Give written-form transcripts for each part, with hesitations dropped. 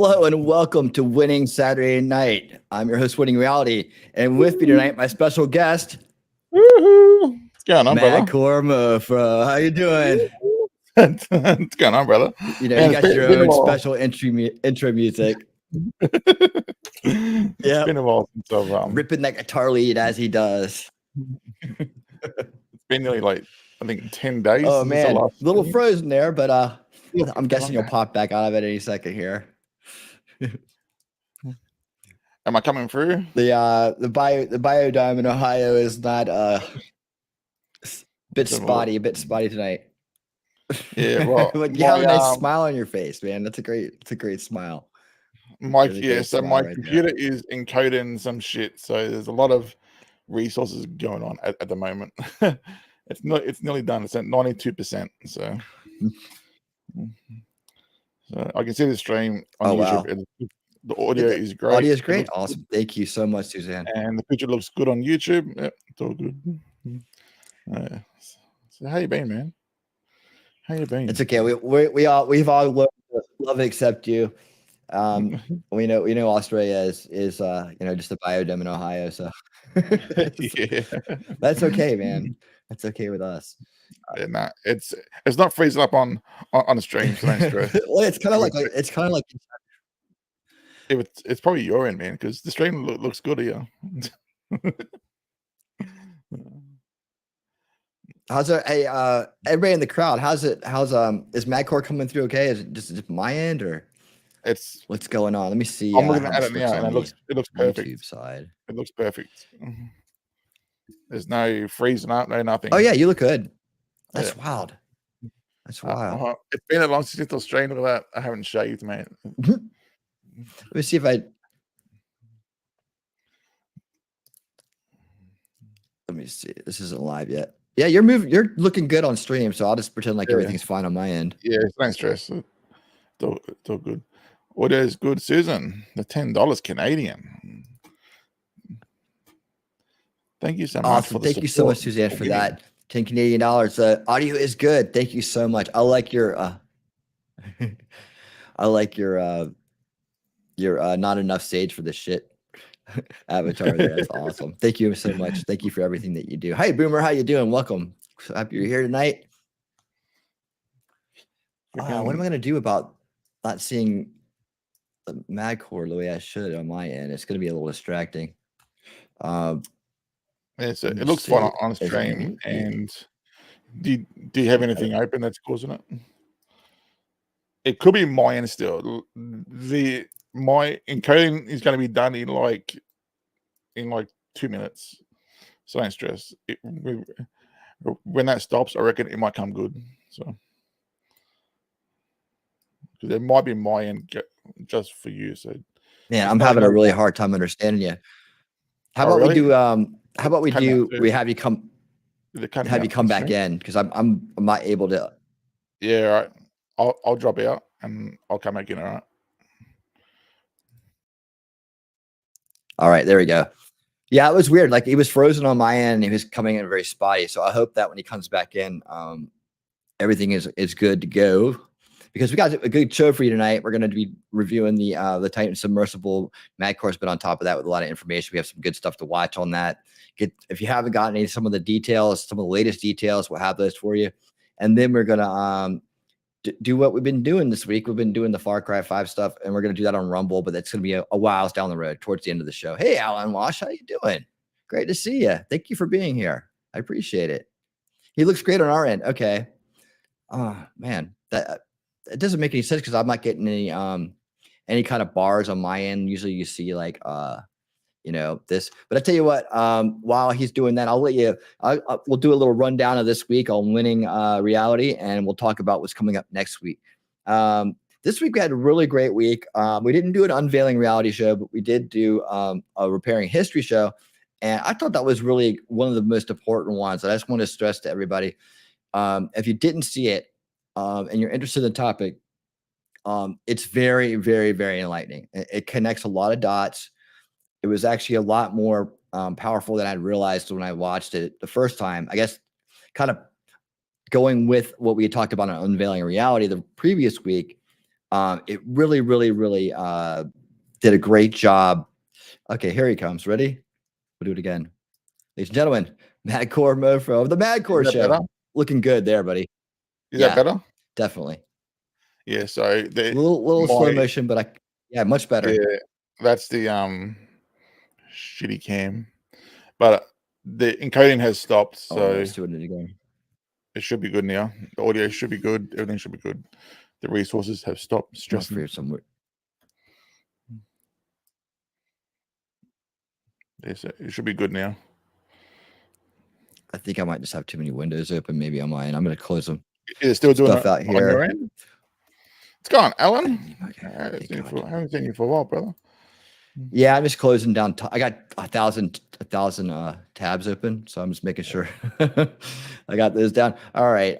Hello and welcome to Winning Saturday Night. I'm your host, Winning Reality, and with me tonight, my special guest, Woohoo! What's going on, brother? MadcoreTV. How you doing? What's going on, brother? You know, you got your own special intro music. It's been a while since I've ripping that guitar lead as he does. It's been nearly like I think 10 days. Oh man, a little frozen there, but I'm guessing you'll pop back out of it any second here. Am I coming through? The biodome in Ohio is not a bit spotty tonight. Yeah, well, but you have a nice smile on your face, man. That's a great smile. My computer is encoding some shit, so there's a lot of resources going on at the moment. It's nearly done. It's at 92%. So I can see the stream on YouTube. Wow. The audio is great. Audio is great. Awesome. Thank you so much, Suzanne. And the picture looks good on YouTube. Yep, it's all good. So how you been, man? How you been? It's okay. We've all learned to love and accept you. We know Australia is just a biodome in Ohio, so yeah. That's okay, man. That's okay with us. Nah, it's not freezing up on the stream, so don't stress. Well, it's kind of like it's probably your end, man, because the stream looks good here. How's it? Hey, everybody in the crowd, how's is Madcore coming through okay? Is it just my end or what's going on? Let me see. I'm looking at it now, and it looks perfect. YouTube side. It looks perfect. There's no freezing up, no nothing. Oh yeah, you look good. That's wild. That's wild. It's been a long since I streamed all that. I haven't shaved, man. Let me see if let me see. This isn't live yet. Yeah, you're looking good on stream, so I'll just pretend like everything's fine on my end. Yeah, it's no stress. It's all good. Audio is good, Susan. The $10 Canadian. Thank you so much. Awesome. Thank you so much, Suzanne, for that. $10 Canadian. Audio is good. Thank you so much. I like your not enough sage for this shit avatar there. That's awesome. Thank you so much. Thank you for everything that you do. Hi, Boomer. How you doing? Welcome. So happy you're here tonight. What am I going to do about not seeing the Madcore the way I should on my end? It's going to be a little distracting. It looks fun on stream. And do you have anything open that's causing it? It could be my end still. My encoding is going to be done in like 2 minutes. So don't stress. When that stops, I reckon it might come good. So because it might be my end just for you. So yeah, I'm having a really hard time understanding you. How about we do? How about we do? We have you come. Have you come back in because I'm not able to. Yeah, all right. I'll drop out and I'll come back in. All right. All right, there we go. Yeah, it was weird. Like he was frozen on my end. And he was coming in very spotty. So I hope that when he comes back in, everything is good to go. Because we got a good show for you tonight. We're going to be reviewing the Titan Submersible. Madcore's been on top of that with a lot of information. We have some good stuff to watch on that. If you haven't gotten some of the details, some of the latest details, we'll have those for you. And then we're going to do what we've been doing this week. We've been doing the Far Cry 5 stuff, and we're going to do that on Rumble, but that's going to be a while down the road towards the end of the show. Hey, Alan Wash, how you doing? Great to see you. Thank you for being here. I appreciate it. He looks great on our end. Okay. Oh, man, it doesn't make any sense because I'm not getting any kind of bars on my end. Usually you see like this, but I tell you what, while he's doing that, I'll let you we'll do a little rundown of this week on Winning Reality, and we'll talk about what's coming up next week. This week we had a really great week. We didn't do an unveiling reality show, but we did do a repairing history show, and I thought that was really one of the most important ones. And I just want to stress to everybody, if you didn't see it and you're interested in the topic, it's very, very, very enlightening. It connects a lot of dots. It was actually a lot more powerful than I realized when I watched it the first time. I guess kind of going with what we had talked about on Unveiling Reality the previous week, It really, really, really did a great job. Okay, here he comes. Ready? We'll do it again. Ladies and gentlemen, Madcore Mofo of the Madcore Show. Better? Looking good there, buddy. Is that better? Definitely. Yeah, so the little slow motion, but much better. Yeah, that's the shitty cam. But the encoding has stopped, so let's do it again. It should be good now. The audio should be good. Everything should be good. The resources have stopped stressing. Somewhere. Yes, it should be good now. I think I might just have too many windows open. Maybe on mine. I'm going to close them. Is it still doing stuff out here? On your end? It's gone, Alan. I haven't seen you for a while, brother. Yeah, I'm just closing down. I got 1,000 tabs open, so I'm just making sure I got those down. All right,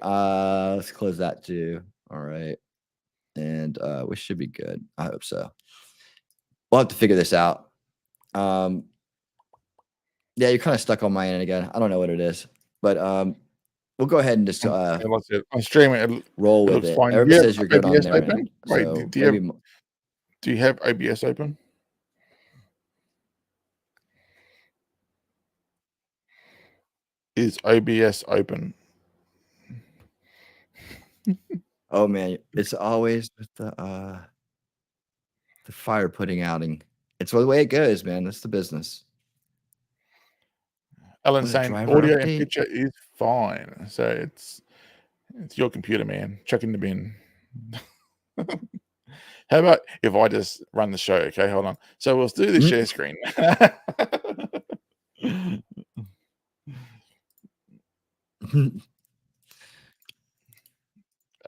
let's close that too. All right, and we should be good. I hope so. We'll have to figure this out. Yeah, you're kind of stuck on my end again. I don't know what it is, but we'll go ahead and just I'm streaming. Roll with it. Everybody says you're good on there. Open? Wait, so do you have OBS open? Is OBS open? Oh man, it's always with the fire putting outing. It's the way it goes, man. That's the business. Alan saying audio and picture is fine. So it's your computer, man. Chuck in the bin. How about if I just run the show? Okay, hold on. So we'll do the share screen.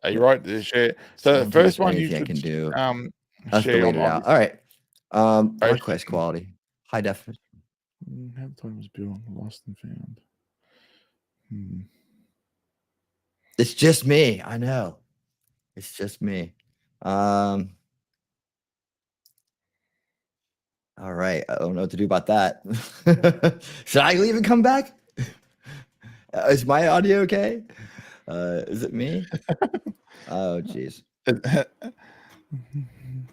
Are you right? The share. So the first one you can do. Share it out. All right. Request quality, high definition. How the time was built, lost and found. It's just me. I know. It's just me. All right. I don't know what to do about that. Should I leave and come back? Is my audio okay? Is it me? Oh, geez.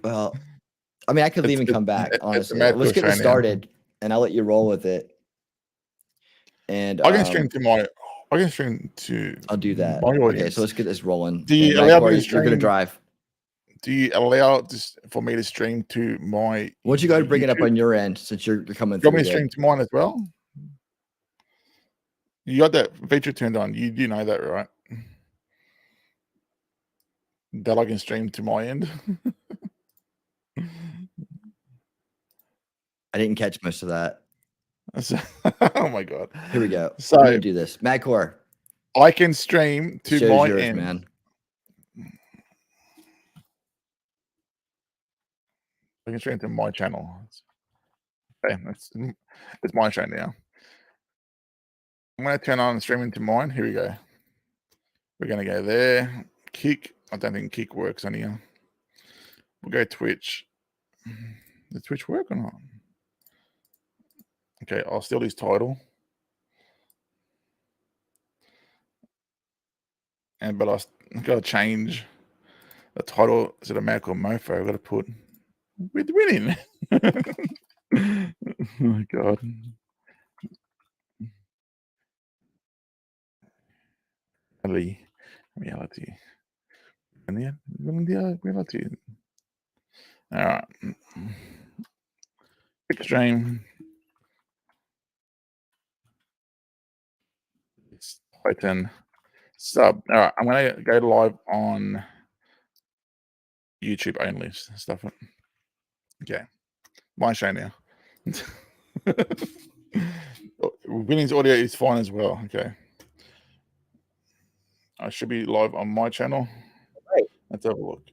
Well, I mean, I could leave and come back, honestly. Let's get this started, and I'll let you roll with it. And I can stream to my. I can stream to. I'll do that. Okay, so let's get this rolling. Do you allow me to stream? You're going to drive. Do you allow this for me to stream to my? Why don't you go ahead and bring it up on your end since you're coming through? You want me to stream to mine as well? You got that feature turned on. You do know that, right? That I can stream to my end. I didn't catch most of that. Oh my god! Here we go. So I'm gonna do this. Madcore. I can stream to my end, man. I can stream to my channel. Okay, it's my show now. I'm gonna turn on streaming to mine. Here we go. We're gonna go there. Kick. I don't think Kick works on here. We'll go Twitch. Does Twitch work or not? Okay, I'll steal his title. But I gotta change the title to the Madcore Mofo. I gotta put with winning. Oh my god. Reality. Reality. All right. Extreme. Titan sub. All right. I'm going to go live on YouTube only. Stuff it. Okay. My show now. Winning's audio is fine as well. Okay. I should be live on my channel. Right. Let's have a look.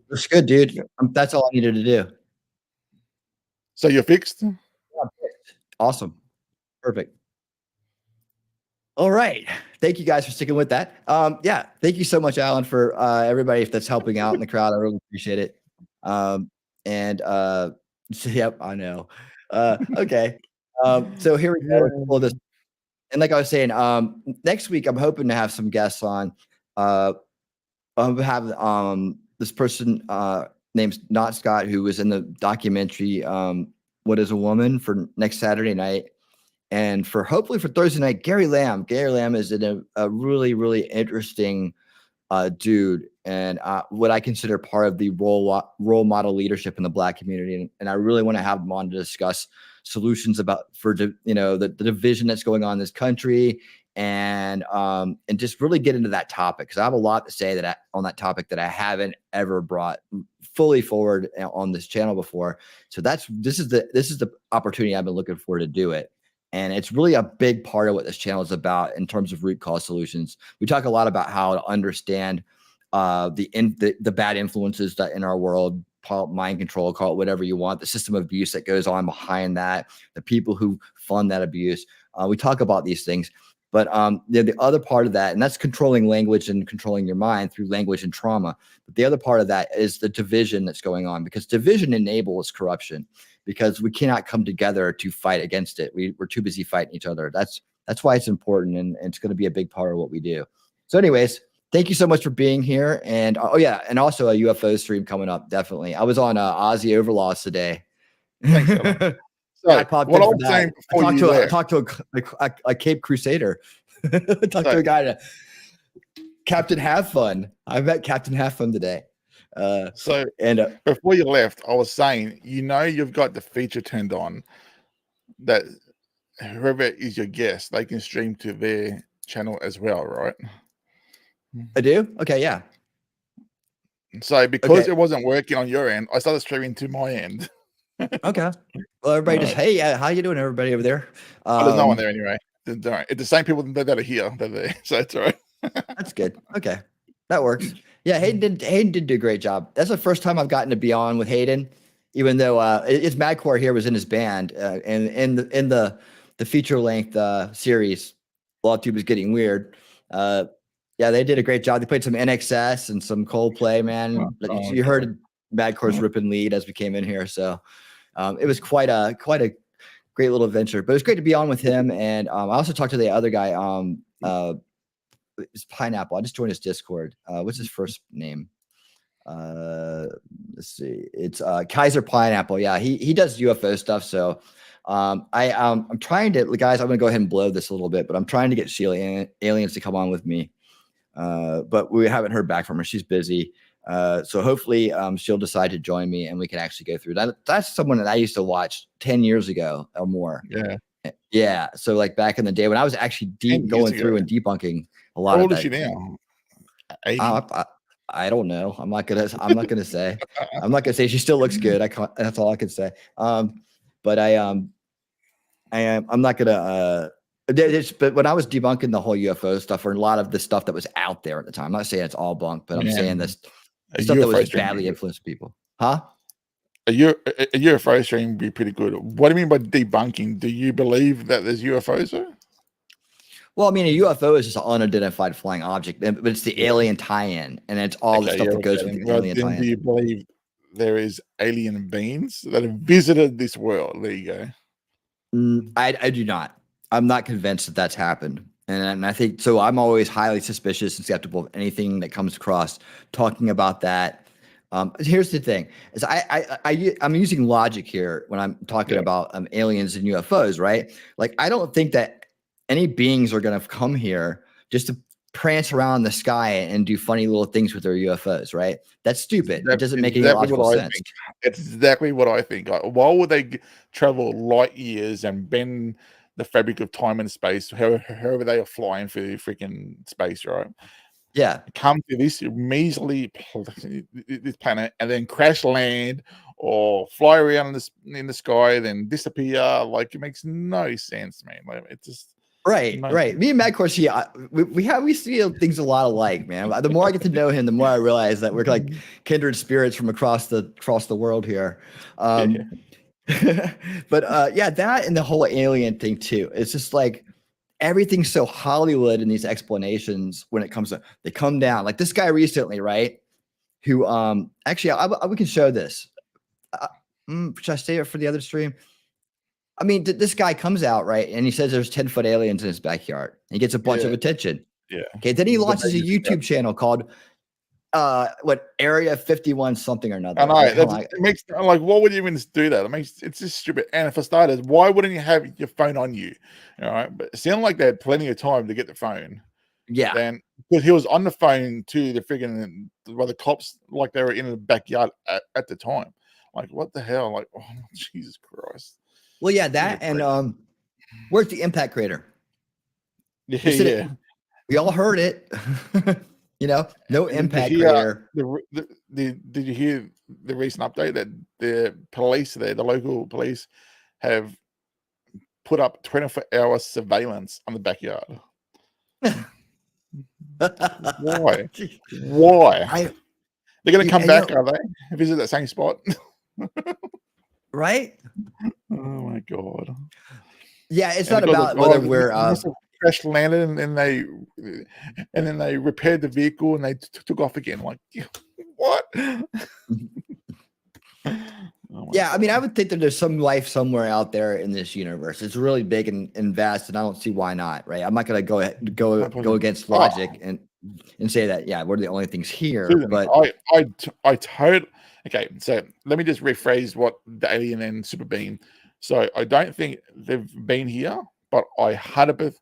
That's good, dude. Yeah. That's all I needed to do. So you're fixed? Yeah, I'm fixed. Awesome. Perfect. All right. Thank you guys for sticking with that. Yeah. Thank you so much, Alan, for everybody that's helping out in the crowd. I really appreciate it. So, yep, I know. Okay. So here we go. Pull this. And like I was saying, next week I'm hoping to have some guests on. I'll have this person named Not Scott, who was in the documentary What is a Woman for next Saturday night. And for hopefully for Thursday night, Gary Lamb. Gary Lamb is a really, really interesting dude, and what I consider part of the role model leadership in the Black community. And I really want to have him on to discuss solutions for the division that's going on in this country, and just really get into that topic, because I have a lot to say on that topic that I haven't ever brought fully forward on this channel before. So this is the opportunity I've been looking for to do it. And it's really a big part of what this channel is about in terms of root cause solutions. We talk a lot about how to understand the bad influences that in our world, mind control, call it whatever you want, the system of abuse that goes on behind that, the people who fund that abuse. We talk about these things. But the other part of that, and that's controlling language and controlling your mind through language and trauma. But the other part of that is the division that's going on, because division enables corruption, because we cannot come together to fight against it. We're too busy fighting each other. That's why it's important, and it's going to be a big part of what we do. So anyways, thank you so much for being here. And oh yeah, and also a UFO stream coming up, definitely. I was on Aussie Overlaws today. Thanks, so I popped in for that. I talked to a Cape Crusader. Talked to a guy, Captain Have Fun. I met Captain Have Fun today. And before you left, I was saying, you've got the feature turned on that whoever is your guest, they can stream to their channel as well, right? I do? Okay, yeah. So because it wasn't working on your end, I started streaming to my end. Okay. Well, everybody just, hey, how you doing, everybody over there? There's no one there anyway. It's the same people that are here. So it's all right. That's good. Okay. That works. Yeah, Hayden did do a great job. That's the first time I've gotten to be on with Hayden, even though it's Madcore here was in his band, and in the feature length series, LawTube is getting weird. Yeah, they did a great job. They played some NXS and some Coldplay, man. You heard Madcore's ripping lead as we came in here, so it was quite a great little adventure. But it was great to be on with him, and I also talked to the other guy. It's Pineapple. I just joined his Discord. What's his first name? Let's see. It's Kaiser Pineapple. Yeah, he does UFO stuff. So I'm trying to, guys, I'm gonna go ahead and blow this a little bit, but I'm trying to get Sheila Aliens to come on with me. But we haven't heard back from her. She's busy. So hopefully she'll decide to join me and we can actually go through that. That's someone that I used to watch 10 years ago or more. Yeah. Yeah. So like back in the day when I was actually going through and debunking a lot of that. How old is she now? I don't know. I'm not gonna say. I'm not gonna say she still looks good. That's all I can say. But I'm not gonna but when I was debunking the whole UFO stuff, or a lot of the stuff that was out there at the time, I'm not saying it's all bunk, but I'm saying this stuff that was badly influenced people. Huh? A UFO stream would be pretty good. What do you mean by debunking? Do you believe that there's UFOs there? Well, I mean, a UFO is just an unidentified flying object, but it's the alien tie-in, and it's all the stuff that goes with the alien tie-in. Do you believe there is alien beings that have visited this world? There you go. I do not. I'm not convinced that that's happened. And I think, so I'm always highly suspicious and skeptical of anything that comes across talking about that. Here's the thing, is I'm using logic here when I'm talking about aliens and UFOs, right? Like, I don't think that any beings are going to come here just to prance around the sky and do funny little things with their UFOs, right? That's stupid. It doesn't make any logical sense. It's exactly what I think. Why would they travel light years and bend the fabric of time and space, however they are flying through the freaking space, right? Yeah. Come to this measly this planet and then crash land or fly around in the sky, then disappear. Like, it makes no sense, man. Like, it just right. Me and Madcore, we see things a lot alike, man. The more I get to know him, the more I realize that we're like kindred spirits from across the world here. But yeah, that and the whole alien thing too. It's just like everything's so Hollywood in these explanations when it comes to, they come down like this guy recently, right? Who actually we can show this. Should I stay up for the other stream? I mean, this guy comes out, right, and he says there's 10-foot aliens in his backyard. He gets a bunch of attention. Yeah. Okay. Then he launches a YouTube channel called what area 51 something or another. I know Like, it makes like, what would you even do that? It makes it's just stupid. And for starters, why wouldn't you have your phone on you? All right, but it sounded like they had plenty of time to get the phone. yeah. Then because he was on the phone to the friggin' the cops, like they were in the backyard at the time. Like, what the hell? Like, oh Jesus Christ. Well, yeah, that and where's the impact crater? Yeah. We all heard it. You know, no impact crater. Did you hear the recent update that the police there, the local police, have put up 24-hour surveillance on the backyard? Why? Why? They're going to come back, are they? Visit that same spot? Right? Oh my God. Yeah, it's not about whether we're crash landed and then they repaired the vehicle and they took off again. Like, what? Yeah, I mean, I would think that there's some life somewhere out there in this universe. It's really big and vast, and I don't see why not. Right? I'm not going to go against logic and say that. Yeah, we're the only things here. Susan, but I totally. Okay, so let me just rephrase what the alien and super being. So I don't think they've been here, but I 100%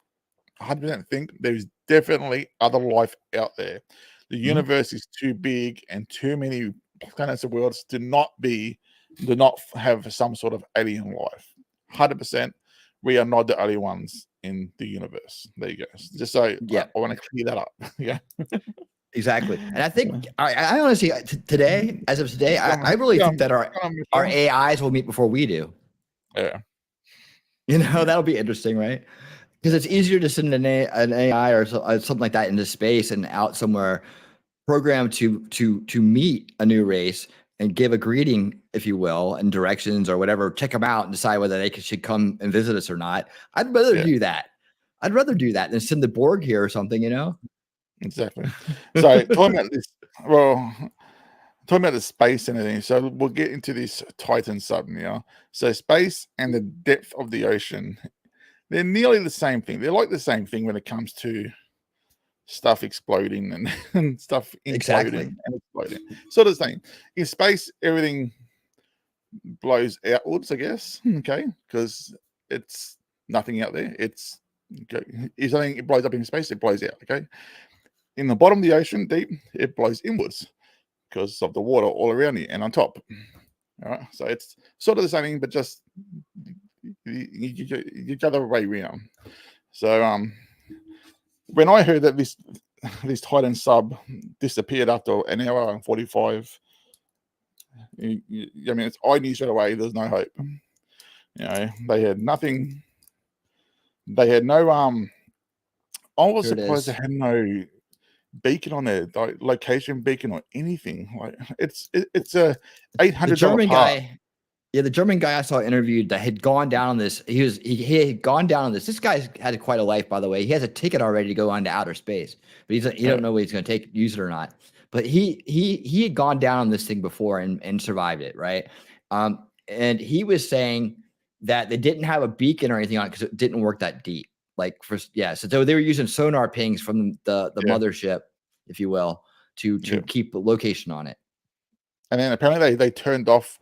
think there's definitely other life out there. The universe is too big and too many planets and worlds do not have some sort of alien life. 100%, we are not the only ones in the universe. There you go. Just so I want to clear that up. Yeah. Exactly. And I think I honestly today, as of today, I really think that our AIs will meet before we do. Yeah. You know, that'll be interesting, right? Because it's easier to send an AI or something like that into space and out somewhere programmed to meet a new race and give a greeting, if you will, and directions or whatever, check them out and decide whether they should come and visit us or not. I'd rather do that. I'd rather do that than send the Borg here or something, you know? Exactly. So talking about this, talking about the space and everything. So we'll get into this Titan sub now. So space and the depth of the ocean, they're nearly the same thing. They're like the same thing when it comes to stuff exploding and stuff imploding and exploding. Sort of the same. In space, everything blows outwards, I guess. Okay, because it's nothing out there. If something it blows up in space, it blows out. Okay. In the bottom of the ocean, deep, it blows inwards because of the water all around you and on top. All right, so it's sort of the same thing, but just the other way around. So, when I heard that this Titan sub disappeared after an hour and 45, I mean, I knew straight away there's no hope. You know, they had nothing. They had no. I was surprised they had no beacon on there, like location beacon or anything. Like it's a $800 German part. guy. Yeah, the German guy I saw interviewed that had gone down on this. He had gone down on this. This guy's had quite a life, by the way. He has a ticket already to go on to outer space, but he don't know what he's going to use it or not. But he had gone down on this thing before and survived it, right? And he was saying that they didn't have a beacon or anything on it because it didn't work that deep. So they were using sonar pings from the mothership, if you will, to keep a location on it. And then apparently they turned off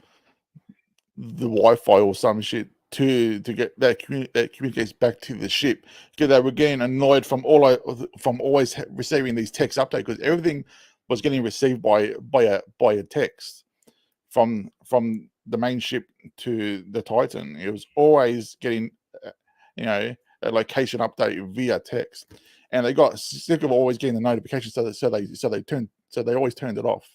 the Wi-Fi or some shit to get that communicates back to the ship, because they were getting annoyed from always receiving these text updates, because everything was getting received by a text from the main ship to the Titan. It was always getting a location update via text, and they got sick of always getting the notification, so they always turned it off.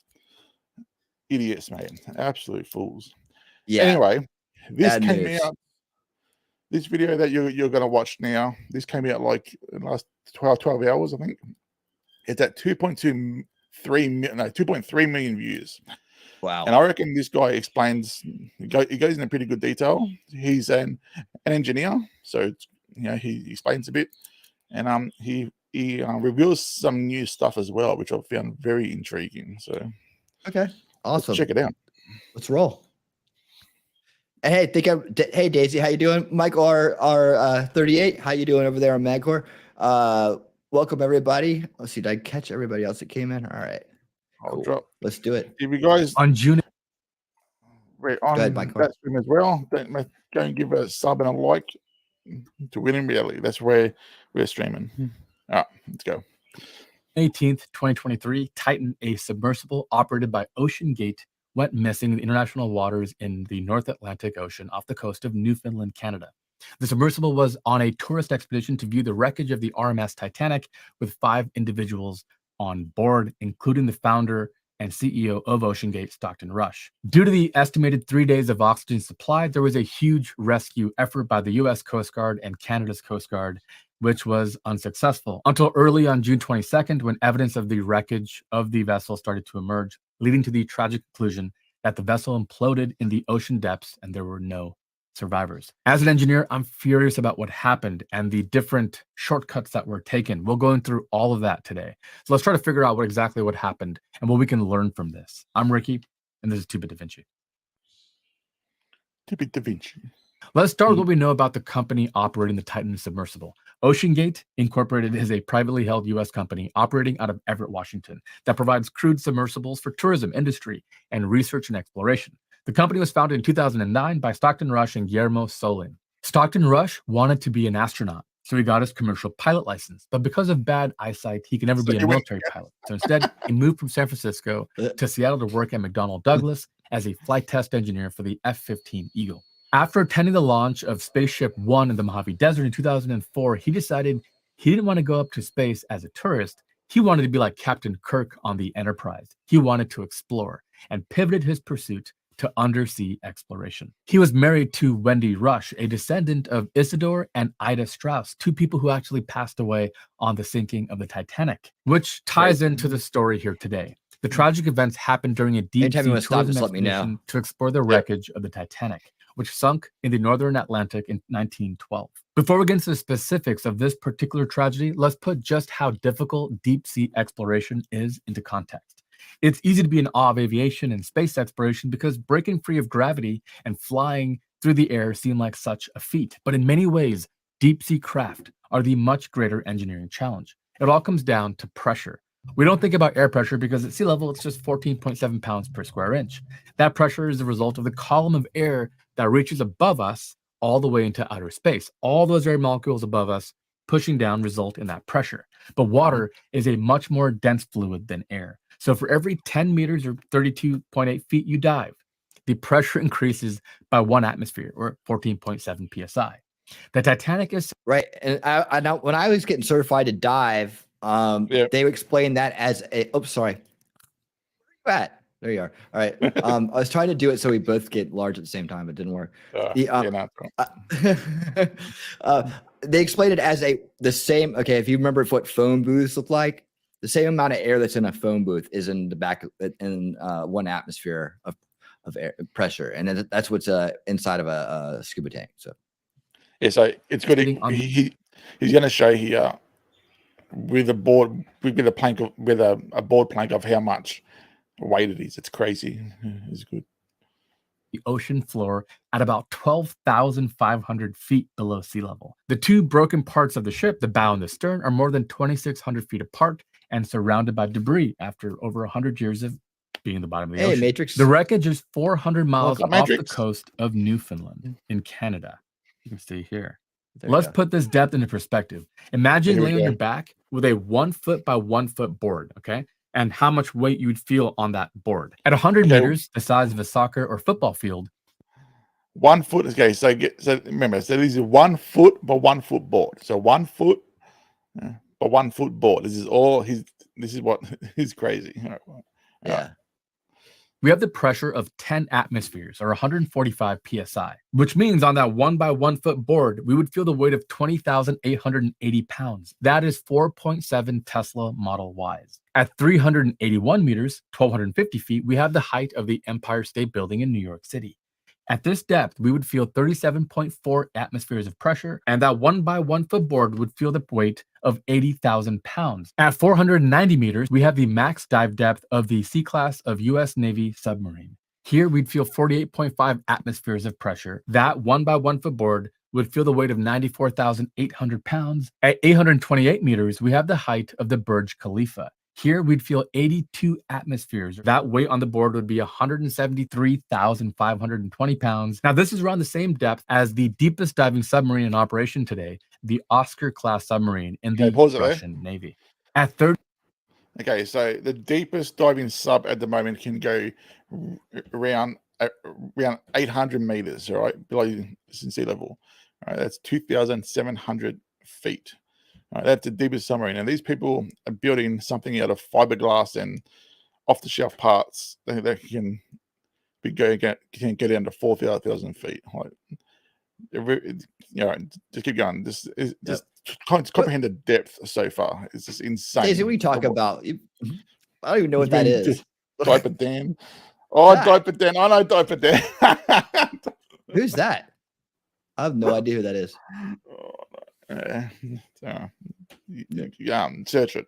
Idiots, man, absolute fools. Yeah. Anyway, this came out. This video that you're going to watch now, this came out like in the last 12 hours, I think. It's at 2.3 million views. Wow. And I reckon this guy explains, he goes into pretty good detail. He's an engineer, so he explains a bit, and he reveals some new stuff as well, which I found very intriguing. So okay, awesome. Let's check it out. Let's roll. And hey, Daisy, how you doing? Michael R 38, how you doing over there on Madcore? Welcome everybody. Let's see, did I catch everybody else that came in? All right. I'll drop. Let's do it. If you guys on June. we're on that stream as well, don't go and give a sub and a like to Winning Reality. That's where we're streaming. All right, let's go. 18th, 2023, Titan, a submersible operated by Ocean Gate, went missing in the international waters in the North Atlantic Ocean off the coast of Newfoundland, Canada. The submersible was on a tourist expedition to view the wreckage of the RMS Titanic with 5 individuals on board, including the founder and CEO of OceanGate, Stockton Rush. Due to the estimated 3 days of oxygen supply, there was a huge rescue effort by the US Coast Guard and Canada's Coast Guard, which was unsuccessful until early on June 22nd, when evidence of the wreckage of the vessel started to emerge, leading to the tragic conclusion that the vessel imploded in the ocean depths and there were no survivors. As an engineer, I'm furious about what happened and the different shortcuts that were taken. We'll go through all of that today. So let's try to figure out exactly what happened and what we can learn from this. I'm Ricky, and this is 2-Bit Da Vinci. 2-Bit Da Vinci. Let's start with what we know about the company operating the Titan submersible. OceanGate Incorporated is a privately held U.S. company operating out of Everett, Washington, that provides crewed submersibles for tourism industry and research and exploration. The company was founded in 2009 by Stockton Rush and Guillermo Solin. Stockton Rush wanted to be an astronaut, so he got his commercial pilot license. But because of bad eyesight, he could never be a military pilot. So instead, he moved from San Francisco to Seattle to work at McDonnell Douglas as a flight test engineer for the F-15 Eagle. After attending the launch of Spaceship One in the Mojave Desert in 2004, he decided he didn't want to go up to space as a tourist. He wanted to be like Captain Kirk on the Enterprise. He wanted to explore and pivoted his pursuit to undersea exploration. He was married to Wendy Rush, a descendant of Isidore and Ida Strauss, 2 people who actually passed away on the sinking of the Titanic, which ties into the story here today. The tragic events happened during a deep sea tourism expedition to explore the wreckage of the Titanic, which sunk in the northern Atlantic in 1912. Before we get into the specifics of this particular tragedy, let's put just how difficult deep sea exploration is into context. It's easy to be in awe of aviation and space exploration because breaking free of gravity and flying through the air seem like such a feat. But in many ways, deep sea craft are the much greater engineering challenge. It all comes down to pressure. We don't think about air pressure because at sea level, it's just 14.7 pounds per square inch. That pressure is the result of the column of air that reaches above us all the way into outer space. All those air molecules above us pushing down result in that pressure. But water is a much more dense fluid than air. So for every 10 meters or 32.8 feet you dive, the pressure increases by 1 atmosphere or 14.7 psi. The Titanic is right. And I know when I was getting certified to dive, they explained that as a, oops, sorry. There you are. All right. I was trying to do it so we both get large at the same time. It didn't work. They explained it as the same. Okay, if you remember what phone booths look like, the same amount of air that's in a phone booth is in the back in 1 atmosphere of air pressure, and then that's what's inside of a scuba tank. So yeah, so it's good. He's going to show here with a board, with a board plank of how much weight it is. It's crazy. It's good. The ocean floor at about 12,500 feet below sea level. The 2 broken parts of the ship, the bow and the stern, are more than 2,600 feet apart and surrounded by debris after over 100 years of being in the bottom of the ocean. Matrix. The wreckage is 400 miles off the coast of Newfoundland in Canada. You can see here. Let's put this depth into perspective. Imagine laying on your back with a 1 foot by 1 foot board, okay? And how much weight you would feel on that board. At 100 meters, the size of a soccer or football field. 1 foot, okay, so remember, so this is 1 foot by 1 foot board. So 1 foot by 1 foot board. This is what is crazy. Yeah. We have the pressure of 10 atmospheres or 145 psi, which means on that 1 by 1 foot board, we would feel the weight of 20,880 pounds. That is 4.7 Tesla Model Ys. At 381 meters, 1,250 feet, we have the height of the Empire State Building in New York City. At this depth, we would feel 37.4 atmospheres of pressure, and that 1 by 1 foot board would feel the weight of 80,000 pounds. At 490 meters, we have the max dive depth of the C class of U.S. Navy submarine. Here, we'd feel 48.5 atmospheres of pressure. That 1 by 1 foot board would feel the weight of 94,800 pounds. At 828 meters, we have the height of the Burj Khalifa. Here, we'd feel 82 atmospheres. That weight on the board would be 173,520 pounds. Now, this is around the same depth as the deepest diving submarine in operation today, the Oscar-class submarine in the Russian Navy. At 30. Okay, so the deepest diving sub at the moment can go around 800 meters, all right, below sea level. All right, that's 2,700 feet. All right, that's the deepest submarine. And these people are building something out of fiberglass and off-the-shelf parts that can get down to 4,000 feet. Like, just keep going. Just comprehend the depth so far. It's just insane. Daisy, what are you talking about? I don't even know what that is. Diaper Dan. Oh, Diaper Dan. I know Diaper Dan. Who's that? I have no idea who that is. Search it.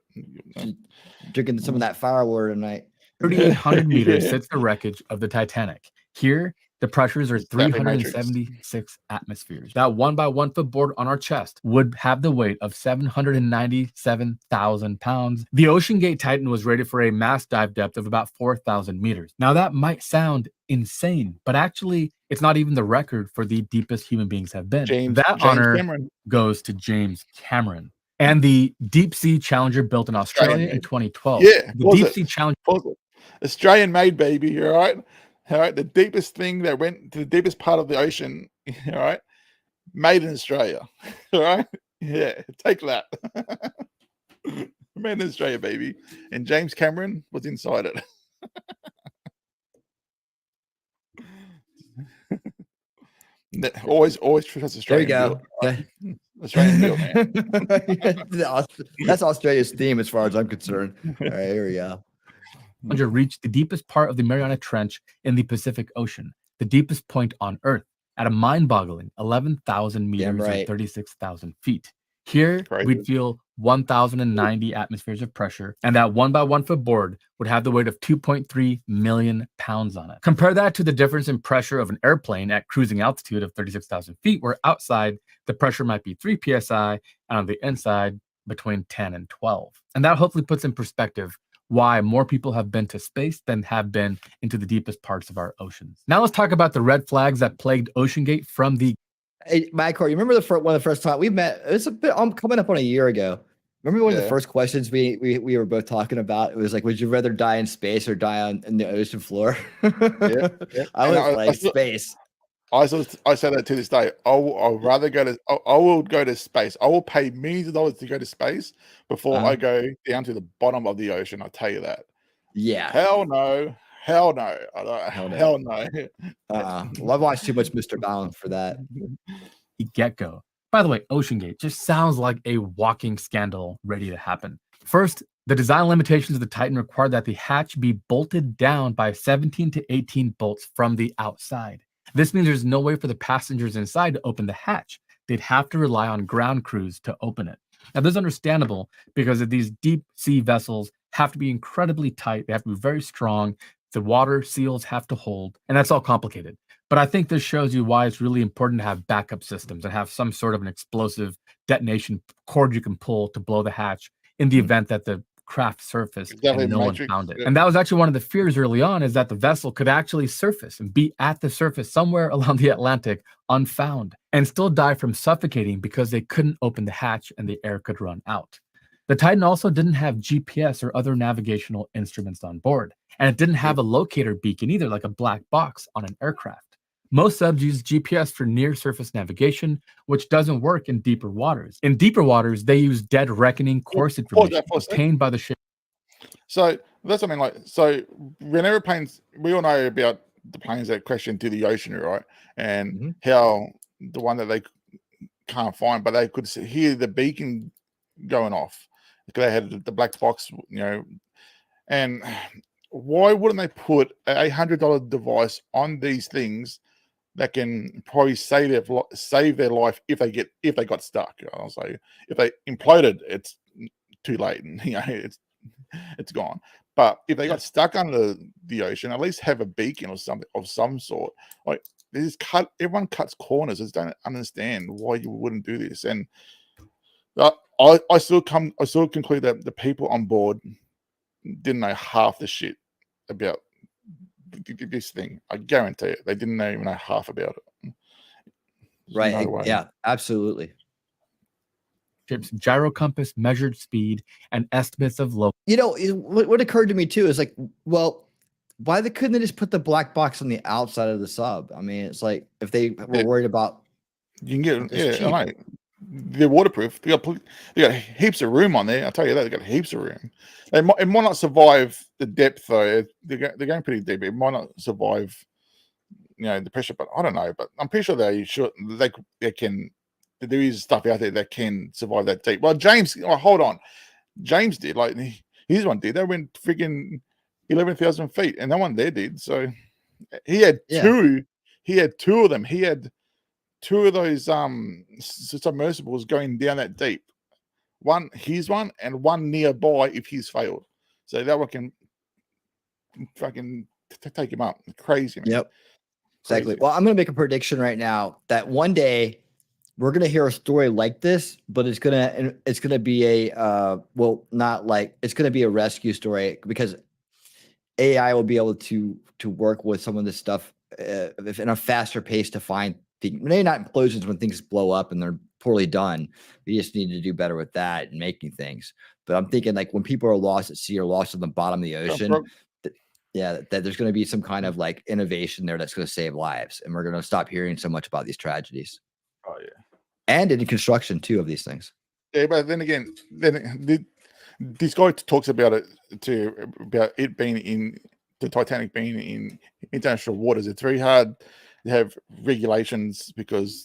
Drinking some of that firewater tonight. 3,800 meters sits the wreckage of the Titanic. Here, the pressures are 376 atmospheres. That 1 by 1 foot board on our chest would have the weight of 797,000 pounds. The OceanGate Titan was rated for a mass dive depth of about 4,000 meters. Now, that might sound insane, but actually, it's not even the record for the deepest human beings have been. James honor goes to James Cameron. And the Deep Sea Challenger built in Australia in 2012. Yeah, the Deep Sea Challenger. Australian made, baby, all right? All right, the deepest thing that went to the deepest part of the ocean, all right, made in Australia, all right? Yeah, take that. Made in Australia, baby. And James Cameron was inside it. Always trust Australian. There you go. Australian deal, man. That's Australia's theme as far as I'm concerned. All right, here we go. Reached the deepest part of the Mariana Trench in the Pacific Ocean, the deepest point on Earth, at a mind-boggling 11,000 meters or 36,000 feet. Here, we'd feel 1,090 atmospheres of pressure, and that 1 by 1 foot board would have the weight of 2.3 million pounds on it. Compare that to the difference in pressure of an airplane at cruising altitude of 36,000 feet, where outside the pressure might be 3 psi, and on the inside between 10 and 12. And that hopefully puts in perspective why more people have been to space than have been into the deepest parts of our oceans. Now let's talk about the red flags that plagued OceanGate from the... Hey, Madcore, you remember one of the first time we met? It's a bit. I'm coming up on a year ago. Remember one of the first questions we were both talking about? It was like, would you rather die in space or die on the ocean floor? Yeah. I was like, space. I say that to this day. I'll rather go to. I will go to space. I will pay millions of dollars to go to space before I go down to the bottom of the ocean. I'll tell you that. Yeah. Hell no. Hell no. Hell no. Well, I've watched too much Mr. Balance for that. Get-go. By the way, OceanGate just sounds like a walking scandal ready to happen. First, the design limitations of the Titan required that the hatch be bolted down by 17 to 18 bolts from the outside. This means there's no way for the passengers inside to open the hatch. They'd have to rely on ground crews to open it. Now, this is understandable because of these deep sea vessels have to be incredibly tight. They have to be very strong. The water seals have to hold, and that's all complicated. But I think this shows you why it's really important to have backup systems and have some sort of an explosive detonation cord you can pull to blow the hatch in the event that the craft surfaced and no one found it. And that was actually one of the fears early on, is that the vessel could actually surface and be at the surface somewhere along the Atlantic unfound and still die from suffocating because they couldn't open the hatch and the air could run out. The Titan also didn't have GPS or other navigational instruments on board, and it didn't have a locator beacon either, like a black box on an aircraft. Most subs use GPS for near-surface navigation, which doesn't work in deeper waters. In deeper waters, they use dead reckoning course information obtained by the ship. So that's something like, so when airplanes, we all know about the planes that crash into the ocean, right? And how the one that they can't find, but they could hear the beacon going off. They had the black box, and why wouldn't they put a $800 device on these things that can probably save their life if they got stuck? I'll say if they imploded, it's too late, and it's gone. But if they got stuck under the ocean, at least have a beacon or something of some sort. Like, everyone cuts corners. I just don't understand why you wouldn't do this. And I still conclude that the people on board didn't know half the shit about this thing. I guarantee it. They didn't even know half about it. Right. No way. Yeah, absolutely. Ship's gyro compass, measured speed, and estimates of local. You know, what occurred to me too is like, well, why couldn't they just put the black box on the outside of the sub? I mean, it's like if they were worried about, you can get I know. They're waterproof. They got heaps of room on there. I'll tell you that they got heaps of room. It might not survive the depth though. They're going pretty deep. It might not survive, the pressure. But I don't know. But I'm pretty sure they can. There is stuff out there that can survive that deep. Well, James, hold on. James did. Like his one did. They went freaking 11,000 feet, and that one there did. So he had two. He had two of them. He had two of those submersibles going down that deep. One his one and one nearby if he's failed. So that one can fucking take him up. Crazy, man. Yep. Exactly. Well, I'm gonna make a prediction right now that one day we're gonna hear a story like this, but it's gonna be a it's gonna be a rescue story because AI will be able to work with some of this stuff in a faster pace to find things. Maybe not implosions when things blow up and they're poorly done. We just need to do better with that and making things. But I'm thinking like when people are lost at sea or lost at the bottom of the ocean, that there's going to be some kind of like innovation there that's going to save lives, and we're going to stop hearing so much about these tragedies. Oh yeah, and in construction too of these things. Yeah, but then again, this guy talks about it about it being in the Titanic being in international waters. It's very hard to have regulations because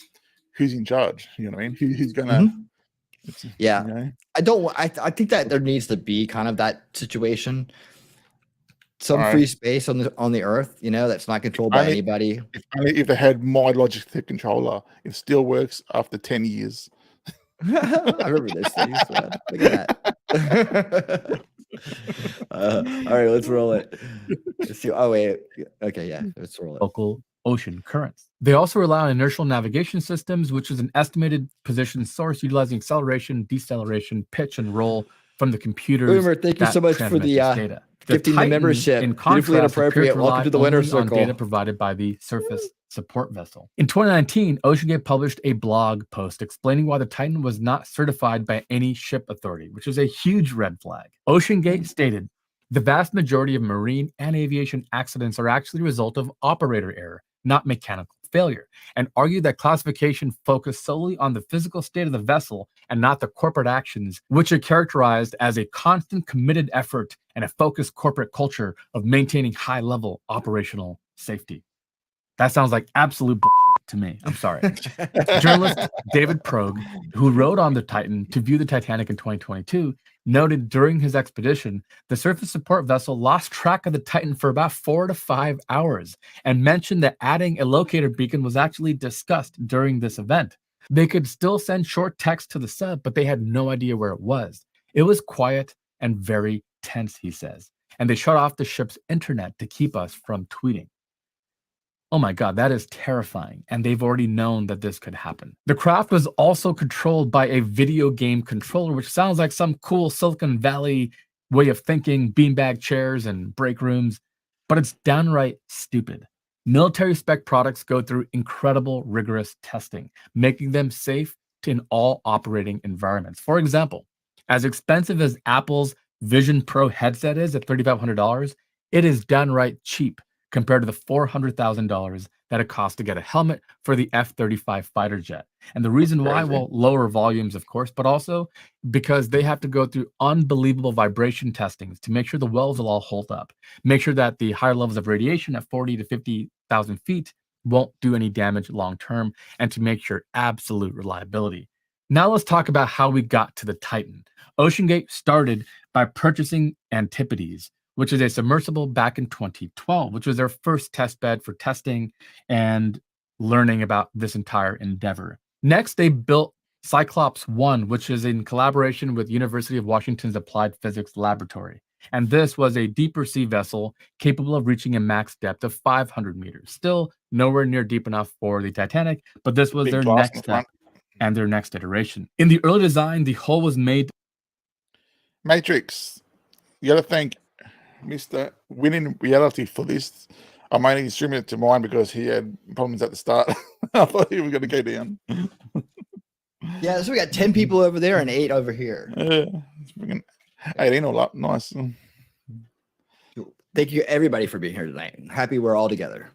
who's in charge? You know what I mean? Who's gonna? Yeah, I think that there needs to be kind of that situation. Some free space on the earth, that's not controlled by anybody. If they had my Logitech controller, it still works after 10 years. I remember those things. Look at that. All right, let's roll it. Let's see. Oh wait, okay, yeah, let's roll it. Local ocean currents. They also rely on inertial navigation systems, which is an estimated position source utilizing acceleration, deceleration, pitch, and roll from the computers. Boomer, thank you so much for the data. gifting the membership. In contrast, beautifully inappropriate. Welcome to the winner's circle. Data provided by the surface support vessel. In 2019, OceanGate published a blog post explaining why the Titan was not certified by any ship authority, which is a huge red flag. OceanGate stated, the vast majority of marine and aviation accidents are actually a result of operator error, not mechanical failure, and argued that classification focused solely on the physical state of the vessel and not the corporate actions, which are characterized as a constant committed effort and a focused corporate culture of maintaining high-level operational safety. That sounds like absolute bullshit to me. I'm sorry. Journalist David Progue, who rode on the Titan to view the Titanic in 2022, noted during his expedition, the surface support vessel lost track of the Titan for about 4 to 5 hours and mentioned that adding a locator beacon was actually discussed during this event. They could still send short text to the sub, but they had no idea where it was. It was quiet and very tense, he says, and they shut off the ship's internet to keep us from tweeting. Oh my God, that is terrifying. And they've already known that this could happen. The craft was also controlled by a video game controller, which sounds like some cool Silicon Valley way of thinking, beanbag chairs and break rooms, but it's downright stupid. Military spec products go through incredible rigorous testing, making them safe in all operating environments. For example, as expensive as Apple's Vision Pro headset is at $3,500, it is downright cheap compared to the $400,000 that it costs to get a helmet for the F-35 fighter jet. And the reason why, well, lower volumes, of course, but also because they have to go through unbelievable vibration testings to make sure the wells will all hold up, make sure that the higher levels of radiation at 40 to 50,000 feet won't do any damage long-term, and to make sure absolute reliability. Now let's talk about how we got to the Titan. OceanGate started by purchasing Antipodes, which is a submersible back in 2012, which was their first test bed for testing and learning about this entire endeavor. Next, they built Cyclops 1, which is in collaboration with University of Washington's Applied Physics Laboratory. And this was a deeper sea vessel capable of reaching a max depth of 500 meters. Still nowhere near deep enough for the Titanic, but this was their next step and their next iteration. In the early design, the hull was made. Matrix. You got to thank Mr. Winning Reality for this. I'm only streaming it to mine because he had problems at the start. I thought he was going to go down. Yeah, so we got 10 people over there and 8 over here. Yeah, 18 all up. Nice. Thank you, everybody, for being here tonight. I'm happy we're all together.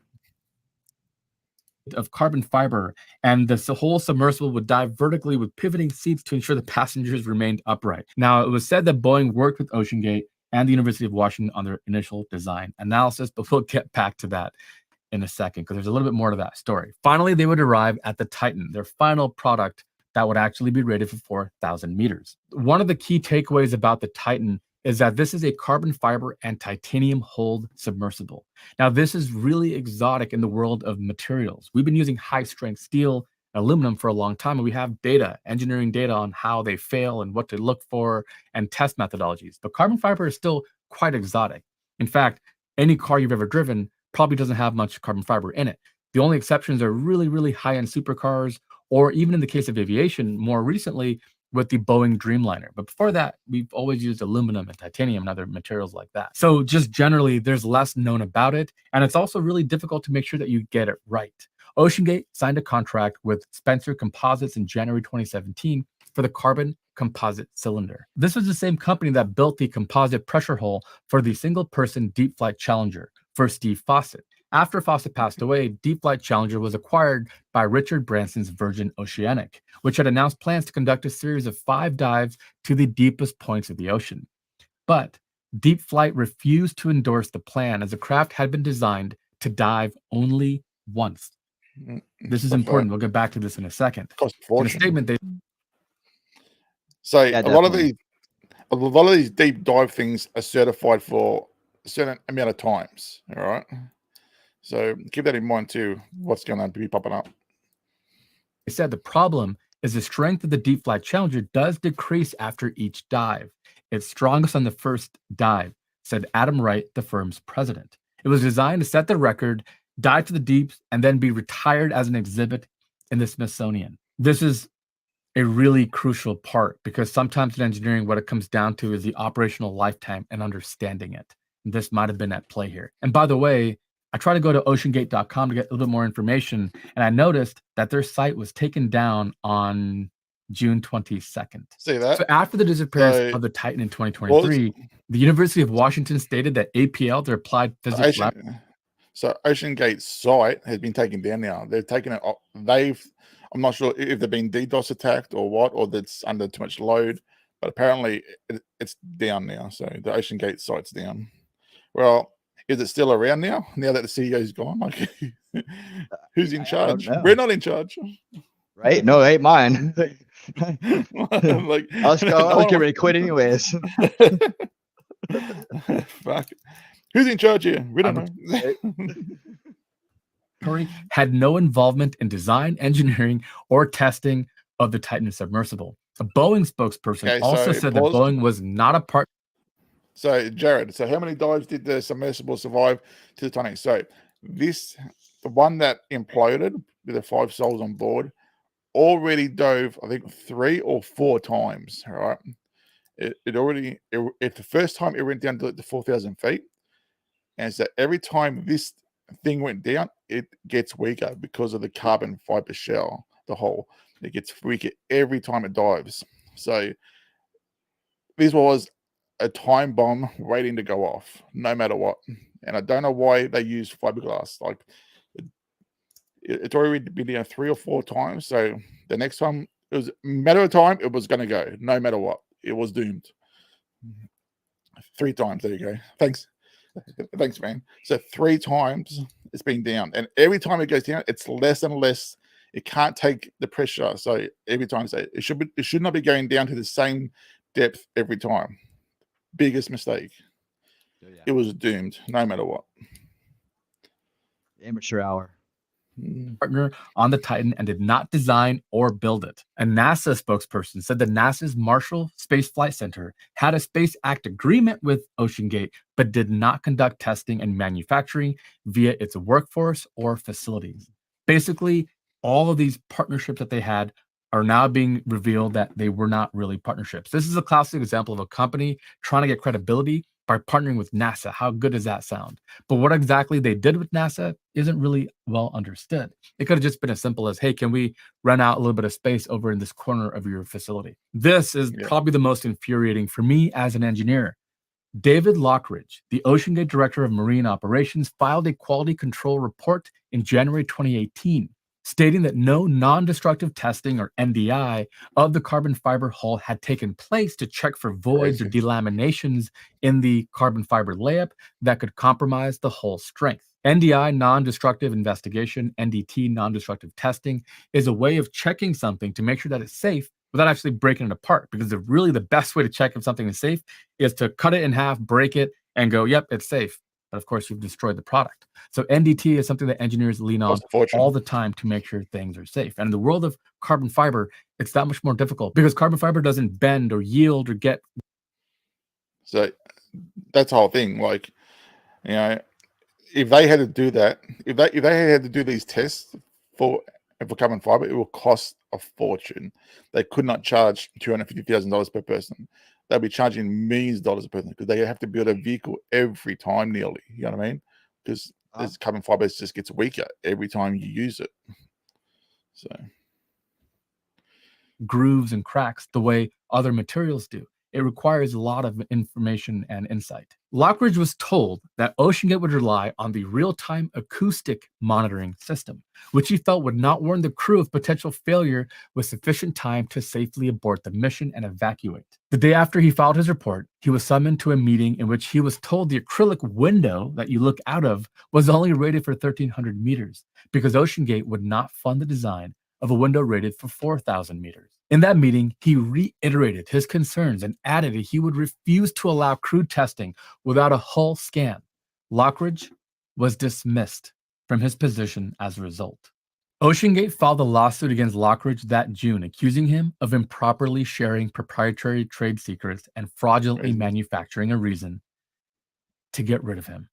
Of carbon fiber, and the whole submersible would dive vertically with pivoting seats to ensure the passengers remained upright. Now, it was said that Boeing worked with OceanGate and the University of Washington on their initial design analysis, but we'll get back to that in a second because there's a little bit more to that story. Finally, they would arrive at the Titan, their final product that would actually be rated for 4,000 meters. One of the key takeaways about the Titan is that this is a carbon fiber and titanium hulled submersible. Now, this is really exotic in the world of materials. We've been using high-strength steel and aluminum for a long time, and we have data, engineering data on how they fail and what to look for and test methodologies. But carbon fiber is still quite exotic. In fact, any car you've ever driven probably doesn't have much carbon fiber in it. The only exceptions are really, really high-end supercars, or even in the case of aviation, more recently, with the Boeing Dreamliner. But before that, we've always used aluminum and titanium and other materials like that. So just generally, there's less known about it. And it's also really difficult to make sure that you get it right. OceanGate signed a contract with Spencer Composites in January 2017 for the carbon composite cylinder. This was the same company that built the composite pressure hull for the single-person deep flight Challenger for Steve Fossett. After Fossett passed away, Deep Flight Challenger was acquired by Richard Branson's Virgin Oceanic, which had announced plans to conduct a series of 5 dives to the deepest points of the ocean. But Deep Flight refused to endorse the plan as the craft had been designed to dive only once. This is important. We'll get back to this in a second. In a statement, they say a lot of these deep dive things are certified for a certain amount of times. All right. So keep that in mind too, what's going to be popping up. They said the problem is the strength of the Deep Flight Challenger does decrease after each dive. It's strongest on the first dive, said Adam Wright, the firm's president. It was designed to set the record, dive to the deeps, and then be retired as an exhibit in the Smithsonian. This is a really crucial part because sometimes in engineering, what it comes down to is the operational lifetime and understanding it. And this might have been at play here. And by the way, I tried to go to oceangate.com to get a little bit more information, and I noticed that their site was taken down on June 22nd. See that? So after the disappearance of the Titan in 2023, the University of Washington stated that APL, their applied physics lab. So OceanGate's site has been taken down now. They've taken it. I'm not sure if they've been DDoS attacked or what, or that's under too much load. But apparently it's down now. So the OceanGate site's down. Well, is it still around now? Now that the CEO's gone, like who's in charge? We're not in charge, right? No, it ain't mine. Like I was getting ready to quit anyways. Fuck. Who's in charge here? We don't know. Had no involvement in design, engineering, or testing of the Titan submersible. A Boeing spokesperson also said that Boeing was not a part. So, Jared, so how many dives did the submersible survive to the Titanic? So, the one that imploded with the 5 souls on board, already dove, I think, 3 or 4 times. All right. The first time it went down to the 4,000 feet. And so every time this thing went down, it gets weaker because of the carbon fiber shell, the hull. It gets weaker every time it dives. So this was a time bomb waiting to go off, no matter what. And I don't know why they use fiberglass. Like it's already been down 3 or 4 times. So the next time, it was a matter of time, it was going to go, no matter what. It was doomed. 3 times. There you go. Thanks. Thanks, man. So 3 times it's been down, and every time it goes down, it's less and less. It can't take the pressure. So every time, it should not be going down to the same depth every time. Biggest mistake. Oh, yeah. It was doomed, no matter what. Amateur hour. Partner on the Titan and did not design or build it. A NASA spokesperson said that NASA's Marshall Space Flight Center had a Space Act agreement with OceanGate, but did not conduct testing and manufacturing via its workforce or facilities. Basically, all of these partnerships that they had are now being revealed that they were not really partnerships. This is a classic example of a company trying to get credibility by partnering with NASA. How good does that sound? But what exactly they did with NASA isn't really well understood. It could have just been as simple as, hey, can we rent out a little bit of space over in this corner of your facility? This is probably the most infuriating for me as an engineer. David Lockridge, the OceanGate Director of Marine Operations, filed a quality control report in January 2018, stating that no non-destructive testing, or NDI, of the carbon fiber hull had taken place to check for voids or delaminations in the carbon fiber layup that could compromise the hull's strength. NDI, non-destructive investigation, NDT, non-destructive testing, is a way of checking something to make sure that it's safe without actually breaking it apart. Because the best way to check if something is safe is to cut it in half, break it, and go, yep, it's safe. But of course, you've destroyed the product. So NDT is something that engineers lean on all the time to make sure things are safe. And in the world of carbon fiber, it's that much more difficult because carbon fiber doesn't bend or yield or get. So that's the whole thing. Like, you know, if they had to do that, if they had to do these tests for carbon fiber, it will cost a fortune. They could not charge $250,000 per person. They'll be charging millions of dollars a person because they have to build a vehicle every time nearly. You know what I mean? Because this carbon fiber just gets weaker every time you use it. So grooves and cracks the way other materials do. It requires a lot of information and insight. Lockridge was told that OceanGate would rely on the real-time acoustic monitoring system, which he felt would not warn the crew of potential failure with sufficient time to safely abort the mission and evacuate. The day after he filed his report, he was summoned to a meeting in which he was told the acrylic window that you look out of was only rated for 1,300 meters because OceanGate would not fund the design of a window rated for 4,000 meters. In that meeting, he reiterated his concerns and added that he would refuse to allow crew testing without a hull scan. Lockridge was dismissed from his position as a result. OceanGate filed a lawsuit against Lockridge that June, accusing him of improperly sharing proprietary trade secrets and fraudulently manufacturing a reason to get rid of him.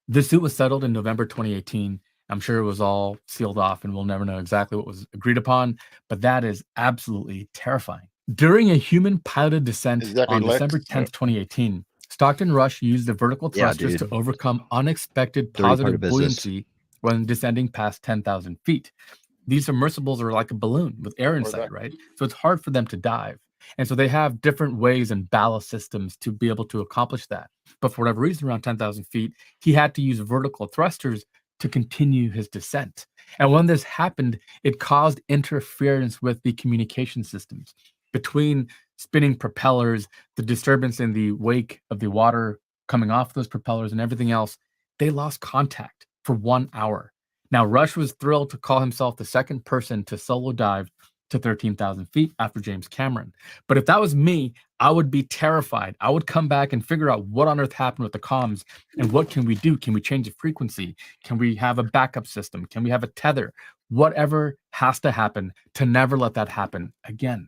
The suit was settled in November 2018. I'm sure it was all sealed off and we'll never know exactly what was agreed upon, but that is absolutely terrifying. During a human piloted descent on December 10th, 2018, Stockton Rush used the vertical thrusters to overcome unexpected positive buoyancy when descending past 10,000 feet. These submersibles are like a balloon with air inside, right? So it's hard for them to dive. And so they have different ways and ballast systems to be able to accomplish that. But for whatever reason, around 10,000 feet, he had to use vertical thrusters to continue his descent. And when this happened, it caused interference with the communication systems between spinning propellers, the disturbance in the wake of the water coming off those propellers and everything else. They lost contact for 1 hour. Now, Rush was thrilled to call himself the second person to solo dive to 13,000 feet after James Cameron. But if that was me, I would be terrified. I would come back and figure out what on earth happened with the comms and what can we do? Can we change the frequency? Can we have a backup system? Can we have a tether? Whatever has to happen to never let that happen again.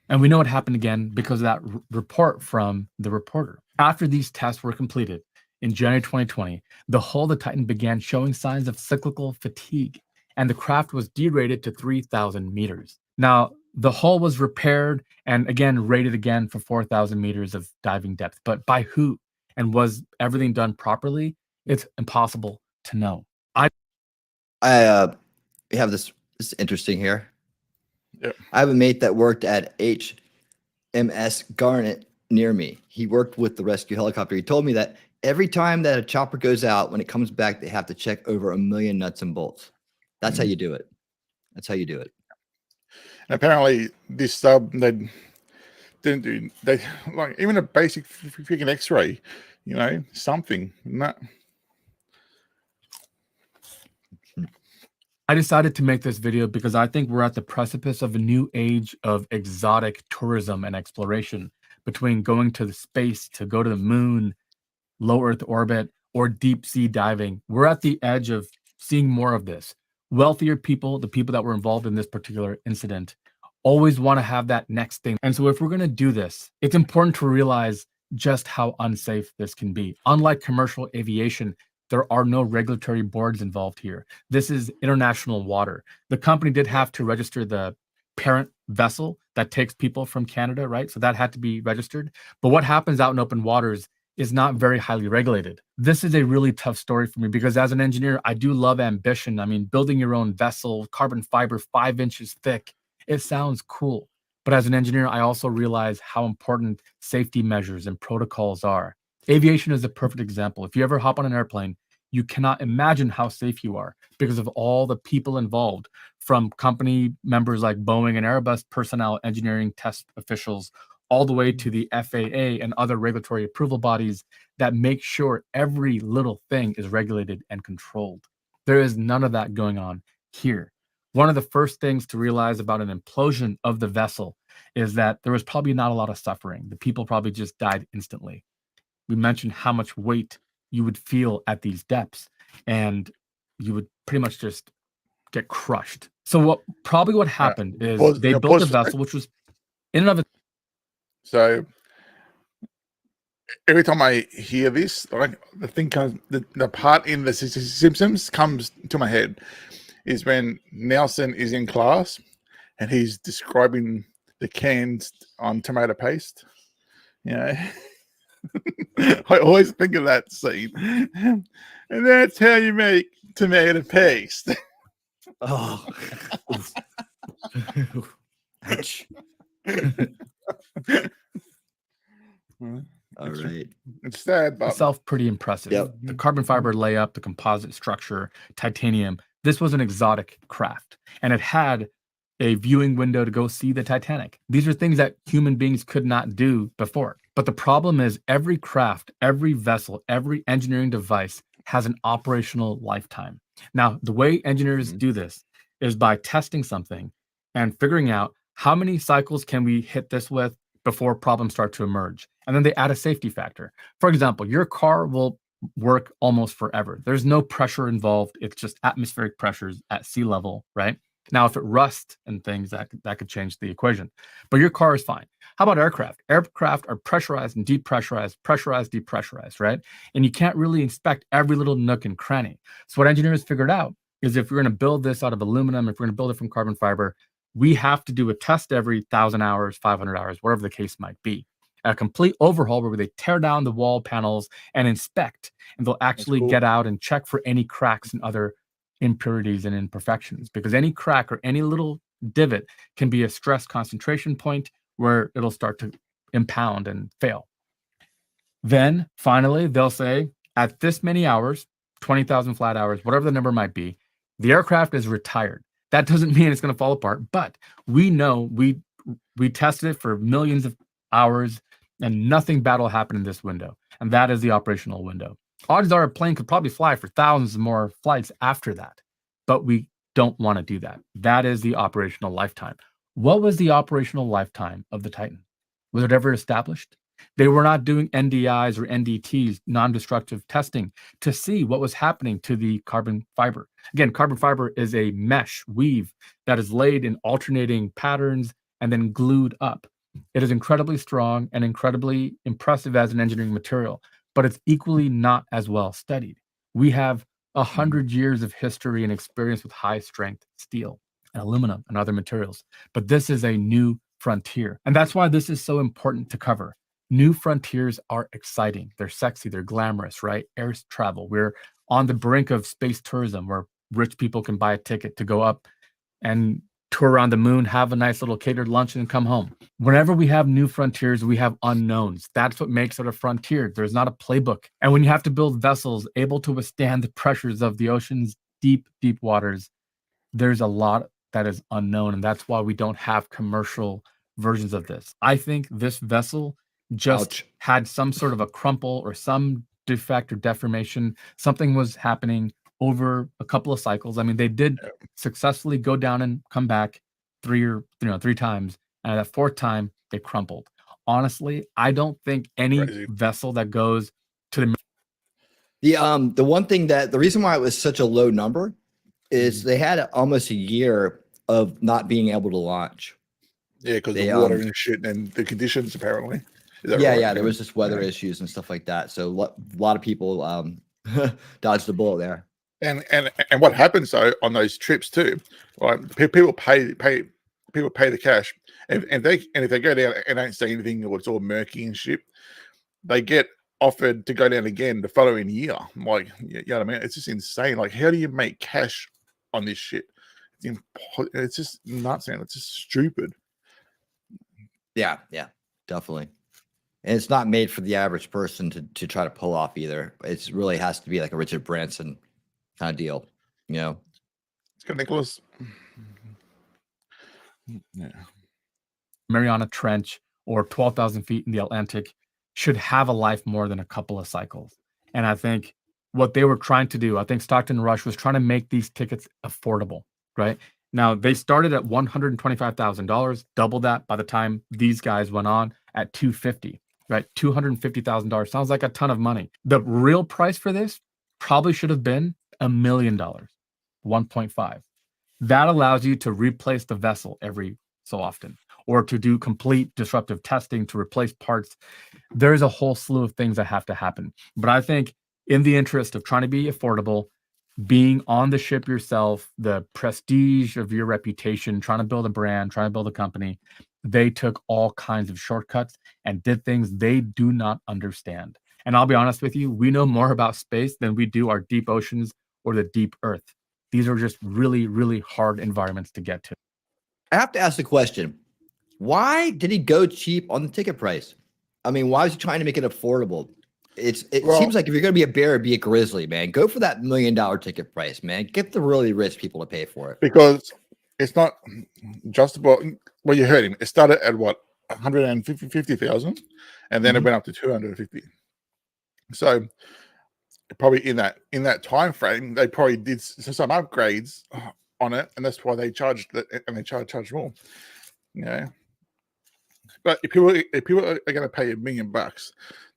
And we know it happened again because of that report from the reporter. After these tests were completed in January 2020, the hull of the Titan began showing signs of cyclical fatigue, and the craft was derated to 3,000 meters. Now, the hull was repaired and again rated again for 4,000 meters of diving depth. But by who? And was everything done properly? It's impossible to know. I have this interesting here. Yep. I have a mate that worked at HMS Garnet near me. He worked with the rescue helicopter. He told me that every time that a chopper goes out, when it comes back, they have to check over 1 million nuts and bolts. That's how you do it. That's how you do it. And apparently, this sub, they didn't do, they like even a basic freaking X-ray, you know, something. Not. I decided to make this video because I think we're at the precipice of a new age of exotic tourism and exploration, between going to the space, to go to the moon, low Earth orbit, or deep sea diving. We're at the edge of seeing more of this. Wealthier people, the people that were involved in this particular incident, always want to have that next thing. And so if we're going to do this, it's important to realize just how unsafe this can be. Unlike commercial aviation, there are no regulatory boards involved here. This is international water. The company did have to register the parent vessel that takes people from Canada, right? So that had to be registered. But what happens out in open waters is not very highly regulated. This is a really tough story for me because as an engineer, I do love ambition. I mean, building your own vessel, carbon fiber 5 inches thick, it sounds cool. But as an engineer, I also realize how important safety measures and protocols are. Aviation is a perfect example. If you ever hop on an airplane, you cannot imagine how safe you are because of all the people involved, from company members like Boeing and Airbus personnel, engineering test officials, all the way to the FAA and other regulatory approval bodies that make sure every little thing is regulated and controlled. There is none of that going on here. One of the first things to realize about an implosion of the vessel is that there was probably not a lot of suffering. The people probably just died instantly. We mentioned how much weight you would feel at these depths, and you would pretty much just get crushed. So what happened is they built a vessel which was in and of itself. So every time I hear this, like the thing comes, the part in the Simpsons comes to my head is when Nelson is in class and he's describing the cans on tomato paste. You know, I always think of that scene, and that's how you make tomato paste. Oh, ouch. All right. It's sad, but Itself pretty impressive. Yep. The carbon fiber layup, the composite structure, titanium. This was an exotic craft, and it had a viewing window to go see the Titanic. These are things that human beings could not do before. But the problem is every craft, every vessel, every engineering device has an operational lifetime. Now, the way engineers do this is by testing something and figuring out how many cycles can we hit this with before problems start to emerge. And then they add a safety factor. For example, your car will work almost forever. There's no pressure involved. It's just atmospheric pressures at sea level, right? Now, if it rusts and things, that could change the equation. But your car is fine. How about aircraft? Aircraft are pressurized and depressurized, pressurized, depressurized, right? And you can't really inspect every little nook and cranny. So what engineers figured out is if we're going to build this out of aluminum, if we're going to build it from carbon fiber, we have to do a test every 1,000 hours, 500 hours, whatever the case might be. A complete overhaul where they tear down the wall panels and inspect, and they'll actually get out and check for any cracks and other impurities and imperfections, because any crack or any little divot can be a stress concentration point where it'll start to impound and fail. Then finally, they'll say at this many hours, 20,000 flat hours, whatever the number might be, the aircraft is retired. That doesn't mean it's going to fall apart, but we know we tested it for millions of hours and nothing bad will happen in this window. And that is the operational window. Odds are a plane could probably fly for thousands of more flights after that, but we don't want to do that. That is the operational lifetime. What was the operational lifetime of the Titan? Was it ever established? They were not doing NDIs or NDTs, non-destructive testing, to see what was happening to the carbon fiber. Again, carbon fiber is a mesh weave that is laid in alternating patterns and then glued up. It is incredibly strong and incredibly impressive as an engineering material, but it's equally not as well studied. We have 100 years of history and experience with high strength steel and aluminum and other materials, but this is a new frontier. And that's why this is so important to cover. New frontiers are exciting. They're sexy. They're glamorous, right? Air travel. We're on the brink of space tourism where rich people can buy a ticket to go up and tour around the moon, have a nice little catered lunch, and come home. Whenever we have new frontiers, we have unknowns. That's what makes it a frontier. There's not a playbook. And when you have to build vessels able to withstand the pressures of the ocean's deep, deep waters, there's a lot that is unknown. And that's why we don't have commercial versions of this. I think this vessel just had some sort of a crumple or some defect or deformation. Something was happening over a couple of cycles. I mean, they did successfully go down and come back three times, and that fourth time they crumpled. Honestly, I don't think any vessel that goes to the one thing that the reason why it was such a low number is they had almost a year of not being able to launch. Yeah, because the water and shit and the conditions apparently. Yeah, there was just weather issues and stuff like that. So a lot of people dodged the bullet there. And what happens though on those trips too, like people pay the cash, and if they go down and don't say anything or it's all murky and shit, they get offered to go down again the following year. Like, you know what I mean? It's just insane. Like, how do you make cash on this shit? It's just nuts, man. It's just stupid. Yeah, definitely. And it's not made for the average person to try to pull off either. It really has to be like a Richard Branson kind of deal, you know? It's got Nicholas. Yeah. Mariana Trench or 12,000 feet in the Atlantic should have a life more than a couple of cycles. And I think what they were trying to do, I think Stockton Rush was trying to make these tickets affordable, right? Now, they started at $125,000, double that by the time these guys went on at $250,000, right? $250,000 sounds like a ton of money. The real price for this probably should have been $1 million, 1.5. That allows you to replace the vessel every so often, or to do complete disruptive testing to replace parts. There's a whole slew of things that have to happen. But I think in the interest of trying to be affordable, being on the ship yourself, the prestige of your reputation, trying to build a brand, trying to build a company, they took all kinds of shortcuts and did things they do not understand. And I'll be honest with you, we know more about space than we do our deep oceans or the deep earth. These are just really, really hard environments to get to. I have to ask the question, why did he go cheap on the ticket price? I mean, why was he trying to make it affordable? It seems like if you're going to be a bear, be a grizzly, man. Go for that $1 million ticket price, man. Get the really rich people to pay for it. Because it's not just about, well, you heard him. It started at what, 150,000, and then it went up to 250. So probably in that time frame, they probably did some upgrades on it, and that's why they charged it, and they charged more. Yeah. But if people are going to pay $1 million,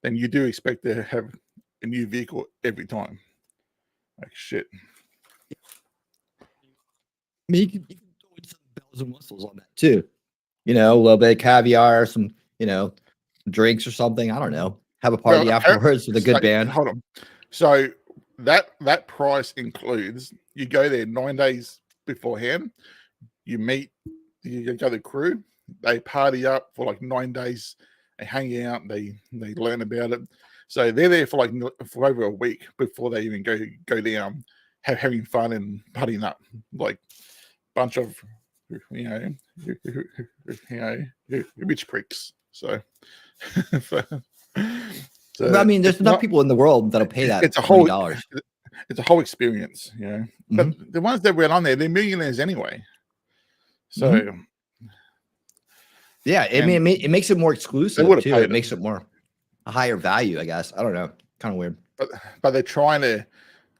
then you do expect to have a new vehicle every time. Like shit. I mean, you can throw in some bells and whistles on that too. You know, a little bit of caviar, some, drinks or something. I don't know. Have a party afterwards with a good band. Hold on. So that price includes, you go there 9 days beforehand. You go the crew. They party up for like 9 days. They hang out. They learn about it. So they're there for over a week before they even go down, having fun and partying up, like bunch of rich pricks. So I mean, there's enough people in the world that'll pay that. It's a whole experience, But the ones that went on there, they're millionaires anyway. So. Yeah, it makes it more exclusive too. It makes it more a higher value, I guess. I don't know, kind of weird. But they're trying to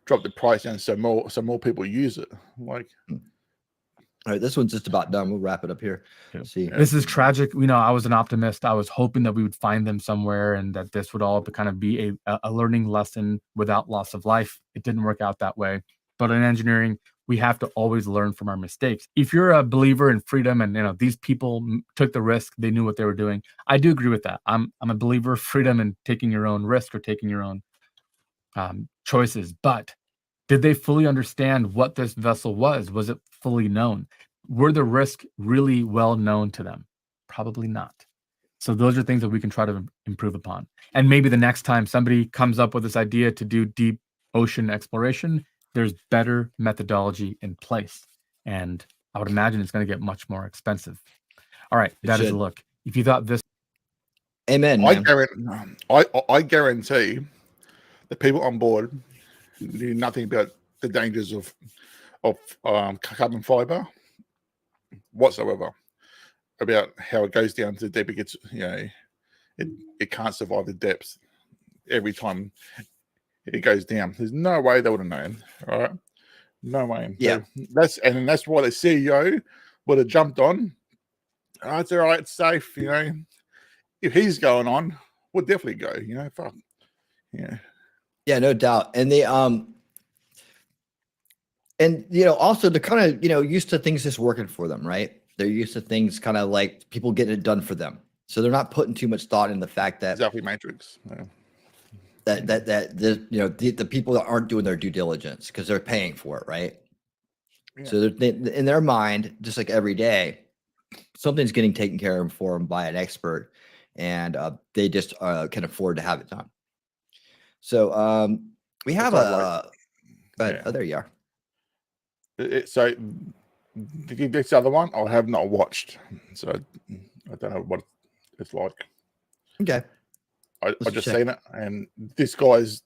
drop the price down so more people use it. Like, all right, this one's just about done. We'll wrap it up here. Let's see. This is tragic. I was an optimist. I was hoping that we would find them somewhere and that this would all kind of be a learning lesson without loss of life. It didn't work out that way. But in engineering, we have to always learn from our mistakes. If you're a believer in freedom and these people took the risk, they knew what they were doing, I do agree with that. I'm a believer of freedom and taking your own risk or taking your own choices. But did they fully understand what this vessel was? Was it fully known? Were the risks really well known to them? Probably not. So those are things that we can try to improve upon. And maybe the next time somebody comes up with this idea to do deep ocean exploration, there's better methodology in place. And I would imagine it's going to get much more expensive. All right. That is a look. If you thought this. Amen. I guarantee the people on board knew nothing about the dangers of carbon fiber whatsoever, about how it goes down to the depth. It gets, it can't survive the depths every time it goes down. There's no way they would have known. All right, no way. Yeah, so that's why the CEO would have jumped on. Oh, it's all right, it's safe. If he's going on, we'll definitely go. Fuck. Yeah, no doubt. And they also they're kind of used to things just working for them, right? They're used to things kind of like people getting it done for them, so they're not putting too much thought in the fact that exactly Matrix. Yeah. That the people that aren't doing their due diligence because they're paying for it, right? Yeah. So in their mind, just like every day, something's getting taken care of for them by an expert, and they just can afford to have it done. So we have That's but yeah. oh, there you are. So this other one I have not watched, so I don't know what it's like. Okay. I just seen it, and this guy's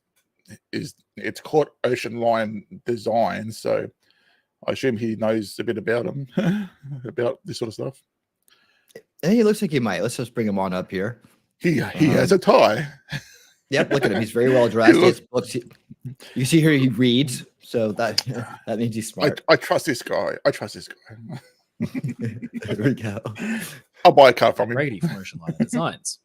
it's called Ocean Lion Design, so I assume he knows a bit about him, about this sort of stuff. Hey, he looks like he might. Let's just bring him on up here. He has a tie. Yep, look at him. He's very well dressed. He has books. You see here he reads, so that means he's smart. I trust this guy. There we go. I'll buy a car from him. Brady from Ocean Lion Designs,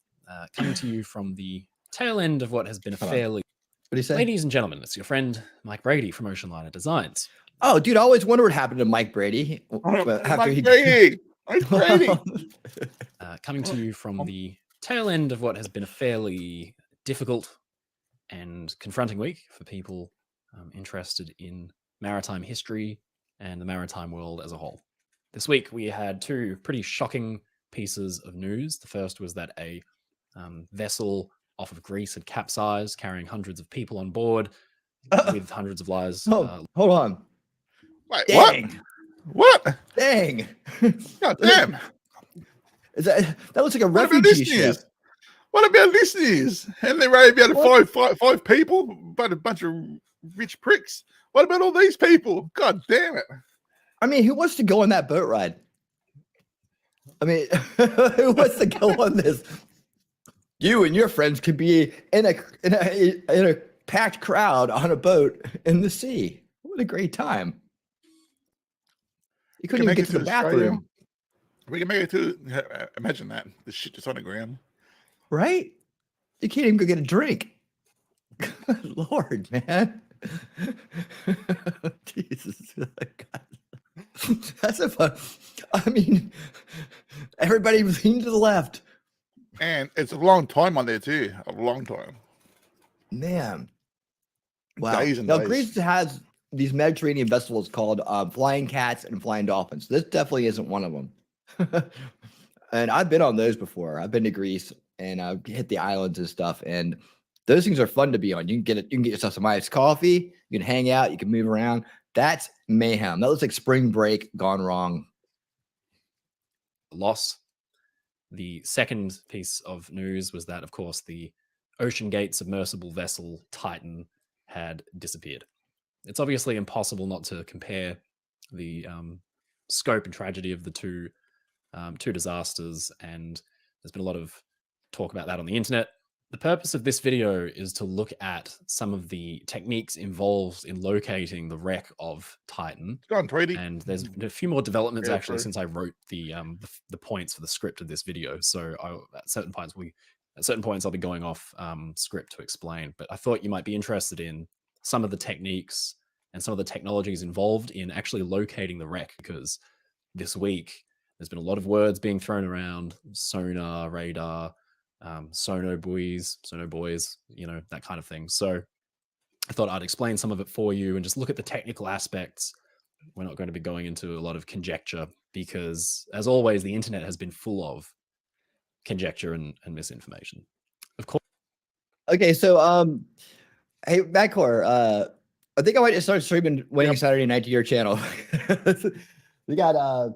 coming to you from the tail end of what has been a fairly. What do you say? Ladies and gentlemen, it's your friend Mike Brady from Ocean Lion Designs. Oh, dude, I always wonder what happened to Mike Brady Mike Brady. Coming to you from the tail end of what has been a fairly difficult and confronting week for people interested in maritime history and the maritime world as a whole. This week, we had two pretty shocking pieces of news. The first was that a vessel off of Greece had capsized, carrying hundreds of people on board with hundreds of lives. Oh, hold on. Wait, Dang. What? Dang. God damn. That looks like a refugee ship. What about this news? And they're only about five people, but a bunch of rich pricks. What about all these people? God damn it. I mean, who wants to go on that boat ride? I mean, who wants to go on this? You and your friends could be in a packed crowd on a boat in the sea. What a great time. You couldn't even get to the bathroom. We can make it to, imagine that. The shit just on the ground. Right? You can't even go get a drink. Good Lord, man. Jesus. God. That's a fun. I mean, everybody lean to the left. And it's a long time on there too. A long time. Man. Wow. Days and now, days. Greece has these Mediterranean festivals called Flying Cats and Flying Dolphins. This definitely isn't one of them. And I've been on those before. I've been to Greece and I've hit the islands and stuff. And those things are fun to be on. You can get yourself some iced coffee. You can hang out. You can move around. That's mayhem. That looks like spring break gone wrong. Loss. The second piece of news was that, of course, the OceanGate submersible vessel Titan had disappeared. It's obviously impossible not to compare the scope and tragedy of the two disasters, and there's been a lot of talk about that on the internet. The purpose of this video is to look at some of the techniques involved in locating the wreck of Titan. Go on, Brady. And there's been a few more developments actually since I wrote the points for the script of this video. So at certain points I'll be going off script to explain. But I thought you might be interested in some of the techniques and some of the technologies involved in actually locating the wreck, because this week there's been a lot of words being thrown around: sonar, radar, sono boys, you know, that kind of thing. So I thought I'd explain some of it for you and just look at the technical aspects. We're not going to be going into a lot of conjecture because, as always, the internet has been full of conjecture and misinformation. Of course. Okay, so hey, Madcore, I think I might just start streaming Winning Saturday Night to your channel. we got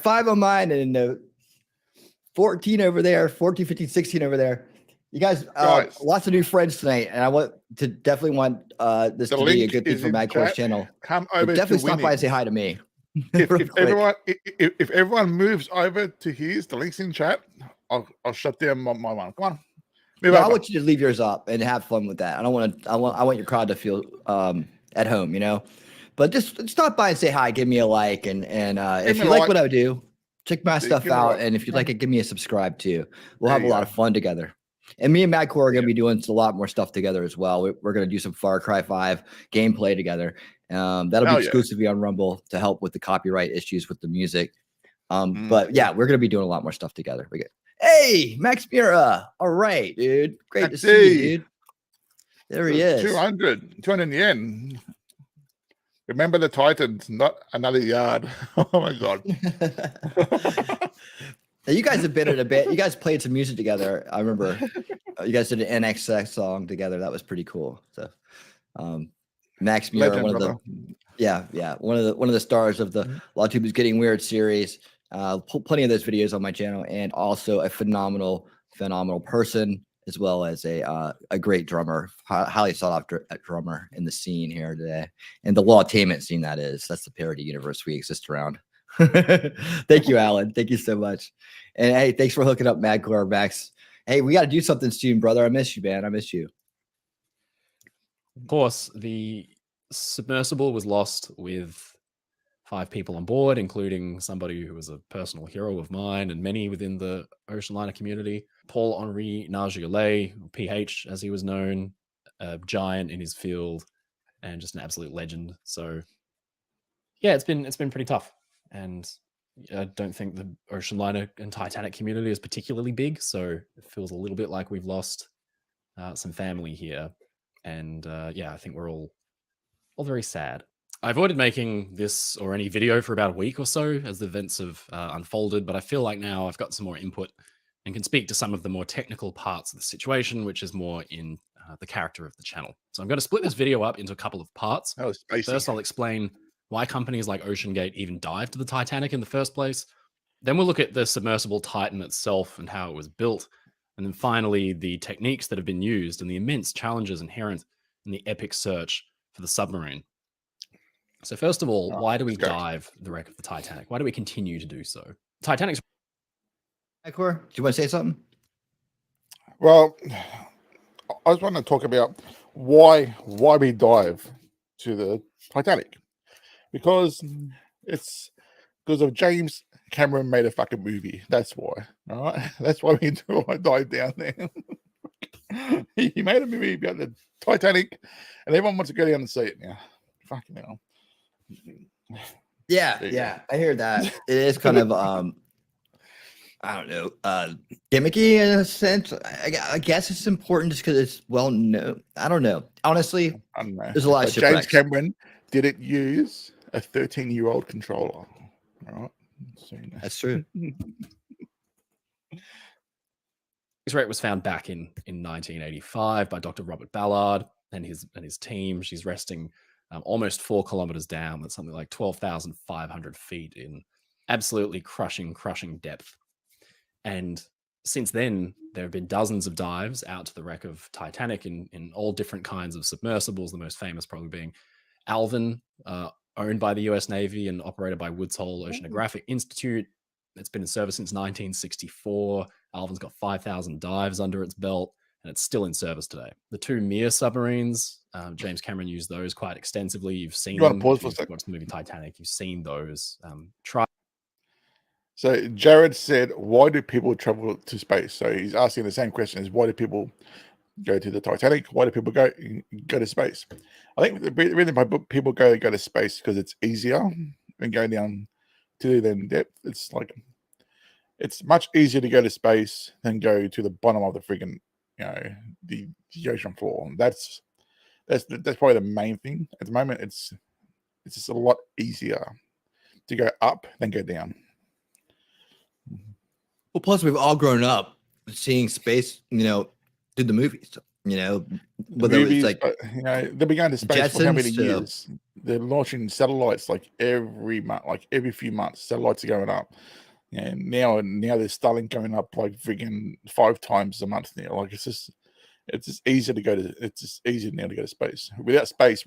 5 on mine and 14 over there, 14, 15, 16 over there. You guys, lots of new friends tonight, and I want to definitely want this to be a good thing for Madcore's channel. Come over, definitely stop by and say hi to me. If everyone moves over to his, the link's in chat. I'll shut down my one. Come on, I want you to leave yours up and have fun with that. I want your crowd to feel at home, you know. But just stop by and say hi, give me a like, and if you like what I do, check my stuff out. And if you'd like it, give me a subscribe too. We'll have a lot of fun together. And me and Madcore are going to be doing a lot more stuff together as well. We're going to do some Far Cry 5 gameplay together. That'll be exclusively on Rumble to help with the copyright issues with the music. But yeah, we're going to be doing a lot more stuff together. Hey, Max Mira. All right, dude. Great to see you, dude. There he is. 200 yen. Remember the Titans, not another yard. Oh my God. Now, you guys have been in a bit. You guys played some music together. I remember you guys did an NXX song together. That was pretty cool. So, Max Muir, Legend, one of the one of the stars of the LawTube is Getting Weird series. Plenty of those videos on my channel, and also a phenomenal person, as well as a great drummer, highly sought after drummer in the scene here today, and the lawtainment scene. That's the parody universe we exist around. Thank you, Alan. Thank you so much. And hey, thanks for hooking up, Madcore, Max. Hey, we got to do something soon, brother. I miss you, man. I miss you. Of course, the Submersible was lost with 5 people on board, including somebody who was a personal hero of mine and many within the ocean liner community. Paul-Henri Nargeolet, PH as he was known, a giant in his field and just an absolute legend. So yeah, it's been pretty tough. And I don't think the ocean liner and Titanic community is particularly big. So it feels a little bit like we've lost some family here. And yeah, I think we're all very sad. I avoided making this or any video for about a week or so as the events have unfolded, but I feel like now I've got some more input and can speak to some of the more technical parts of the situation, which is more in the character of the channel. So I'm going to split this video up into a couple of parts. First, I'll explain why companies like OceanGate even dived to the Titanic in the first place. Then we'll look at the submersible Titan itself and how it was built. And then finally, the techniques that have been used and the immense challenges inherent in the epic search for the submarine. So first of all, why do we dive the wreck of the Titanic? Why do we continue to do so? Titanic's... Madcore, do you want to say something? Well, I just want to talk about why we dive to the Titanic. Because it's because of James Cameron made a fucking movie. That's why. All right. That's why we dive down there. He made a movie about the Titanic, and everyone wants to go down and see it now. Fucking hell. Yeah, I hear that. It is kind of I don't know, gimmicky in a sense. I guess it's important just because it's well known. I don't know. Honestly, I don't know. There's a lot of James Cameron didn't use a 13-year-old controller. All right. So, that's true. This wreck was found back in 1985 by Dr. Robert Ballard and his team. She's resting almost 4 kilometers down. That's something like 12,500 feet in absolutely crushing depth. And since then, there have been dozens of dives out to the wreck of Titanic in all different kinds of submersibles, the most famous probably being Alvin, owned by the US Navy and operated by Woods Hole Oceanographic Institute. It's been in service since 1964. Alvin's got 5,000 dives under its belt, and it's still in service today. The 2 Mir submarines, James Cameron used those quite extensively. You've seen them. If you've watched the movie Titanic, you've seen those. So Jared said, why do people travel to space? So he's asking the same question as why do people go to the Titanic? Why do people go to space? I think the reason why people go to space because it's easier than going down to the depth. It's like it's much easier to go to space than go to the bottom of the friggin' the ocean floor. That's probably the main thing at the moment. It's just a lot easier to go up than go down. Well, plus we've all grown up seeing space, through the movies. Whether movies, it's like they've been going to space for how many years? They're launching satellites like every month, like every few months. Satellites are going up, and now there's Starlink going up like friggin' 5 times a month now. Like it's just easier to go to. It's just easier now to go to space. Without space,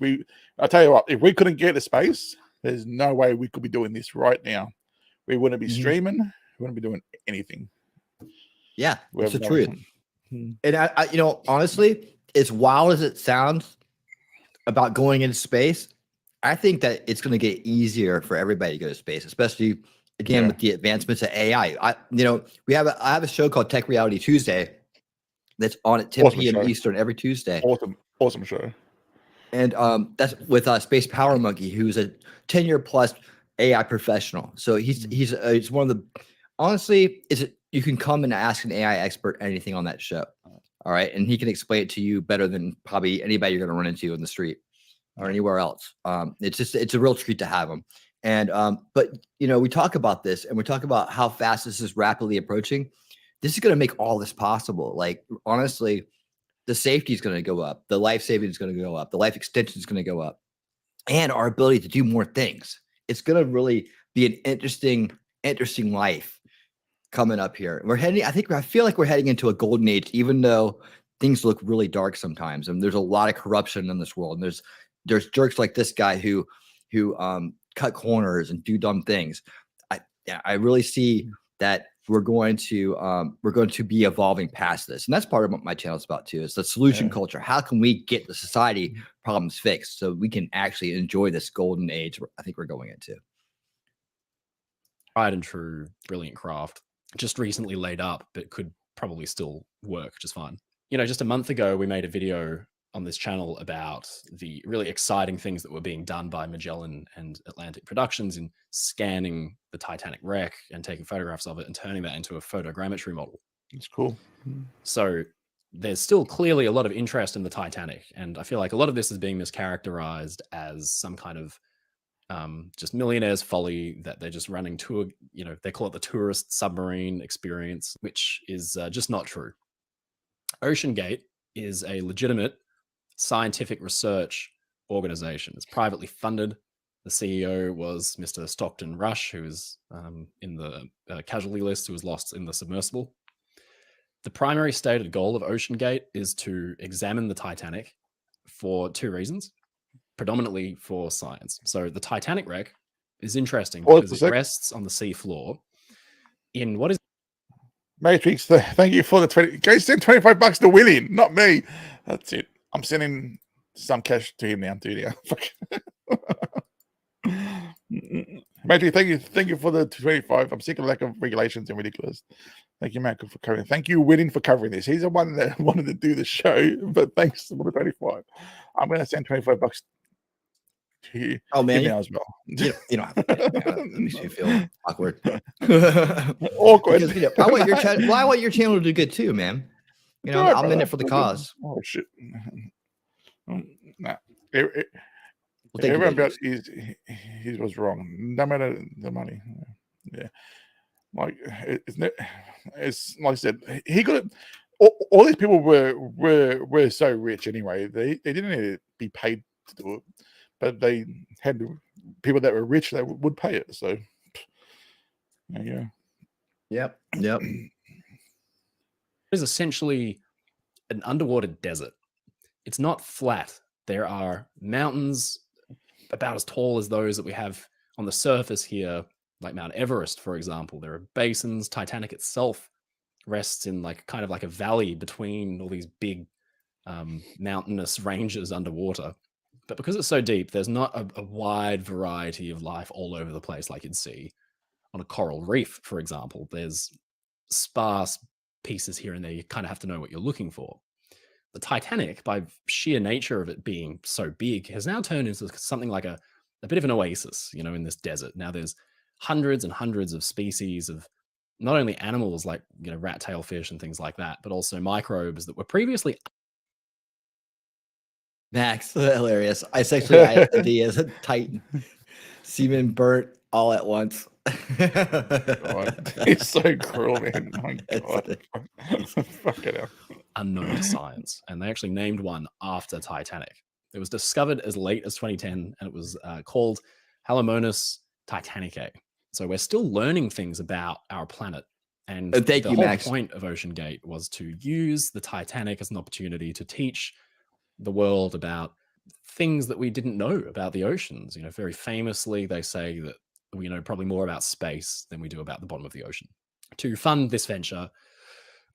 I tell you what, if we couldn't get to space, there's no way we could be doing this right now. We wouldn't be streaming. We wouldn't be doing anything. Yeah, it's the truth. And I honestly, as wild as it sounds about going into space, I think that it's going to get easier for everybody to go to space, especially again with the advancements of AI. I have a show called Tech Reality Tuesday that's on at 10 p.m. Eastern every Tuesday. Awesome show. And that's with Space Power Monkey, who's a 10-year plus AI professional. So he's one of the honestly, you can come and ask an AI expert anything on that show. All right. And he can explain it to you better than probably anybody you're going to run into in the street or anywhere else. It's a real treat to have him. And but you know, we talk about this and we talk about how fast this is rapidly approaching. This is going to make all this possible. Like honestly, the safety is going to go up, the life saving is going to go up, the life extension is going to go up, and our ability to do more things. It's going to really be an interesting life coming up here. We're heading, I feel like we're heading into a golden age, even though things look really dark sometimes. And there's a lot of corruption in this world. And there's jerks like this guy who cut corners and do dumb things. I really see that we're going to be evolving past this. And that's part of what my channel is about too, is the solution culture. How can we get the society problems fixed so we can actually enjoy this golden age I think we're going into? Tried and true, brilliant craft, just recently laid up, but could probably still work just fine. You know, just a month ago, we made a video on this channel about the really exciting things that were being done by Magellan and Atlantic Productions in scanning the Titanic wreck and taking photographs of it and turning that into a photogrammetry model. It's cool. So there's still clearly a lot of interest in the Titanic. And I feel like a lot of this is being mischaracterized as some kind of just millionaire's folly, that they're just running tour, you know, they call it the tourist submarine experience, which is just not true. OceanGate is a legitimate scientific research organization. It's privately funded. The CEO was Mr. Stockton Rush, who is in the casualty list, who was lost in the Submersible. The primary stated goal of OceanGate is to examine the Titanic for two reasons. Predominantly for science. So the Titanic wreck is interesting because it rests on the sea floor in what is Matrix. Thank you for the 20. Go send $25 to William, not me. That's it. I'm sending some cash to him now, dude. Matrix, thank you for the 25. I'm sick of lack of regulations and ridiculous. Thank you, Matt, for covering. Thank you, William, for covering this. He's the one that wanted to do the show, but thanks for the 25. I'm going to send $25 to you. Oh man, now as well. You don't have to. That makes you feel awkward. Awkward. Because, you know, I want your channel to do good too, man. You know, I'm in it for the cause. Oh shit. Nah. Well, everyone else he was wrong. No matter the money. Yeah. Like it's like I said, he got it. All these people were so rich anyway. They didn't need to be paid to do it, but they had people that were rich that would pay it. So there you go. Yep. is essentially an underwater desert. It's not flat. There are mountains about as tall as those that we have on the surface here, like Mount Everest, for example. There are basins. Titanic itself rests in kind of like a valley between all these big mountainous ranges underwater. But because it's so deep, there's not a wide variety of life all over the place like you'd see on a coral reef, for example. There's sparse pieces here and there. You kind of have to know what you're looking for. The Titanic, by sheer nature of it being so big, has now turned into something like a bit of an oasis, you know, in this desert. Now there's hundreds and hundreds of species of not only animals like, you know, rat tail fish and things like that, but also microbes that were previously. Max, hilarious. I sexually identity as a Titan. Semen burnt all at once. God, it's so cruel, man. Oh my God. Fuck it up. Unknown to science, and they actually named one after Titanic. It was discovered as late as 2010, and it was called Halomonas titanicae. So we're still learning things about our planet. And the whole point of OceanGate was to use the Titanic as an opportunity to teach the world about things that we didn't know about the oceans. You know, very famously, they say that we know probably more about space than we do about the bottom of the ocean. To fund this venture,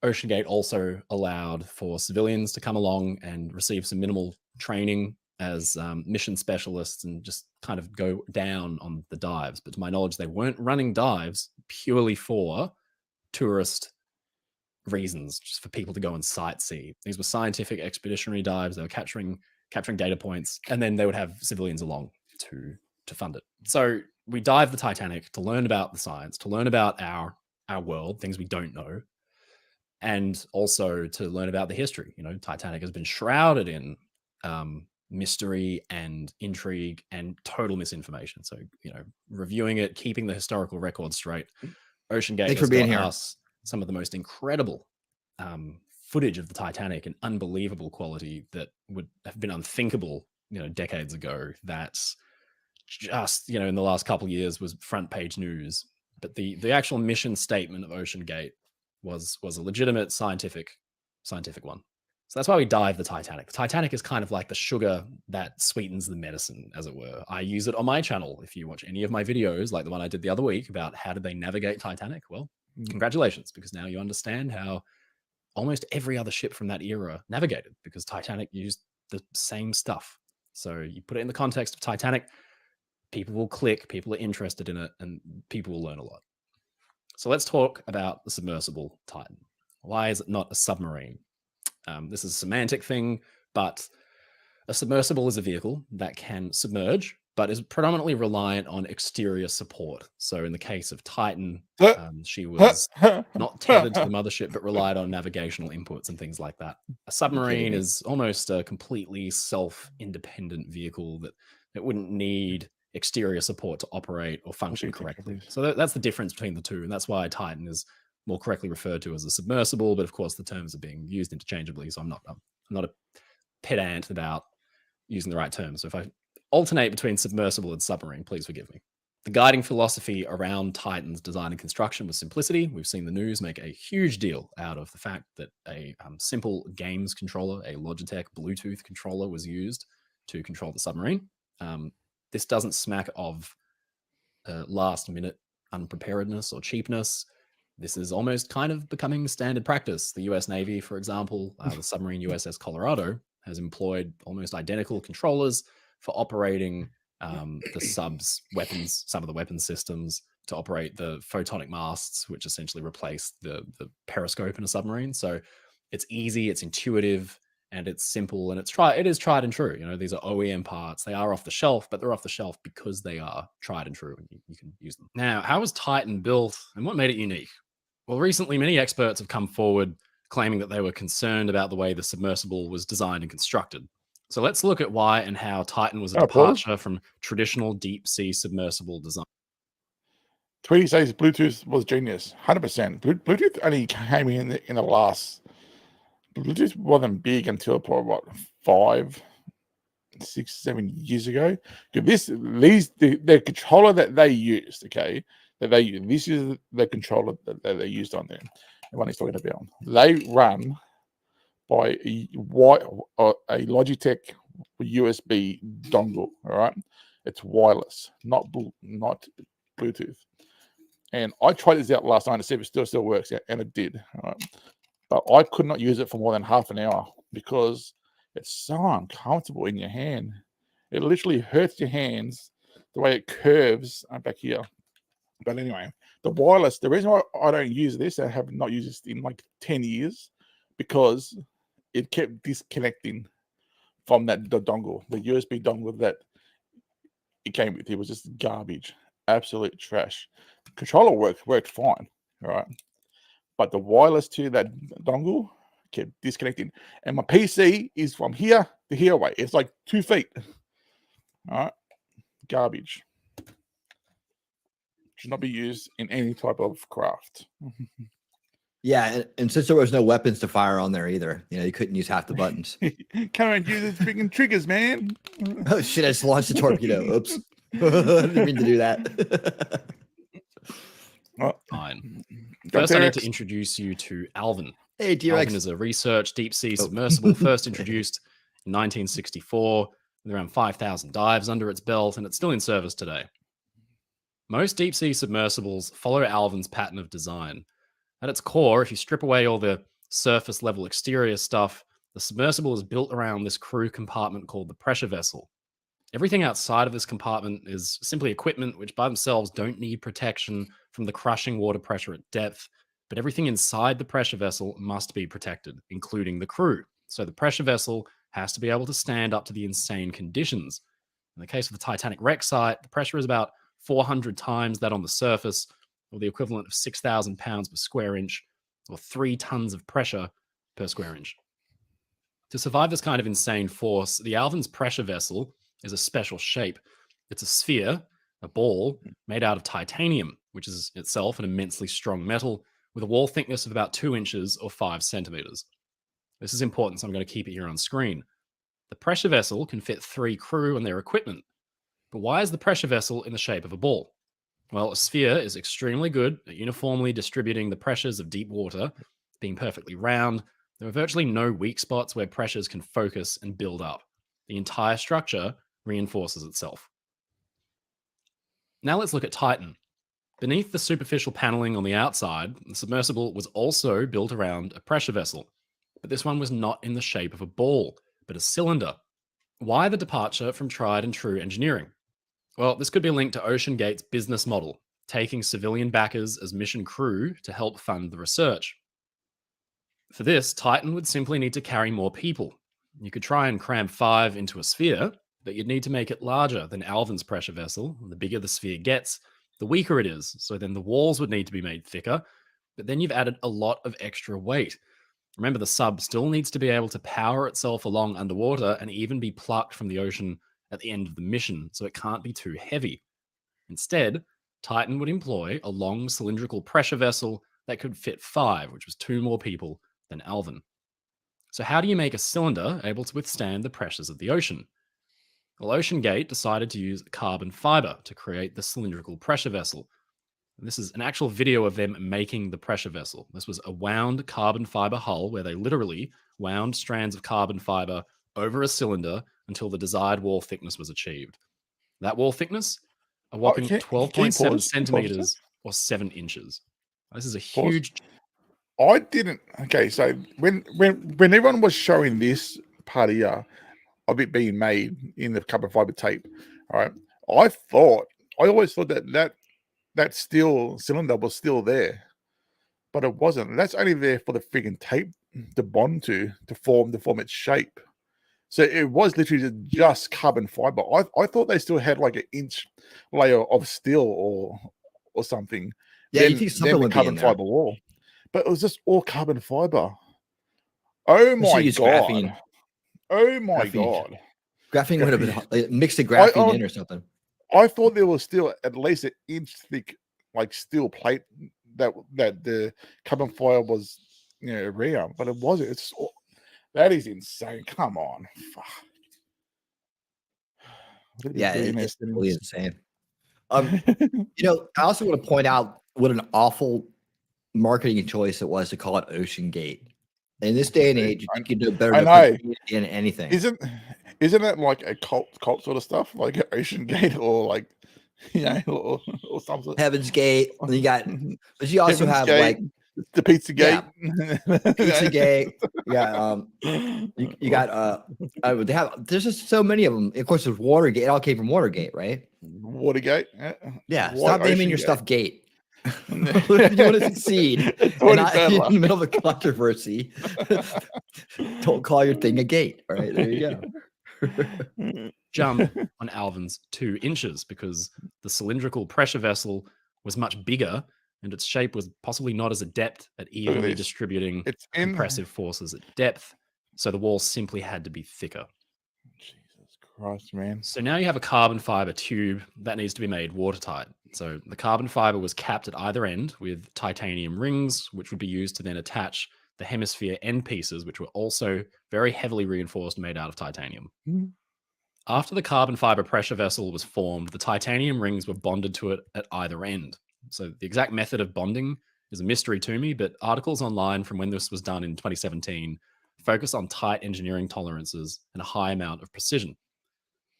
OceanGate also allowed for civilians to come along and receive some minimal training as mission specialists and just kind of go down on the dives. But to my knowledge, they weren't running dives purely for tourist reasons, just for people to go and sightsee. These were scientific expeditionary dives. They were capturing data points, and then they would have civilians along to fund it. So we dive the Titanic to learn about the science, to learn about our world, things we don't know, and also to learn about the history. You know, Titanic has been shrouded in mystery and intrigue and total misinformation. So, you know, reviewing it, keeping the historical record straight. OceanGate Thanks has for being got here. us some of the most incredible footage of the Titanic in unbelievable quality that would have been unthinkable, you know, decades ago. That's just, you know, in the last couple of years was front page news. But the actual mission statement of OceanGate was a legitimate scientific one. So that's why we dive the Titanic. The Titanic is kind of like the sugar that sweetens the medicine, as it were. I use it on my channel. If you watch any of my videos, like the one I did the other week about how did they navigate Titanic, well, congratulations, because now you understand how almost every other ship from that era navigated, because Titanic used the same stuff. So you put it in the context of Titanic, people will click, people are interested in it, and people will learn a lot. So let's talk about the submersible Titan. Why is it not a submarine? This is a semantic thing, but a submersible is a vehicle that can submerge, but is predominantly reliant on exterior support. So in the case of Titan, she was not tethered to the mothership, but relied on navigational inputs and things like that. A submarine is almost a completely self-independent vehicle that it wouldn't need exterior support to operate or function correctly. So that's the difference between the two. And that's why Titan is more correctly referred to as a submersible, but of course the terms are being used interchangeably. So I'm not a pedant about using the right terms. So if I alternate between submersible and submarine, please forgive me. The guiding philosophy around Titan's design and construction was simplicity. We've seen the news make a huge deal out of the fact that a simple games controller, a Logitech Bluetooth controller, was used to control the submarine. This doesn't smack of last minute unpreparedness or cheapness. This is almost kind of becoming standard practice. The US Navy, for example, the submarine USS Colorado has employed almost identical controllers for operating the sub's weapons, some of the weapon systems, to operate the photonic masts, which essentially replace the periscope in a submarine. So it's easy, it's intuitive, and it's simple, and it is tried and true. You know, these are OEM parts. They are off the shelf, but they're off the shelf because they are tried and true, and you can use them. Now, how was Titan built, and what made it unique? Well, recently, many experts have come forward claiming that they were concerned about the way the submersible was designed and constructed. So let's look at why and how Titan was a departure from traditional deep sea submersible design. Tweety says Bluetooth was genius, 100%. Bluetooth only came in the last. Bluetooth wasn't big until probably what 5, 6, 7 years ago. The controller that they used, okay, this is the controller that they used on there. The one he's talking about. They run by a Logitech USB dongle. All right, it's wireless, not Bluetooth. And I tried this out last night to see if it still works, and it did. All right. But I could not use it for more than half an hour because it's so uncomfortable in your hand. It literally hurts your hands the way it curves back here. But anyway, the wireless, the reason why I don't use this, I have not used this in like 10 years, because it kept disconnecting from the dongle, the USB dongle that it came with. It was just garbage, absolute trash. The controller worked fine, all right? But the wireless to that dongle kept disconnecting. And my PC is from here to here away. It's like 2 feet. All right. Garbage. Should not be used in any type of craft. Yeah, and since there was no weapons to fire on there either, you know, you couldn't use half the buttons. Can't use its freaking triggers, man. Oh shit, I just launched a torpedo. Oops. I didn't mean to do that. Fine. First, I need to introduce you to Alvin. Hey, T-Rex. Alvin is a research deep sea submersible first introduced in 1964 with around 5,000 dives under its belt, and it's still in service today. Most deep sea submersibles follow Alvin's pattern of design. At its core, if you strip away all the surface level exterior stuff, the submersible is built around this crew compartment called the pressure vessel. Everything outside of this compartment is simply equipment which by themselves don't need protection from the crushing water pressure at depth, but everything inside the pressure vessel must be protected, including the crew. So the pressure vessel has to be able to stand up to the insane conditions. In the case of the Titanic wreck site, the pressure is about 400 times that on the surface, or the equivalent of 6,000 pounds per square inch, or 3 tons of pressure per square inch. To survive this kind of insane force, the Alvin's pressure vessel is a special shape. It's a sphere, a ball, made out of titanium, which is itself an immensely strong metal with a wall thickness of about 2 inches or 5 centimeters. This is important, so I'm going to keep it here on screen. The pressure vessel can fit 3 crew and their equipment. But why is the pressure vessel in the shape of a ball? Well, a sphere is extremely good at uniformly distributing the pressures of deep water, being perfectly round. There are virtually no weak spots where pressures can focus and build up. The entire structure reinforces itself. Now let's look at Titan. Beneath the superficial paneling on the outside, the submersible was also built around a pressure vessel. But this one was not in the shape of a ball, but a cylinder. Why the departure from tried and true engineering? Well, this could be linked to OceanGate's business model, taking civilian backers as mission crew to help fund the research. For this, Titan would simply need to carry more people. You could try and cram 5 into a sphere, but you'd need to make it larger than Alvin's pressure vessel. The bigger the sphere gets, the weaker it is, so then the walls would need to be made thicker, but then you've added a lot of extra weight. Remember, the sub still needs to be able to power itself along underwater and even be plucked from the ocean at the end of the mission, so it can't be too heavy. Instead, Titan would employ a long cylindrical pressure vessel that could fit 5, which was 2 more people than Alvin. So how do you make a cylinder able to withstand the pressures of the ocean? Well, OceanGate decided to use carbon fiber to create the cylindrical pressure vessel. And this is an actual video of them making the pressure vessel. This was a wound carbon fiber hull where they literally wound strands of carbon fiber over a cylinder until the desired wall thickness was achieved. That wall thickness, a whopping 12.7 centimeters or 7 inches. This is a huge... I didn't... Okay, so when everyone was showing this part here of it being made in the carbon fiber tape, all right, I always thought that steel cylinder was still there, but it wasn't. That's only there for the friggin' tape to bond to form its shape. So it was literally just carbon fiber. I thought they still had like an inch layer of steel or something. Yeah, you think something would be in carbon fiber wall, but it was just all carbon fiber. Oh my god! Graphene. Oh my god! Graphene would have been mixed the graphene in or something. I thought there was still at least an inch thick, like steel plate that the carbon fiber was, around, but it wasn't. That is insane. Come on. Yeah, it's really insane. I also want to point out what an awful marketing choice it was to call it OceanGate. In this day and age, you could do better than anything. Isn't it like a cult sort of stuff, like OceanGate or like or something? Heaven's Gate. You got, but you also have like the Pizza Gate. Yeah. Pizza Gate. Yeah. You got there's just so many of them. Of course, there's Watergate. It all came from Watergate, right? Watergate. Yeah. Stop naming your stuff Gate. You want to succeed and not in the middle of a controversy. Don't call your thing a gate. All right, there you go. Jump on Alvin's 2 inches because the cylindrical pressure vessel was much bigger and its shape was possibly not as adept at evenly distributing compressive forces at depth, so the wall simply had to be thicker. Jesus Christ, man. So now you have a carbon fiber tube that needs to be made watertight. So the carbon fiber was capped at either end with titanium rings, which would be used to then attach the hemisphere end pieces, which were also very heavily reinforced, made out of titanium. Mm-hmm. After the carbon fiber pressure vessel was formed, the titanium rings were bonded to it at either end. So the exact method of bonding is a mystery to me, but articles online from when this was done in 2017 focus on tight engineering tolerances and a high amount of precision.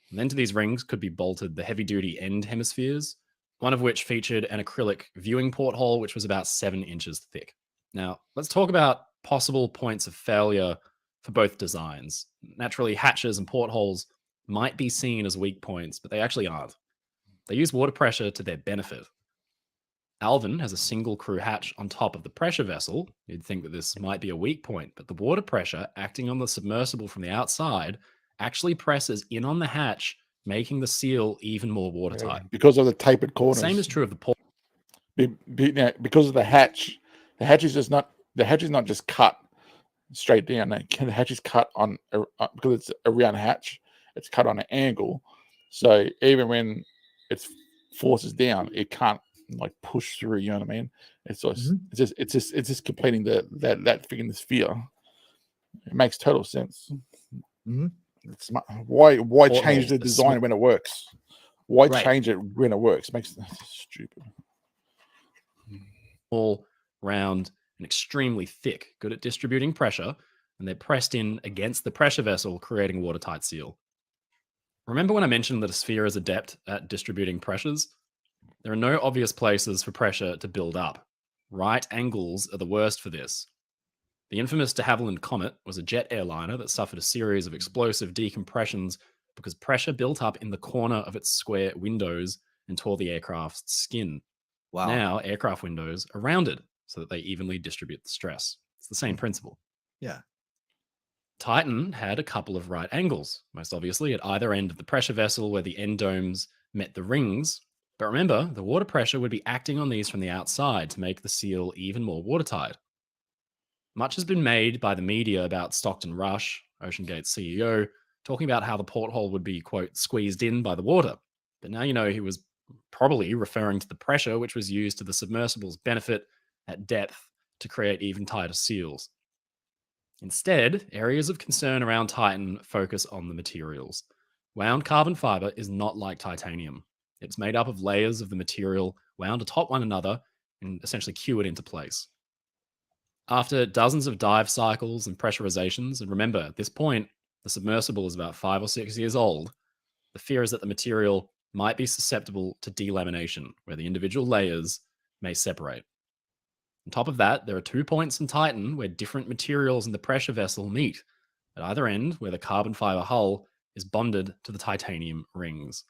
And then to these rings could be bolted the heavy-duty end hemispheres, one of which featured an acrylic viewing porthole, which was about 7 inches thick. Now, let's talk about possible points of failure for both designs. Naturally, hatches and portholes might be seen as weak points, but they actually aren't. They use water pressure to their benefit. Alvin has a single crew hatch on top of the pressure vessel. You'd think that this might be a weak point, but the water pressure acting on the submersible from the outside actually presses in on the hatch, making the seal even more watertight. Because of the tapered corners. Same is true of the port. Because of the hatch. The hatch is not just cut straight down. The hatch is cut on because it's a round hatch. It's cut on an angle, so even when it's forces down, it can't like push through. You know what I mean? It's just completing that thing in the sphere. It makes total sense. It's why change the design when it works? Why change it when it works? It makes stupid. All round and extremely thick, good at distributing pressure, and they're pressed in against the pressure vessel, creating a watertight seal. Remember when I mentioned that a sphere is adept at distributing pressures? There are no obvious places for pressure to build up. Right angles are the worst for this. The infamous de Havilland Comet was a jet airliner that suffered a series of explosive decompressions because pressure built up in the corner of its square windows and tore the aircraft's skin. Wow. Now, aircraft windows are rounded so that they evenly distribute the stress. It's the same principle. Yeah. Titan had a couple of right angles, most obviously at either end of the pressure vessel where the end domes met the rings. But remember, the water pressure would be acting on these from the outside to make the seal even more watertight. Much has been made by the media about Stockton Rush, OceanGate's CEO, talking about how the porthole would be, quote, squeezed in by the water. But now you know he was probably referring to the pressure which was used to the submersible's benefit at depth to create even tighter seals. Instead, areas of concern around Titan focus on the materials. Wound carbon fiber is not like titanium. It's made up of layers of the material wound atop one another and essentially cured into place. After dozens of dive cycles and pressurizations, and remember, at this point, the submersible is about 5 or 6 years old, the fear is that the material might be susceptible to delamination, where the individual layers may separate. On top of that, there are 2 points in Titan where different materials in the pressure vessel meet, at either end where the carbon fiber hull is bonded to the titanium rings.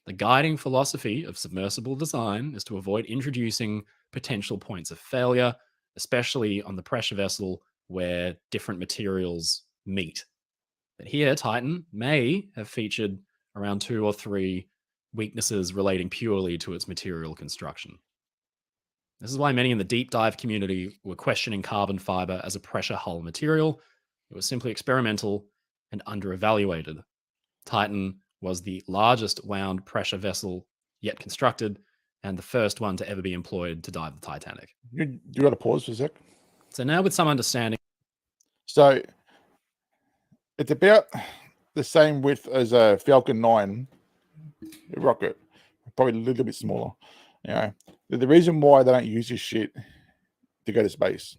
The guiding philosophy of submersible design is to avoid introducing potential points of failure, especially on the pressure vessel where different materials meet. But here, Titan may have featured around 2 or 3 weaknesses relating purely to its material construction. This is why many in the deep dive community were questioning carbon fiber as a pressure hull material. It was simply experimental and under-evaluated. Titan was the largest wound pressure vessel yet constructed and the first one to ever be employed to dive the Titanic. You got to pause for a sec. So now with some understanding. So it's about the same width as a Falcon 9 rocket, probably a little bit smaller. You know, the reason why they don't use this shit to go to space,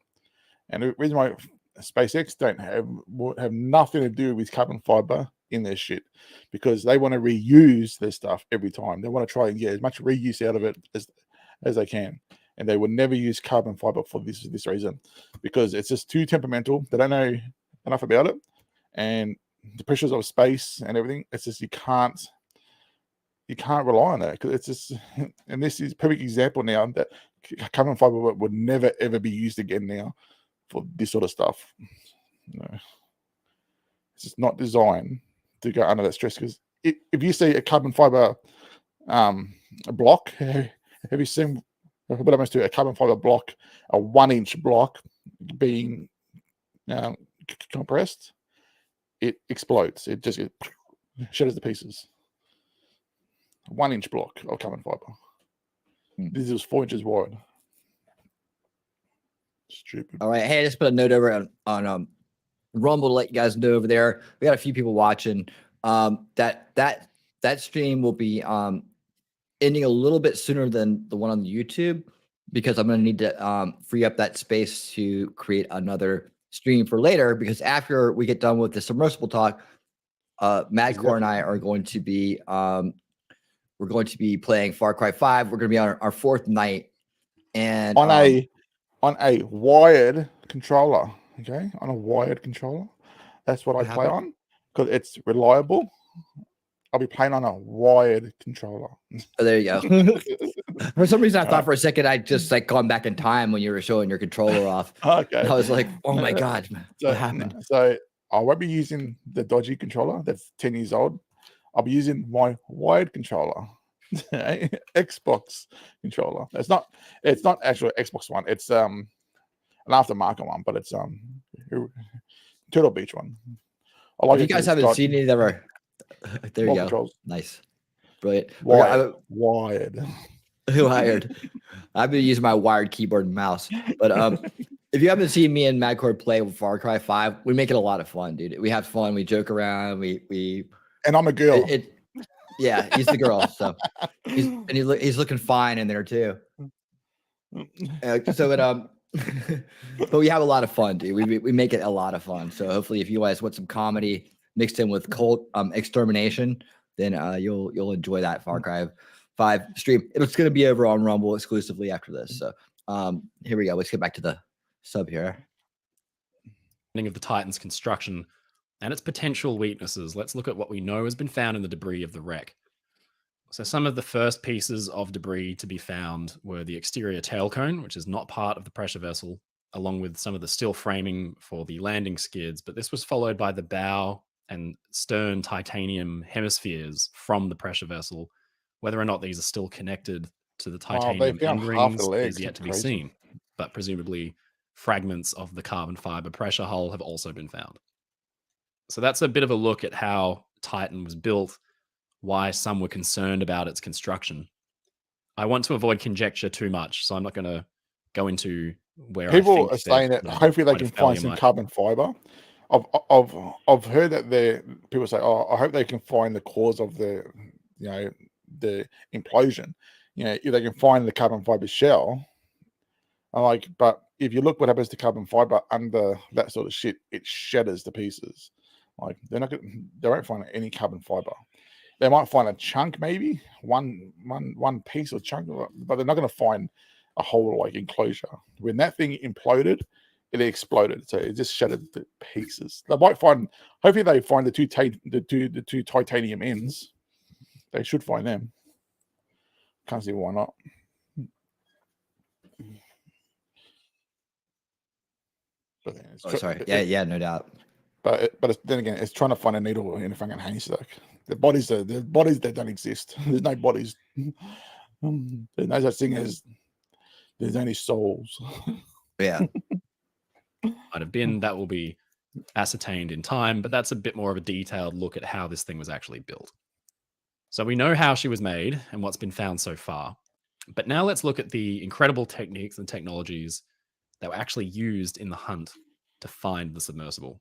and the reason why SpaceX don't have nothing to do with carbon fiber in their shit, because they want to reuse their stuff every time. They want to try and get as much reuse out of it as they can, and they would never use carbon fiber for this reason, because it's just too temperamental. They don't know enough about it, and the pressures of space and everything. It's just you can't rely on that, because it's just, and this is a perfect example now that carbon fiber would never ever be used again now for this sort of stuff. No, it's just not designed to go under that stress. Because if you see a carbon fiber a block, have you seen what happens to a carbon fiber block, a 1-inch block being compressed? It explodes. It just shatters to pieces. 1-inch block of carbon fiber. This is 4 inches wide. Stupid. All right. Hey, I just put a note over on Rumble to let you guys know over there. We got a few people watching. That stream will be ending a little bit sooner than the one on the YouTube, because I'm going to need to free up that space to create another stream for later, because after we get done with the submersible talk, Madcore and I are going to be we're going to be playing Far Cry 5. We're going to be on our 4th night, and on a wired controller. Okay, on a wired controller. That's what I play on, because it's reliable. I'll be playing on a wired controller. Oh, there you go. For some reason, I thought for a second I'd just like gone back in time when you were showing your controller off. Okay. And I was like, oh my God, what happened? So I won't be using the dodgy controller that's 10 years old. I'll be using my wired controller, Xbox controller. It's not actually Xbox One. It's an aftermarket one, but it's Turtle Beach one. I like If you it 'cause guys it's haven't got seen any of our, there you more go. controls. Nice, brilliant. We're Wired. wired. I've been using my wired keyboard and mouse. But if you haven't seen me and Madcore play with Far Cry 5, we make it a lot of fun, dude. We have fun. We joke around. And I'm a girl. Yeah, he's the girl. So he's looking fine in there too. But we have a lot of fun, dude. We make it a lot of fun. So hopefully, if you guys want some comedy mixed in with cult extermination, then you'll enjoy that Far Cry 5 stream. It's going to be over on Rumble exclusively after this. So here we go. Let's get back to the sub here. Of the Titan's construction and its potential weaknesses. Let's look at what we know has been found in the debris of the wreck. So some of the first pieces of debris to be found were the exterior tail cone, which is not part of the pressure vessel, along with some of the steel framing for the landing skids. But this was followed by the bow and stern titanium hemispheres from the pressure vessel. Whether or not these are still connected to the titanium end rings is yet to be seen. But presumably fragments of the carbon fiber pressure hull have also been found. So that's a bit of a look at how Titan was built, why some were concerned about its construction. I want to avoid conjecture too much, so I'm not going to go into where people are saying that hopefully they can find some carbon fiber. I've heard that people say, "Oh, I hope they can find the cause of the implosion. If they can find the carbon fiber shell." I'm like, but if you look what happens to carbon fiber under that sort of shit, it shatters to pieces. Like they won't find any carbon fiber. They might find a chunk, maybe one piece or chunk, but they're not going to find a whole enclosure. When that thing imploded, it exploded, so it just shattered to pieces. They might find. Hopefully, they find the two titanium ends. They should find them. Can't see why not. Sorry. Yeah, no doubt. But then again, it's trying to find a needle in a fucking haystack. The bodies that don't exist. There's no bodies. There's no such thing as. There's only souls. Yeah. Might have been, that will be ascertained in time, but that's a bit more of a detailed look at how this thing was actually built. So we know how she was made and what's been found so far. But now let's look at the incredible techniques and technologies that were actually used in the hunt to find the submersible.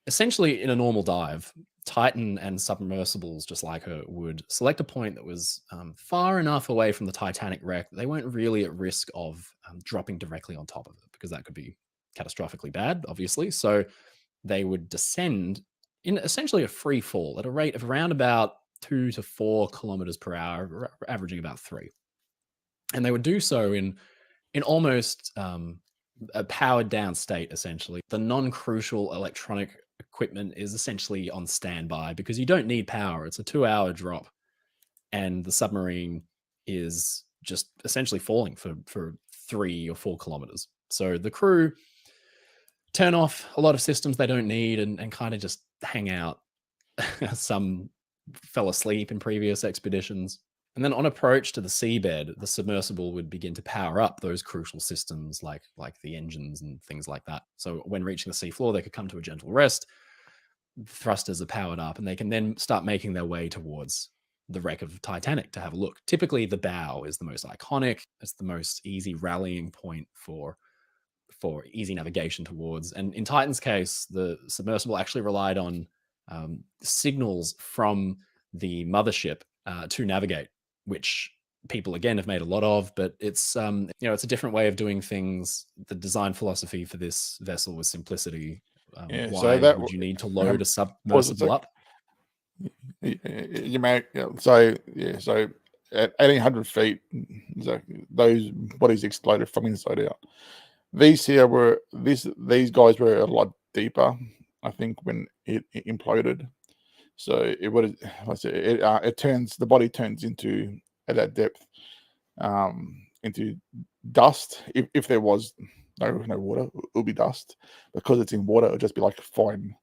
Essentially, in a normal dive, Titan and submersibles just like her would select a point that was far enough away from the Titanic wreck that they weren't really at risk of dropping directly on top of it, because that could be catastrophically bad, obviously. So they would descend in essentially a free fall at a rate of around about 2 to 4 kilometers per hour, averaging about 3. And they would do so in almost a powered down state, essentially. The non-crucial electronic equipment is essentially on standby because you don't need power. It's a 2-hour drop and the submarine is just essentially falling for 3 or 4 kilometers. So the crew turn off a lot of systems they don't need and kind of just hang out. Some fell asleep in previous expeditions. And then on approach to the seabed, the submersible would begin to power up those crucial systems like the engines and things like that. So when reaching the seafloor, they could come to a gentle rest. Thrusters are powered up and they can then start making their way towards the wreck of Titanic to have a look. Typically, the bow is the most iconic. It's the most easy rallying point for easy navigation towards. And in Titan's case, the submersible actually relied on signals from the mothership to navigate, which people again have made a lot of, but it's it's a different way of doing things. The design philosophy for this vessel was simplicity. Why would you need to load a submersible up? You may so at 1,800 feet, those bodies exploded from inside out. These guys were a lot deeper, I think, when it imploded. So the body turns into, at that depth, into dust. If there was no water, it'll be dust. Because it's in water, it'll just be like fine.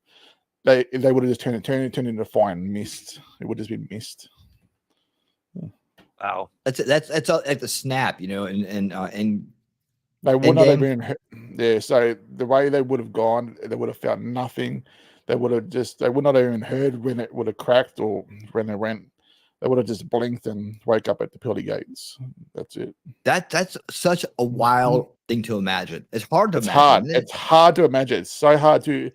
They would have just turned into fine mist. It would just be mist. Wow, that's like the snap, and They would not have Endgame? been, yeah. So the way they would have gone, they would have felt nothing. They would not have even heard when it would have cracked or when they went. They would have just blinked and wake up at the pearly gates. That's it. That's such a wild thing to imagine. It's hard to It's imagine, hard. isn't it? It's hard to imagine. It's so hard to.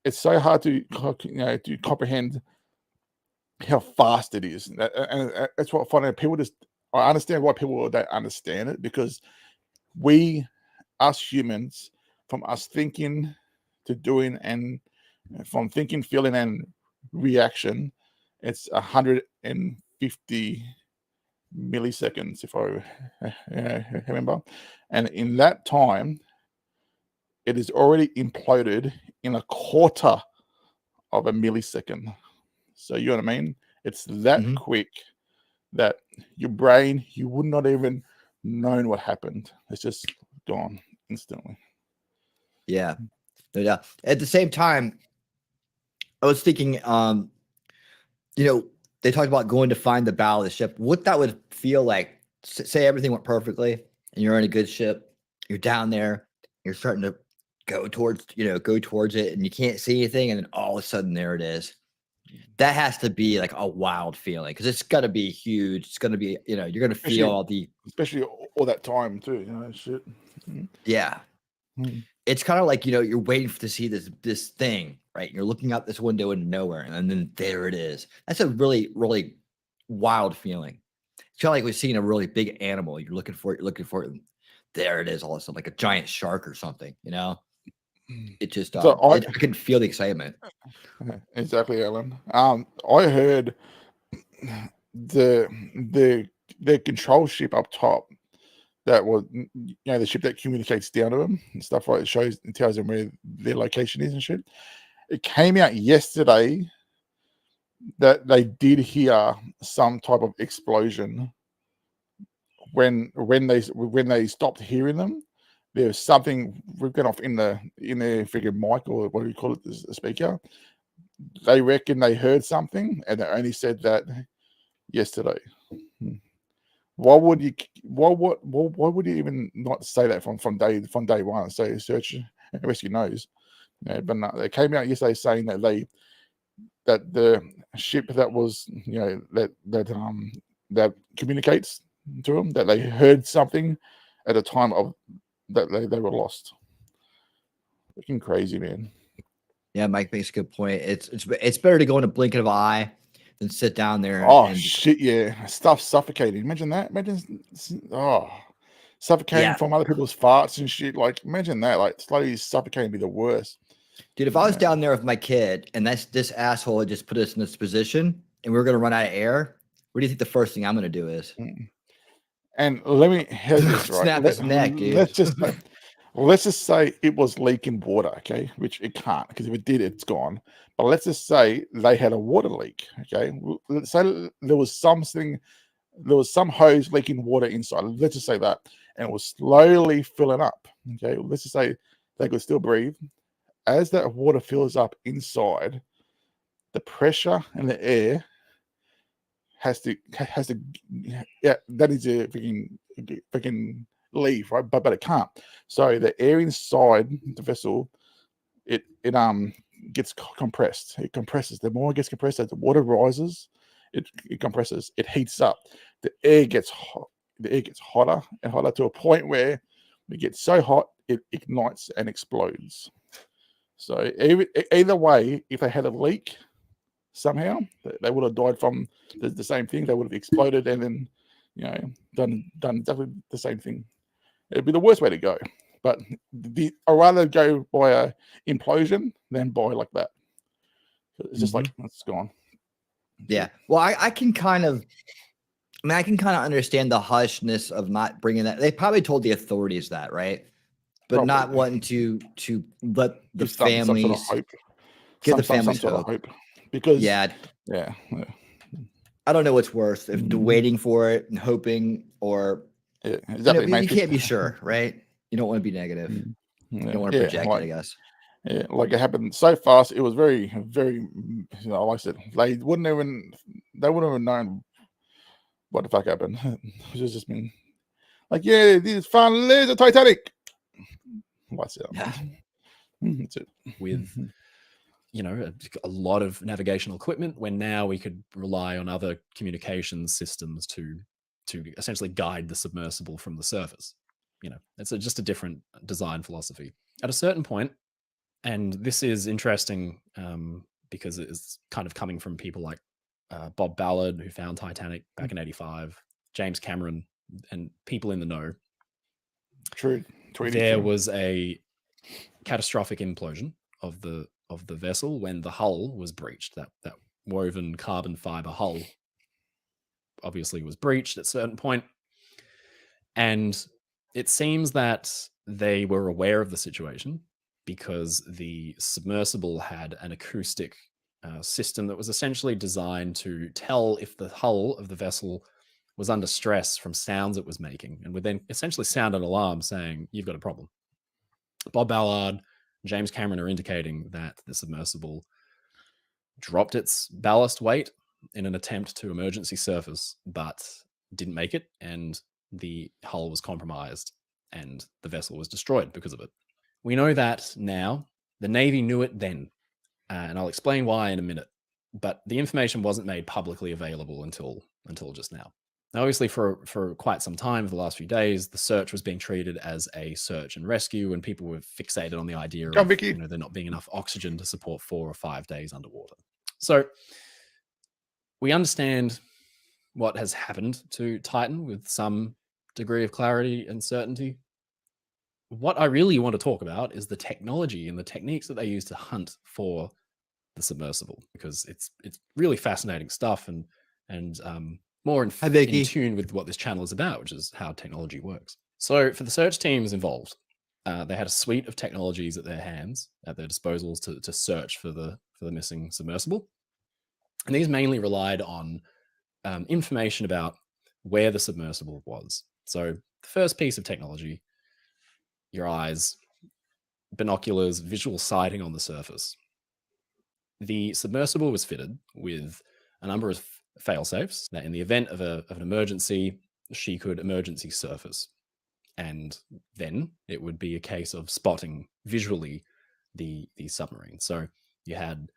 It's so hard to to comprehend how fast it is. And that's what I find. People just. I understand why people don't understand it, because we, us humans, from us thinking to doing, and from thinking, feeling, and reaction, it's 150 milliseconds, if I remember. And in that time, it is already imploded in a quarter of a millisecond. So you know what I mean? It's that quick that your brain, you would not even known what happened. It's just gone instantly. Yeah. Yeah. At the same time, I was thinking, they talked about going to find the bow of the ship. What that would feel like, say everything went perfectly and you're in a good ship, you're down there, you're starting to go towards it, and you can't see anything, and then all of a sudden there it is. That has to be like a wild feeling, because it's gonna be huge. It's gonna be, you're gonna feel all the, especially all that time too, shit. Yeah. It's kind of like, you're waiting to see this thing, right? You're looking out this window into nowhere, and then there it is. That's a really, really wild feeling. It's kind of like we're seeing a really big animal. You're looking for it, and there it is all of a sudden, like a giant shark or something, It just, So I can feel the excitement. Exactly, Alan. I heard the control ship up top, that was, the ship that communicates down to them and stuff, like it shows and tells them where their location is and shit. It came out yesterday that they did hear some type of explosion when they stopped hearing them. There was something ripping off in their freaking mic, or what do you call it, the speaker. They reckon they heard something, and they only said that yesterday. Why would you even not say that from day one? So search and rescue knows. But no, they came out yesterday saying that the ship that was that communicates to them, that they heard something at a time of that they were lost. Looking crazy, man. Yeah, Mike makes a good point. It's better to go in a blink of an eye than sit down there. Oh shit, yeah, stuff suffocating. Imagine that. Suffocating from other people's farts and shit. Like, imagine that. Like, slowly suffocating would be the worst. Dude, if I was down there with my kid and this asshole had just put us in this position and we were going to run out of air, what do you think the first thing I'm going to do is? And let me this, right? Snap his neck, dude. Let's just say it was leaking water, okay? Which it can't, because if it did, it's gone. But let's just say they had a water leak, okay? Let's say there was some hose leaking water inside. Let's just say that, and it was slowly filling up, okay? Let's just say they could still breathe. As that water fills up inside, the pressure in the air has to that is a freaking leave, right? But it can't. So the air inside the vessel, it gets compressed. It compresses. The more it gets compressed, as the water rises, it compresses. It heats up. The air gets hot. The air gets hotter and hotter to a point where it gets so hot it ignites and explodes. So either way, if they had a leak somehow, they would have died from the same thing. They would have exploded and then, done exactly the same thing. It'd be the worst way to go. But I'd rather go by a implosion than by like that. It's just like, it's gone. Yeah. Well, I can kind of understand the hushness of not bringing that. They probably told the authorities that, right? But probably not wanting to let the families give the families hope. Because yeah. I don't know what's worse, if waiting for it and hoping, or exactly. You can't be sure, right? You don't want to be negative. You don't want to project it, I guess. Yeah, like it happened so fast. It was very, very. Like I said, they wouldn't have known what the fuck happened. It's just been Like, yeah, this finally the Titanic. What's it? Yeah. That's it. with a lot of navigational equipment, when now we could rely on other communications systems to essentially guide the submersible from the surface. It's just a different design philosophy. At a certain point, and this is interesting because it is kind of coming from people like Bob Ballard, who found Titanic back in '85, James Cameron, and people in the know. True. There was a catastrophic implosion of the vessel when the hull was breached. That woven carbon fiber hull obviously was breached at a certain point, and it seems that they were aware of the situation because the submersible had an acoustic system that was essentially designed to tell if the hull of the vessel was under stress from sounds it was making, and would then essentially sound an alarm saying, you've got a problem. Bob Ballard, James Cameron are indicating that the submersible dropped its ballast weight in an attempt to emergency surface, but didn't make it, and the hull was compromised, and the vessel was destroyed because of it. We know that now. The Navy knew it then, and I'll explain why in a minute. But the information wasn't made publicly available until just now. Now, obviously, for quite some time, for the last few days, the search was being treated as a search and rescue, and people were fixated on the idea of there not being enough oxygen to support 4 or 5 days underwater. So we understand what has happened to Titan with some degree of clarity and certainty. What I really want to talk about is the technology and the techniques that they use to hunt for the submersible, because it's really fascinating stuff and more in tune with what this channel is about, which is how technology works. So for the search teams involved, they had a suite of technologies at their hands, at their disposals to search for the missing submersible. And these mainly relied on information about where the submersible was. So the first piece of technology, your eyes, binoculars, visual sighting on the surface. The submersible was fitted with a number of fail-safes that in the event of an emergency, she could emergency surface. And then it would be a case of spotting visually the submarine. So you had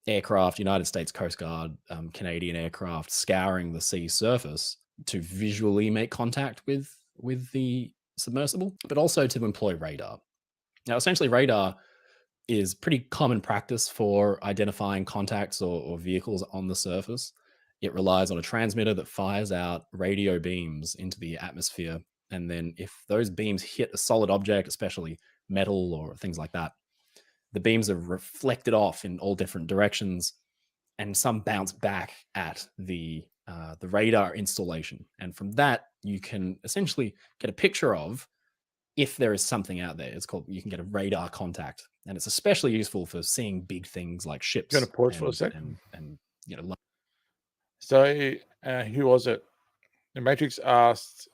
aircraft, United States Coast Guard, Canadian aircraft scouring the sea surface to visually make contact with the submersible, but also to employ radar. Now, essentially, radar is pretty common practice for identifying contacts or vehicles on the surface. It relies on a transmitter that fires out radio beams into the atmosphere. And then if those beams hit a solid object, especially metal or things like that, the beams are reflected off in all different directions, and some bounce back at the radar installation. And from that, you can essentially get a picture of if there is something out there. You can get a radar contact, and it's especially useful for seeing big things like ships. Going to pause for a second. And so who was it? The Matrix asked,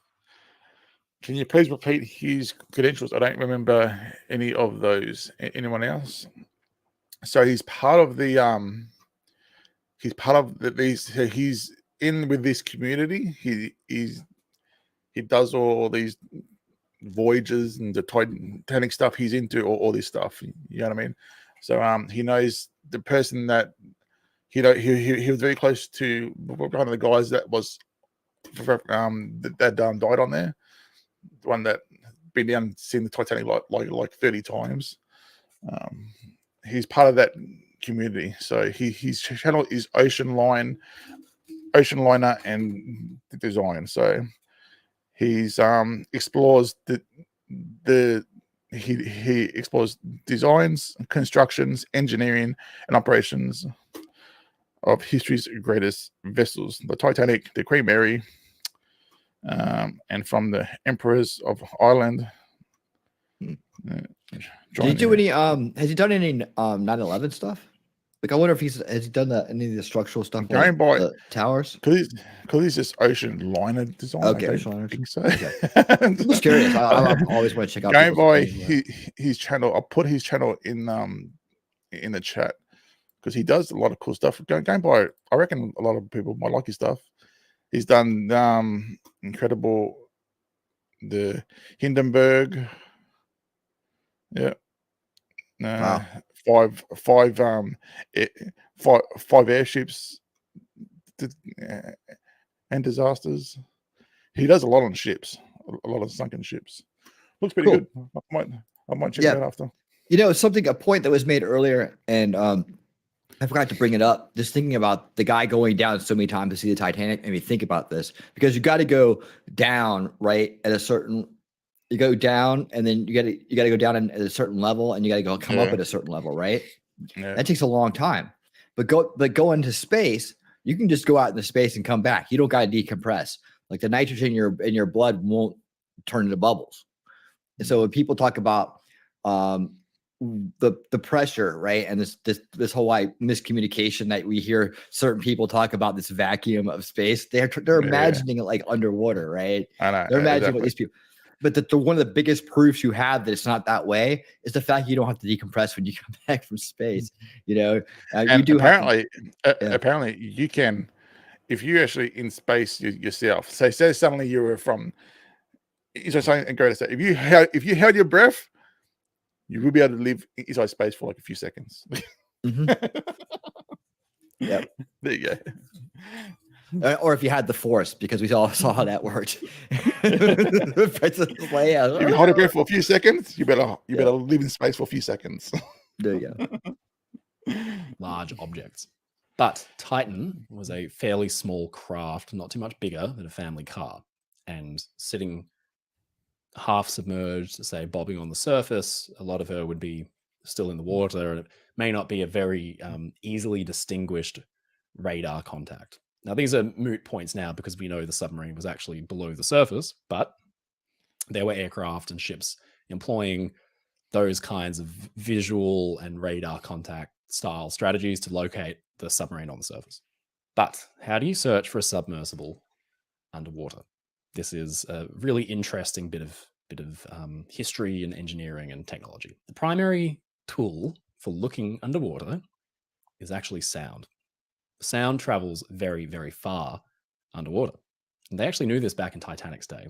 can you please repeat his credentials? I don't remember any of those. Anyone else? So he's part of the he's in with this community. He does all these voyages and the Titanic stuff. He's into all this stuff. You know what I mean? So he knows the person that he was very close to, one of the guys that was that died on there. The one that been down seen the Titanic like 30 times. He's part of that community. So his channel is Ocean Liner and Design. So he's explores he explores designs, constructions, engineering, and operations of history's greatest vessels: the Titanic, the Queen Mary, and from the Emperors of Ireland. Did he do any? Has he done any 9/11 stuff? Like, I wonder if has he done any of the structural stuff, like the towers? Because he's just Ocean Liner Design. Okay, I Ocean Liner. think so. Okay. I'm just curious. I always want to check out Game Boy. His channel. I'll put his channel in the chat because he does a lot of cool stuff. Game Boy. I reckon a lot of people might like his stuff. He's done incredible the Hindenburg. Yeah. Wow. Five airships and disasters. He does a lot on ships, a lot of sunken ships. Looks pretty Cool. good. I might check it out after. You know, a point that was made earlier, and I forgot to bring it up. Just thinking about the guy going down so many times to see the Titanic, made me think about this, because you got to go down, right, at a certain. You go down, and then you got to go down at a certain level, and you got to come up at a certain level, right? Yeah. That takes a long time. But go into space, you can just go out into space and come back. You don't got to decompress. Like the nitrogen in your blood won't turn into bubbles. And so when people talk about the pressure, right, and this whole miscommunication that we hear certain people talk about, this vacuum of space, they're imagining it like underwater, right? I know. They're imagining what these people. But one of the biggest proofs you have that it's not that way is the fact you don't have to decompress when you come back from space. You know, you do apparently, have apparently you can, if you actually in space yourself. Say suddenly you were from, something and go to say, if you held your breath, you will be able to live inside space for like a few seconds. Yep. There you go. Or if you had the force, because we all saw how that worked. Princess Leia. If you hold your breath for a few seconds, you better live in space for a few seconds. There you go. Large objects. But Titan was a fairly small craft, not too much bigger than a family car, and sitting half submerged, say bobbing on the surface. A lot of her would be still in the water, and it may not be a very easily distinguished radar contact. Now, these are moot points now because we know the submarine was actually below the surface, but there were aircraft and ships employing those kinds of visual and radar contact style strategies to locate the submarine on the surface. But how do you search for a submersible underwater? This is a really interesting bit of history and engineering and technology. The primary tool for looking underwater is actually sound. Sound travels very, very far underwater. And they actually knew this back in Titanic's day.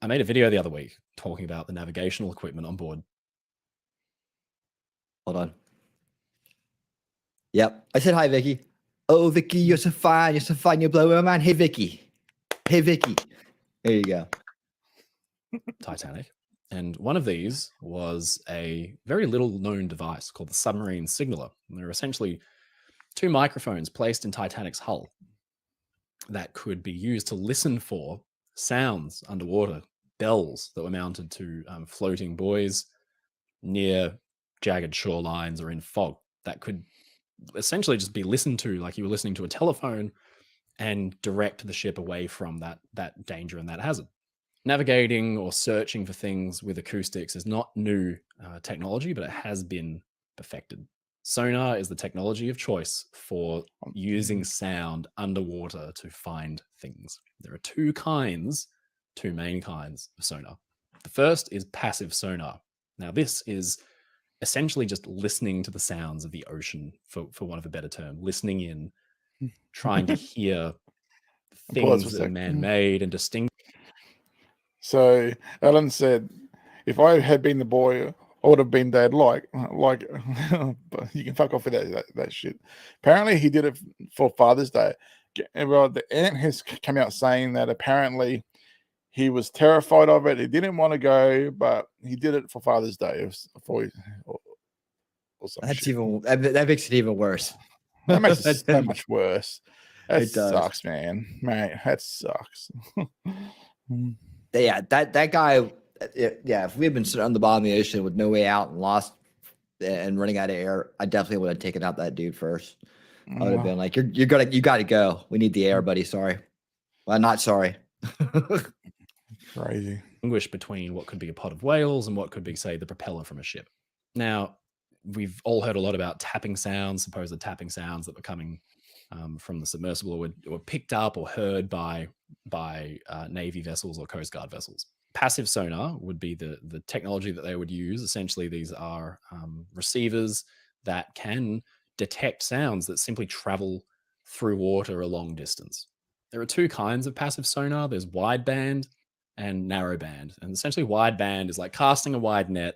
I made a video the other week talking about the navigational equipment on board. Hold on. Yep. I said hi, Vicky. Oh, Vicky, you're so fine. You're so fine. You're blowing my mind. Hey, Vicky. Hey, Vicky. There you go. Titanic. And one of these was a very little known device called the submarine signaler. And they're essentially two microphones placed in Titanic's hull that could be used to listen for sounds underwater, bells that were mounted to floating buoys near jagged shorelines or in fog that could essentially just be listened to like you were listening to a telephone and direct the ship away from that danger and that hazard. Navigating or searching for things with acoustics is not new technology, but it has been perfected. Sonar is the technology of choice for using sound underwater to find things. There are two main kinds of sonar. The first is passive sonar. Now, this is essentially just listening to the sounds of the ocean, for want of a better term, listening in, trying to hear things that are man-made and distinct. So Alan said, if I had been the boy, I would have been dad like, but you can fuck off with that shit. Apparently he did it for Father's Day. Well, the aunt has come out saying that apparently he was terrified of it. He didn't want to go, but he did it for Father's Day. That makes it even worse. That makes it so much worse. That sucks, man. Mate, that sucks. Yeah, that guy. Yeah, if we had been sitting on the bottom of the ocean with no way out and lost and running out of air, I definitely would have taken out that dude first. I would have been like, you got to go. We need the air, buddy. Sorry. Well, not sorry. Crazy. Distinguish between what could be a pod of whales and what could be, say, the propeller from a ship. Now, we've all heard a lot about tapping sounds, supposed tapping sounds that were coming from the submersible or were picked up or heard by Navy vessels or Coast Guard vessels. Passive sonar would be the technology that they would use. Essentially, these are receivers that can detect sounds that simply travel through water a long distance. There are two kinds of passive sonar. There's wideband and narrowband. And essentially wideband is like casting a wide net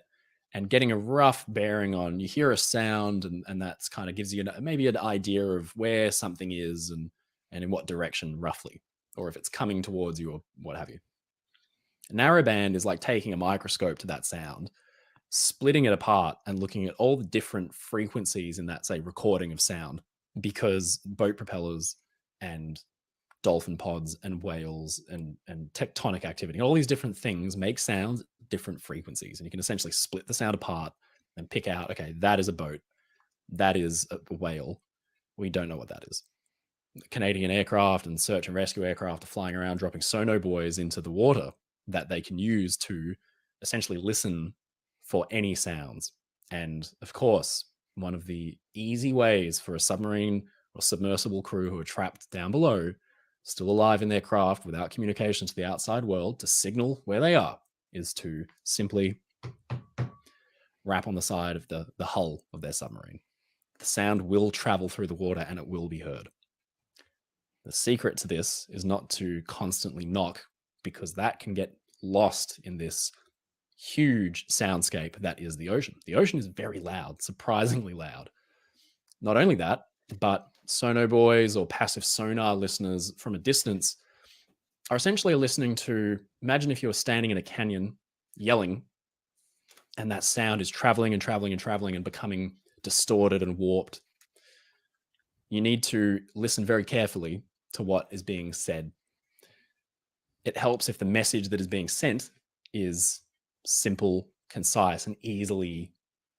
and getting a rough bearing on, you hear a sound and that's kind of gives you maybe an idea of where something is and in what direction roughly, or if it's coming towards you or what have you. Narrowband is like taking a microscope to that sound, splitting it apart and looking at all the different frequencies in that, say, recording of sound, because boat propellers and dolphin pods and whales and tectonic activity, all these different things make sounds at different frequencies. And you can essentially split the sound apart and pick out, okay, that is a boat, that is a whale. We don't know what that is. Canadian aircraft and search and rescue aircraft are flying around dropping sonobuoys into the water that they can use to essentially listen for any sounds. And of course, one of the easy ways for a submarine or submersible crew who are trapped down below, still alive in their craft without communication to the outside world, to signal where they are is to simply rap on the side of the hull of their submarine. The sound will travel through the water and it will be heard. The secret to this is not to constantly knock, because that can get lost in this huge soundscape that is the ocean. The ocean is very loud, surprisingly loud. Not only that, but sonobuoys or passive sonar listeners from a distance are essentially listening to, imagine if you were standing in a canyon yelling, and that sound is traveling and traveling and traveling and becoming distorted and warped. You need to listen very carefully to what is being said. It helps if the message that is being sent is simple, concise, and easily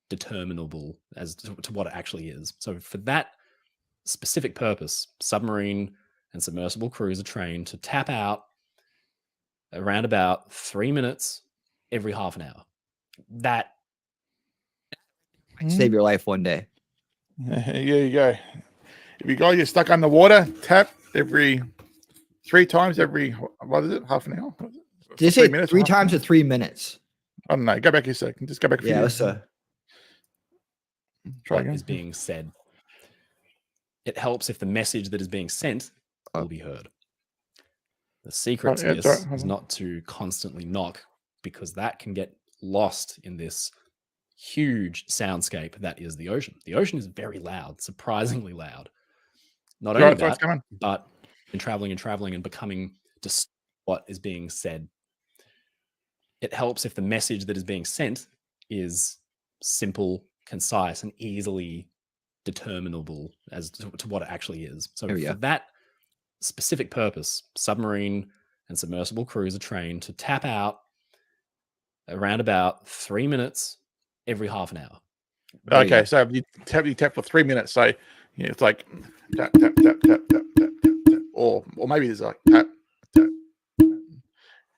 determinable as to what it actually is. So for that specific purpose, submarine and submersible crews are trained to tap out around about 3 minutes every half an hour. That save your life one day. Here you go. If you you're stuck underwater, tap every 3 times every, what is it, half an hour? Did you say 3 times or 3 minutes? I don't know. Go back a second. Just go back a few let's try again. What is being said. It helps if the message that is being sent will be heard. The secret to this is not to constantly knock, because that can get lost in this huge soundscape that is the ocean. The ocean is very loud, surprisingly loud. Not only that, but in traveling and becoming just what is being said. It helps if the message that is being sent is simple, concise, and easily determinable as to what it actually is. So for that specific purpose, submarine and submersible crews are trained to tap out around about 3 minutes every half an hour. Okay, so you tap for 3 minutes. So it's like tap, tap, tap, tap, tap, tap, tap, tap. Or maybe there's like tap, tap,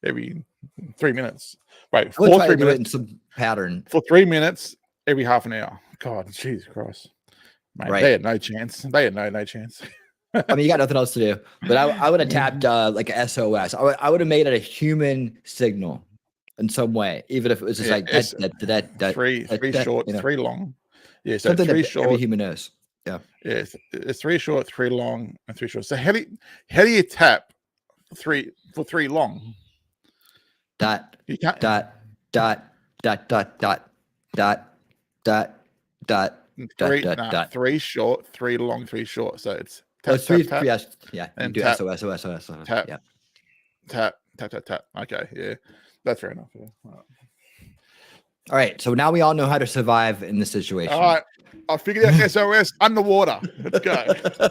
every 3 minutes. Wait, for 3 minutes in some pattern. For 3 minutes every half an hour. God, Jesus Christ. Mate, they had no chance. They had no chance. I mean, you got nothing else to do. But I would have tapped like a SOS. I would have made it a human signal in some way, even if it was just like three short, 3 long. Yeah, so something 3 that short. every human knows. Yeah. Yeah, it's 3 short, 3 long, and 3 short. So how do you tap for 3 long? You can't. Three short, 3 long, 3 short. So it's tap, tap, yes, yeah. And do tap, SOS. tap, yeah. tap. Okay, yeah, that's fair enough. Yeah. All right, so now we all know how to survive in this situation. All right, I figured out SOS underwater. Let's go.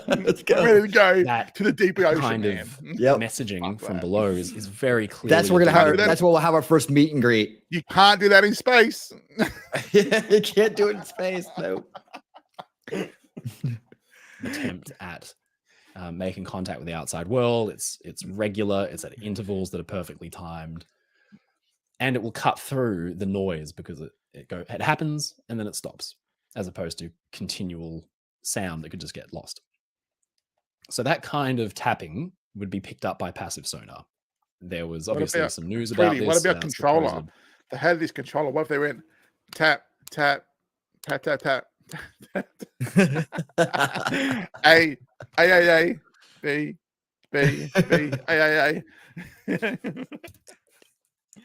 Let's go. I'm ready to go That to the deep ocean. kind of messaging from below is very clear. That's where we're gonna have. That's where we'll have our first meet and greet. You can't do that in space. You can't do it in space. No. Attempt at making contact with the outside world. It's regular. It's at intervals that are perfectly timed, and it will cut through the noise because it happens and then it stops, as opposed to continual sound that could just get lost. So that kind of tapping would be picked up by passive sonar. There was obviously some news about this. What about controller? They had this controller. What if they went tap, tap, tap, tap, tap? A, B, B, B, A.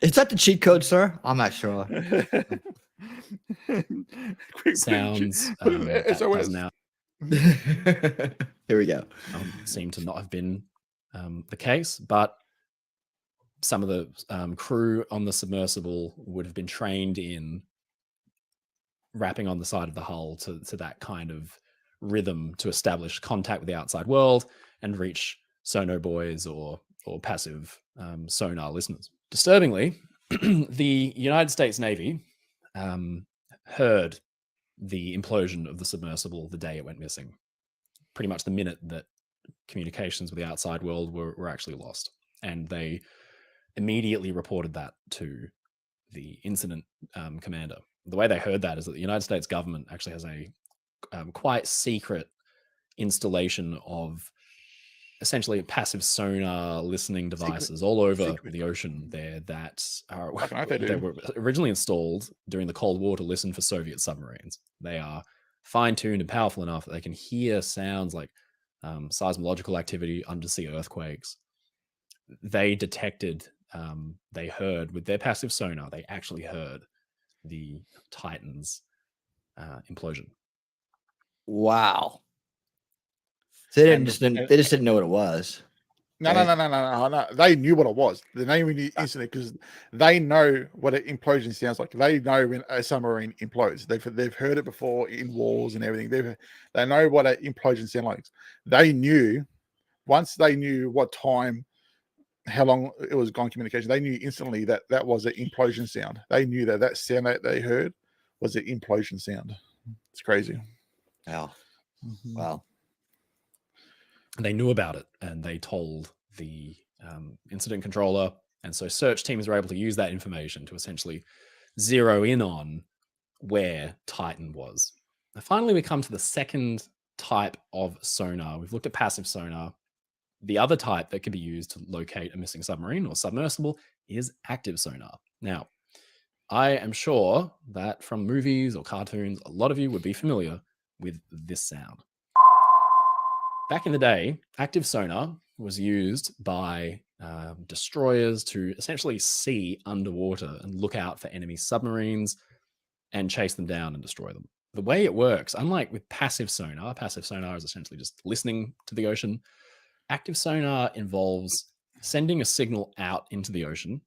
Is that the cheat code, sir? I'm not sure. Quick Sounds put an that SOS. does now Here we go. seem to not have been the case, but some of the crew on the submersible would have been trained in rapping on the side of the hull to that kind of rhythm to establish contact with the outside world and reach sono boys or passive sonar listeners. Disturbingly, the United States Navy heard the implosion of the submersible the day it went missing, pretty much the minute that communications with the outside world were actually lost. And they immediately reported that to the incident commander. The way they heard that is that the United States government actually has a quite secret installation of essentially passive sonar listening devices all over the ocean there that they were originally installed during the Cold War to listen for Soviet submarines. They are fine-tuned and powerful enough that they can hear sounds like seismological activity, undersea earthquakes. They detected, they heard with their passive sonar, they actually heard the Titan's implosion. Wow. So they just didn't know what it was. No. They knew what it was. They knew the incident because they know what an implosion sounds like. They know when a submarine implodes. They've heard it before in wars and everything. They know what an implosion sounds like. They knew once they knew what time, how long it was gone communication. They knew instantly that that was an implosion sound. They knew that sound that they heard was an implosion sound. It's crazy. Wow. Mm-hmm. Wow. They knew about it and they told the incident controller. And so search teams were able to use that information to essentially zero in on where Titan was. Now, finally, we come to the second type of sonar. We've looked at passive sonar. The other type that can be used to locate a missing submarine or submersible is active sonar. Now, I am sure that from movies or cartoons, a lot of you would be familiar with this sound. Back in the day, active sonar was used by destroyers to essentially see underwater and look out for enemy submarines and chase them down and destroy them. The way it works, unlike with passive sonar is essentially just listening to the ocean. Active sonar involves sending a signal out into the ocean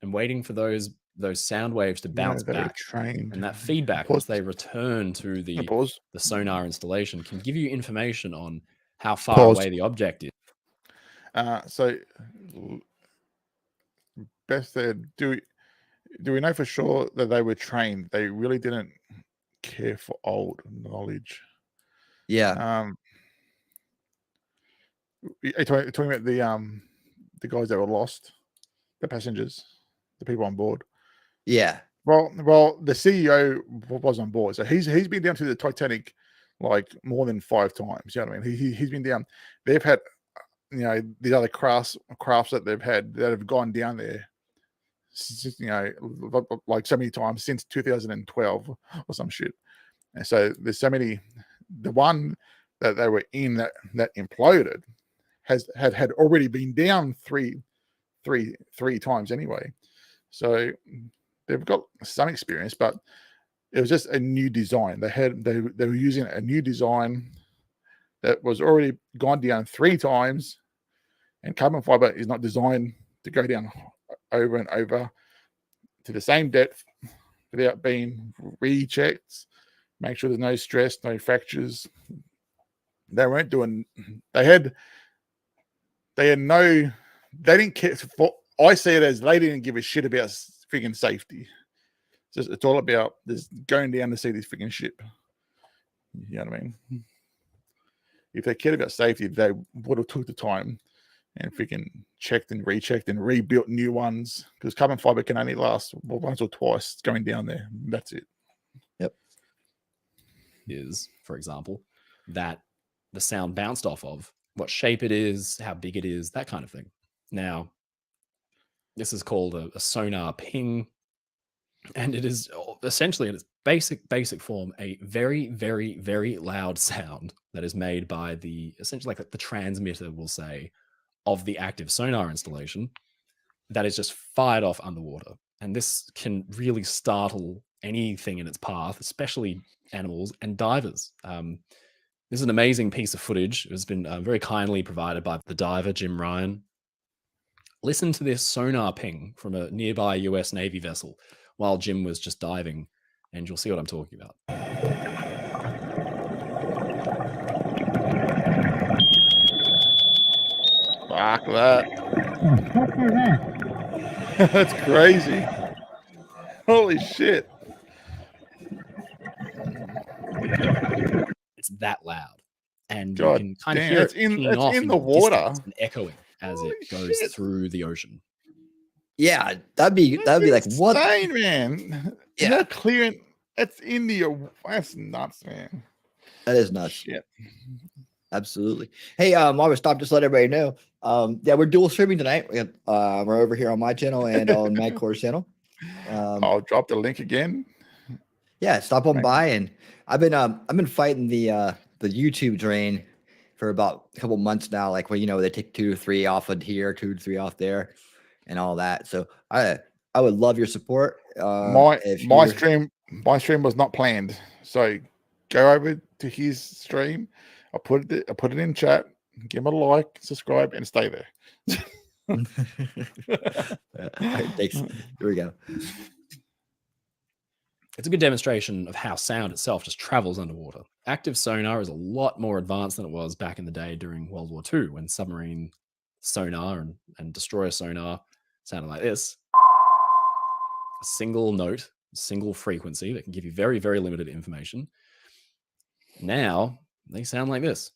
and waiting for those sound waves to bounce back. And that feedback, once they return to the sonar installation, can give you information on how far away the object is. So, Beth said, do we know for sure that they were trained? They really didn't care for old knowledge. Yeah. Talking about the guys that were lost, the passengers, the people on board. Yeah. Well, the CEO was on board, so he's been down to the Titanic like more than 5 times. You know what I mean? He's been down. They've had, you know, these other crafts that they've had that have gone down there, you know, like so many times since 2012 or some shit. And so there's so many. The one that they were in that imploded had already been down three times anyway. So they've got some experience, but it was just a new design. They were using a new design that was already gone down 3 times, and carbon fiber is not designed to go down over and over to the same depth without being rechecked. Make sure there's no stress, no fractures. They weren't doing. They didn't care. I see it as they didn't give a shit about freaking safety. It's all about just going down to see this freaking ship. You know what I mean? If they cared about safety, they would have took the time and freaking checked and rechecked and rebuilt new ones, because carbon fiber can only last once or twice going down there. That's it. Yep. Is, for example, that the sound bounced off of, what shape it is, how big it is, that kind of thing. Now, this is called a sonar ping, and it is essentially in its basic form a very, very, very loud sound that is made by essentially like the transmitter, we'll say, of the active sonar installation, that is just fired off underwater. And this can really startle anything in its path, especially animals and divers. This is an amazing piece of footage. It has been very kindly provided by the diver, Jim Ryan. Listen to this sonar ping from a nearby US Navy vessel while Jim was just diving, and you'll see what I'm talking about. Fuck that. That's crazy. Holy shit. It's that loud. And God you can kind of damn, hear it's it in- pinging it's off in in the water. distance and echoing as Holy it goes shit. through the ocean. Yeah, that'd be like what? Insane, man. Yeah. Not clearing. That's India. That's nuts, man. That is nuts. Shit. Absolutely. Hey, while we stop, just let everybody know. Yeah, we're dual streaming tonight. We're over here on my channel and on Madcore's channel. I'll drop the link again. Yeah, stop on by, and I've been fighting the YouTube drain for about a couple months now. Like, well, they take 2 to 3 off of here, 2 to 3 off there, and all that. So I would love your support. My stream was not planned, so go over to his stream. I put it in chat. Give him a like, subscribe, and stay there. Thanks. Here we go. It's a good demonstration of how sound itself just travels underwater. Active sonar is a lot more advanced than it was back in the day during World War II, when submarine sonar and destroyer sonar sounded like this. A single note, single frequency that can give you very, very limited information. Now, they sound like this.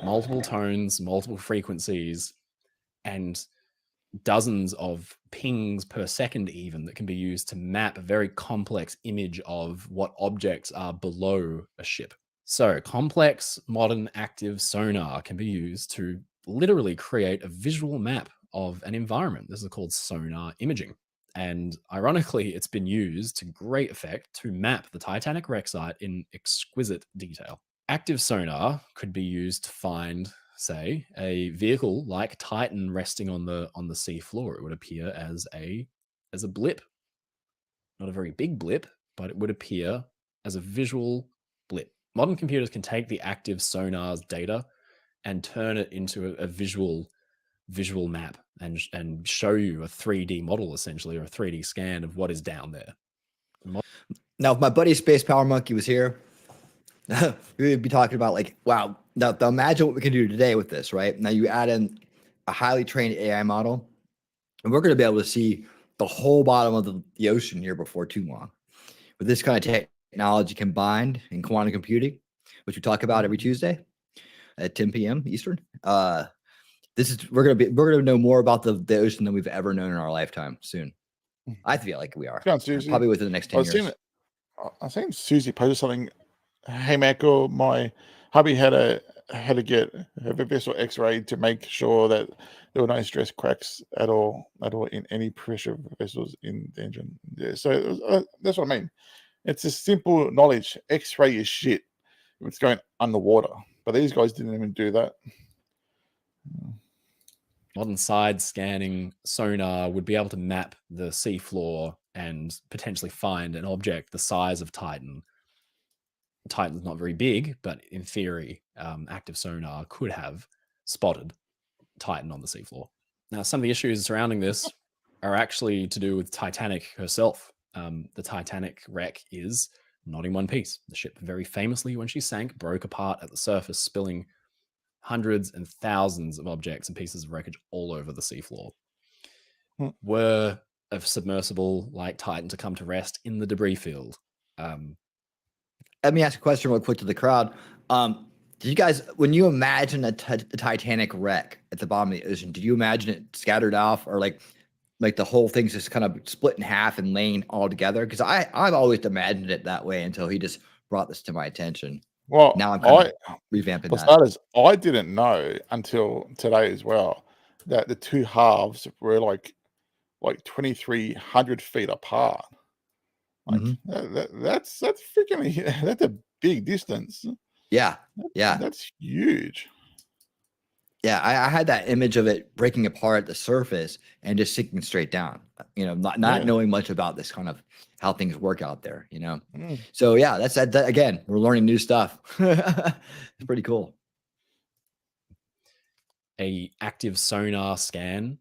Multiple tones, multiple frequencies, and dozens of pings per second even that can be used to map a very complex image of what objects are below a ship. So complex modern active sonar can be used to literally create a visual map of an environment. This is called sonar imaging. And ironically, it's been used to great effect to map the Titanic wreck site in exquisite detail. Active sonar could be used to find, say, a vehicle like Titan resting on the sea floor. It would appear as a blip, not a very big blip, but it would appear as a visual blip. Modern computers can take the active sonar's data and turn it into a visual map and show you a 3D model, essentially, or a 3D scan of what is down there. Now, if my buddy Space Power Monkey was here, we would be talking about, like, wow, now imagine what we can do today with this, right? Now you add in a highly trained AI model, and we're going to be able to see the whole bottom of the ocean here before too long. With this kind of technology combined in quantum computing, which we talk about every Tuesday at 10 p.m. Eastern, we're gonna know more about the ocean than we've ever known in our lifetime soon. I feel like we are. Probably within the next 10 years. I seen Susie posted something. Hey, Madcore, my hubby had to get a vessel X-rayed to make sure that there were no stress cracks at all in any pressure vessels in the engine. Yeah, so that's what I mean. It's a simple knowledge. X-ray is shit. It's going underwater, but these guys didn't even do that. Modern side scanning sonar would be able to map the seafloor and potentially find an object the size of Titan. Titan's not very big, but in theory, active sonar could have spotted Titan on the seafloor. Now, some of the issues surrounding this are actually to do with Titanic herself. The Titanic wreck is not in one piece. The ship very famously, when she sank, broke apart at the surface, spilling hundreds and thousands of objects and pieces of wreckage all over the seafloor. Were a submersible like Titan to come to rest in the debris field? Let me ask a question real quick to the crowd. Did you guys, when you imagine a Titanic wreck at the bottom of the ocean, did you imagine it scattered off, or like the whole thing's just kind of split in half and laying all together? Because I've always imagined it that way until he just brought this to my attention. Well, now I'm kind of revamping for that. starters, I didn't know until today as well that the two halves were like 2,300 feet apart. Like that's freaking that's a big distance. Yeah, that's huge. Yeah, I had that image of it breaking apart at the surface and just sinking straight down. Not knowing much about this kind of how things work out there. So yeah, that's that. Again, we're learning new stuff. It's pretty cool. A active sonar scan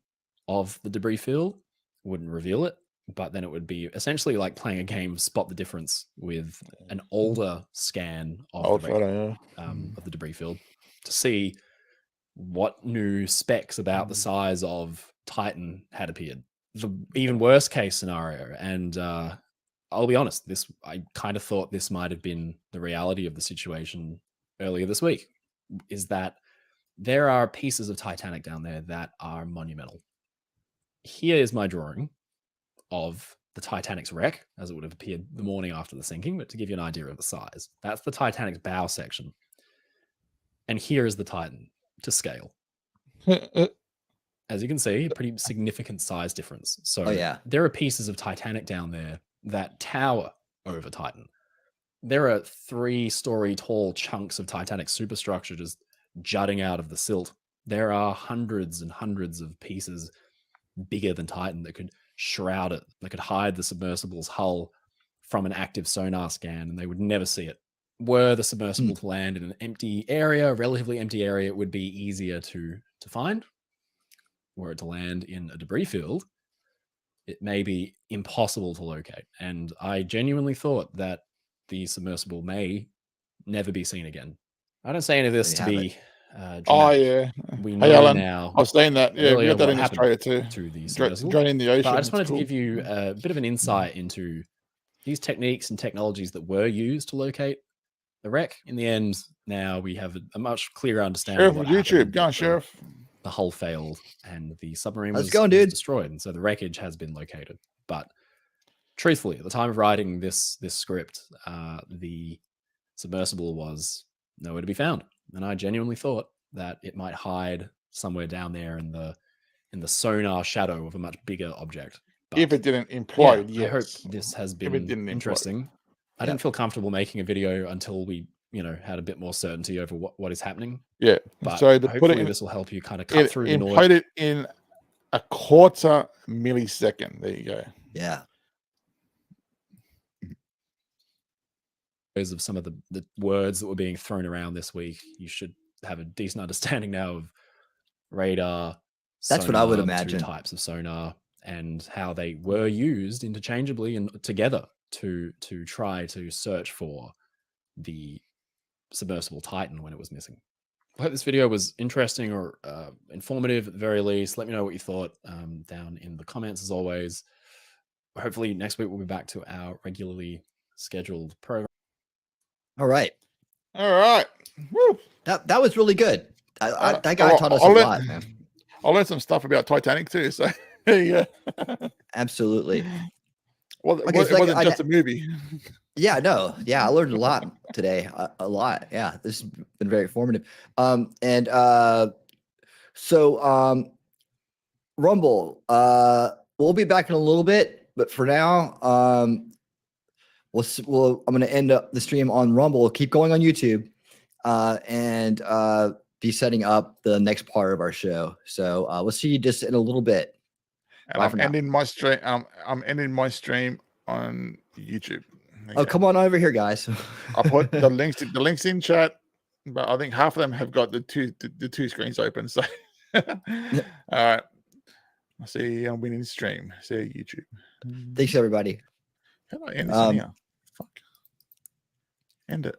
of the debris field wouldn't reveal it, but then it would be essentially like playing a game of spot the difference with an older scan of the debris field to see what new specs about the size of Titan had appeared. The even worse case scenario, and I'll be honest, I kind of thought this might have been the reality of the situation earlier this week, is that there are pieces of Titanic down there that are monumental. Here is my drawing of the Titanic's wreck, as it would have appeared the morning after the sinking, but to give you an idea of the size. That's the Titanic's bow section. And here is the Titan to scale. As you can see, a pretty significant size difference. So there are pieces of Titanic down there that tower over Titan. There are 3-story tall chunks of Titanic superstructure just jutting out of the silt. There are hundreds and hundreds of pieces bigger than Titan that could shroud it, that could hide the submersible's hull from an active sonar scan, and they would never see it. Were the submersible to land in an empty area, relatively empty area, it would be easier to find. Were it to land in a debris field, it may be impossible to locate. And I genuinely thought that the submersible may never be seen again. I don't say any of this to be dramatic. We know now. I was saying that. Yeah, we got that in Australia too. To the submersible. Going in the ocean. But I just wanted to give you a bit of an insight into these techniques and technologies that were used to locate the wreck. In the end, now we have a much clearer understanding of what YouTube. Go on, Sheriff. The hull failed and the submarine was destroyed, and so the wreckage has been located. But truthfully, at the time of writing this script, the submersible was nowhere to be found, and I genuinely thought that it might hide somewhere down there in the sonar shadow of a much bigger object. But if it didn't implode, I hope this has been interesting. I didn't feel comfortable making a video until we had a bit more certainty over what is happening. Yeah. But so hopefully this will help you kind of cut through the noise. Put it in a 1/4 millisecond. There you go. Yeah. Of some of the words that were being thrown around this week, you should have a decent understanding now of radar. That's what I would imagine. 2 types of sonar and how they were used interchangeably and together to try to search for the submersible Titan when it was missing. I hope this video was interesting or informative at the very least. Let me know what you thought down in the comments as always. Hopefully next week we'll be back to our regularly scheduled program. All right. Woo. That was really good. That guy taught us a lot, man. I learned some stuff about Titanic too. So yeah. Absolutely. Well, it wasn't just a movie. Yeah, no. Yeah, I learned a lot today. A lot. Yeah, this has been very informative. So Rumble, we'll be back in a little bit, but for now, I'm going to end up the stream on Rumble. Keep going on YouTube, and be setting up the next part of our show. So we'll see you just in a little bit. And I'm ending my stream. I'm ending my stream on YouTube. Okay. Oh, come on over here, guys. I put the links in chat, but I think half of them have got the two screens open. So, all right. I see I'm winning stream. See you, YouTube. Thanks, everybody. How do I end this in here? Fuck. End it.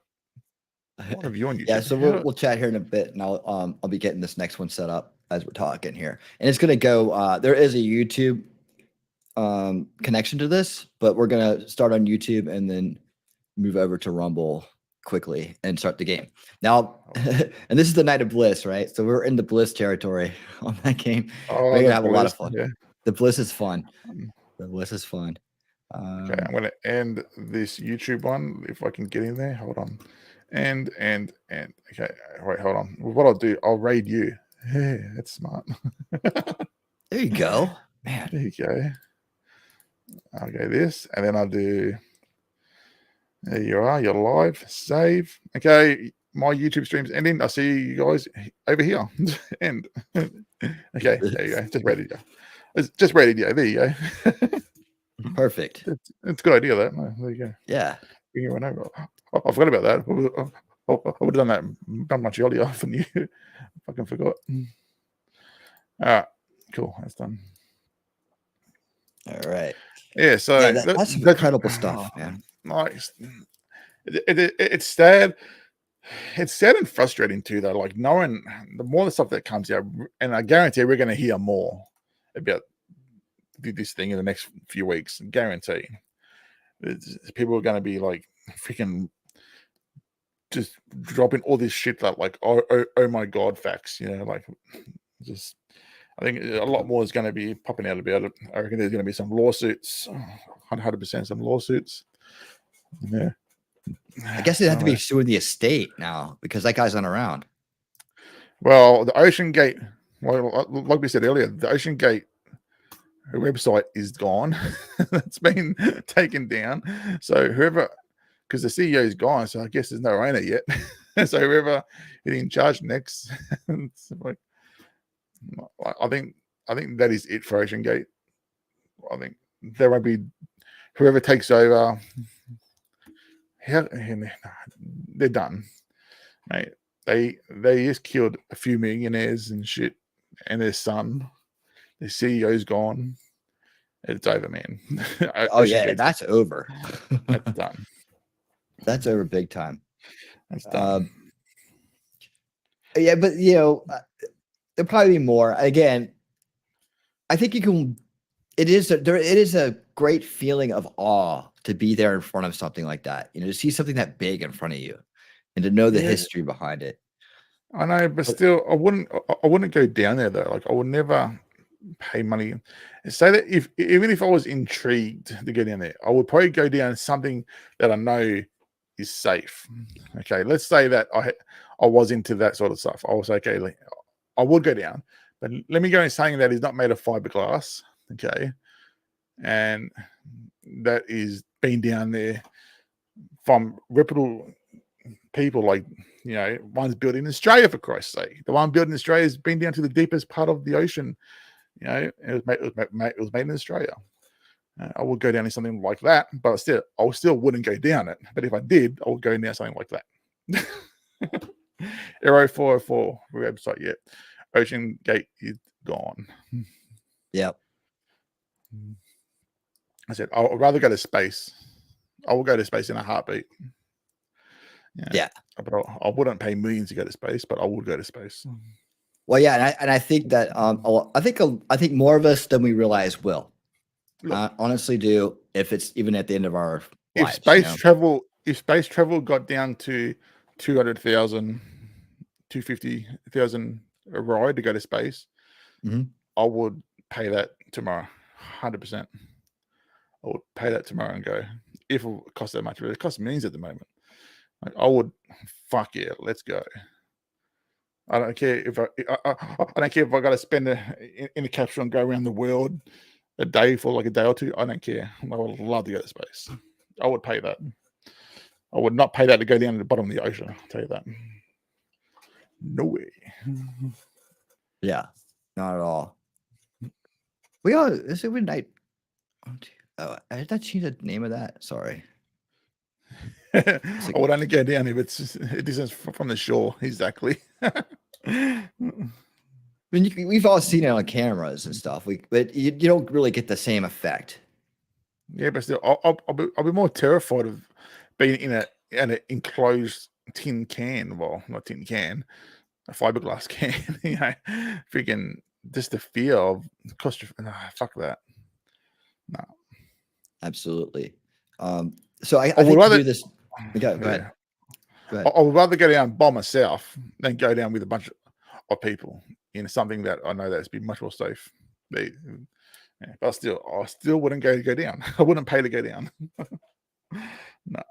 What have you on YouTube? Yeah, so we'll chat here in a bit, and I'll be getting this next one set up as we're talking here, and it's gonna go. There is a YouTube connection to this, but we're gonna start on YouTube and then move over to Rumble quickly and start the game now. And this is the night of Bliss, right? So we're in the Bliss territory on that game. We're gonna have a lot of fun. Yeah. The Bliss is fun. The Bliss is fun. Okay, I'm gonna end this YouTube one if I can get in there. Hold on. And okay, wait, hold on. What I'll do, I'll raid you. Hey, that's smart. There you go, man. There you go. I'll go this, and then I'll do. There you are. You're live. Save. Okay, my YouTube stream's ending. I'll see you guys over here. End. Okay, there you go. Just ready to go. It's just ready to go. There you go. Perfect. It's a good idea, that. There you go. Yeah. I forgot about that. I would have done much earlier for you. I fucking forgot. All right, cool. That's done. All right. Yeah, so yeah, that's some incredible stuff, man. Nice. It's sad. It's sad and frustrating too, though. Like knowing the more the stuff that comes out, and I guarantee we're going to hear more about this thing in the next few weeks. Guarantee. People are going to be like freaking just dropping all this shit that like oh my god facts, like just I think a lot more is going to be popping out about it. I reckon there's going to be some lawsuits, 100% some lawsuits. Yeah, I guess they have to be suing the estate now because that guy's not around. Well, the Ocean Gate, like we said earlier, the Ocean Gate website is gone. It's been taken down. So whoever, because the CEO is gone, so I guess there's no owner yet. So whoever is in charge next, like, I think that is it for Ocean Gate. I think there won't be whoever takes over. They're done, mate. They just killed a few millionaires and shit, and their son. The CEO's gone. It's over, man. Oh yeah, that's over. That's done. That's over big time. That's done. Yeah, but there'll probably be more. Again, I think you can. It is a great feeling of awe to be there in front of something like that. To see something that big in front of you, and to know the history behind it. I know, but still, I wouldn't go down there though. Like, I would never pay money. And say that even if I was intrigued to go down there, I would probably go down something that I know is safe. Okay, let's say that I was into that sort of stuff. I was okay. I would go down, but let me go in saying that is not made of fiberglass. Okay, and that is being down there from reputable people, like one's built in Australia, for Christ's sake. The one built in Australia has been down to the deepest part of the ocean. It was made in Australia. I would go down in something like that, but I still wouldn't go down it. But if I did, I would go down something like that. Aero 404 website, yeah. Ocean Gate is gone. Yep. I said I'd rather go to space. I will go to space in a heartbeat. Yeah. But I wouldn't pay millions to go to space, but I would go to space. Well, yeah, and I think that I think more of us than we realize will. I honestly do. If it's even at the end of our lives, if space travel got down to 200,000, 250,000 a ride to go to space, I would pay that tomorrow, 100%. I would pay that tomorrow and go. If it costs that much, it costs millions at the moment. Like, I would, fuck yeah, let's go. I don't care if I don't care if I got to spend in a capsule and go around the world a day for like a day or two. I don't care. I would love to go to space. I would pay that. I would not pay that to go down to the bottom of the ocean. I'll tell you that. No way. Yeah, not at all. We are. This is night. Oh, I did not change the name of that. Sorry. I would only go down if it's a distance from the shore. Exactly. I mean, we've all seen it on cameras and stuff. But you don't really get the same effect. Yeah, but still, I'll be more terrified of being in an enclosed tin can. Well, not tin can, a fiberglass can. Freaking just the fear of fuck that. No, absolutely. So I think rather do this. Go ahead. I would rather go down by myself than go down with a bunch of people in something that I know that's be much more safe. But I still wouldn't go down. I wouldn't pay to go down. No.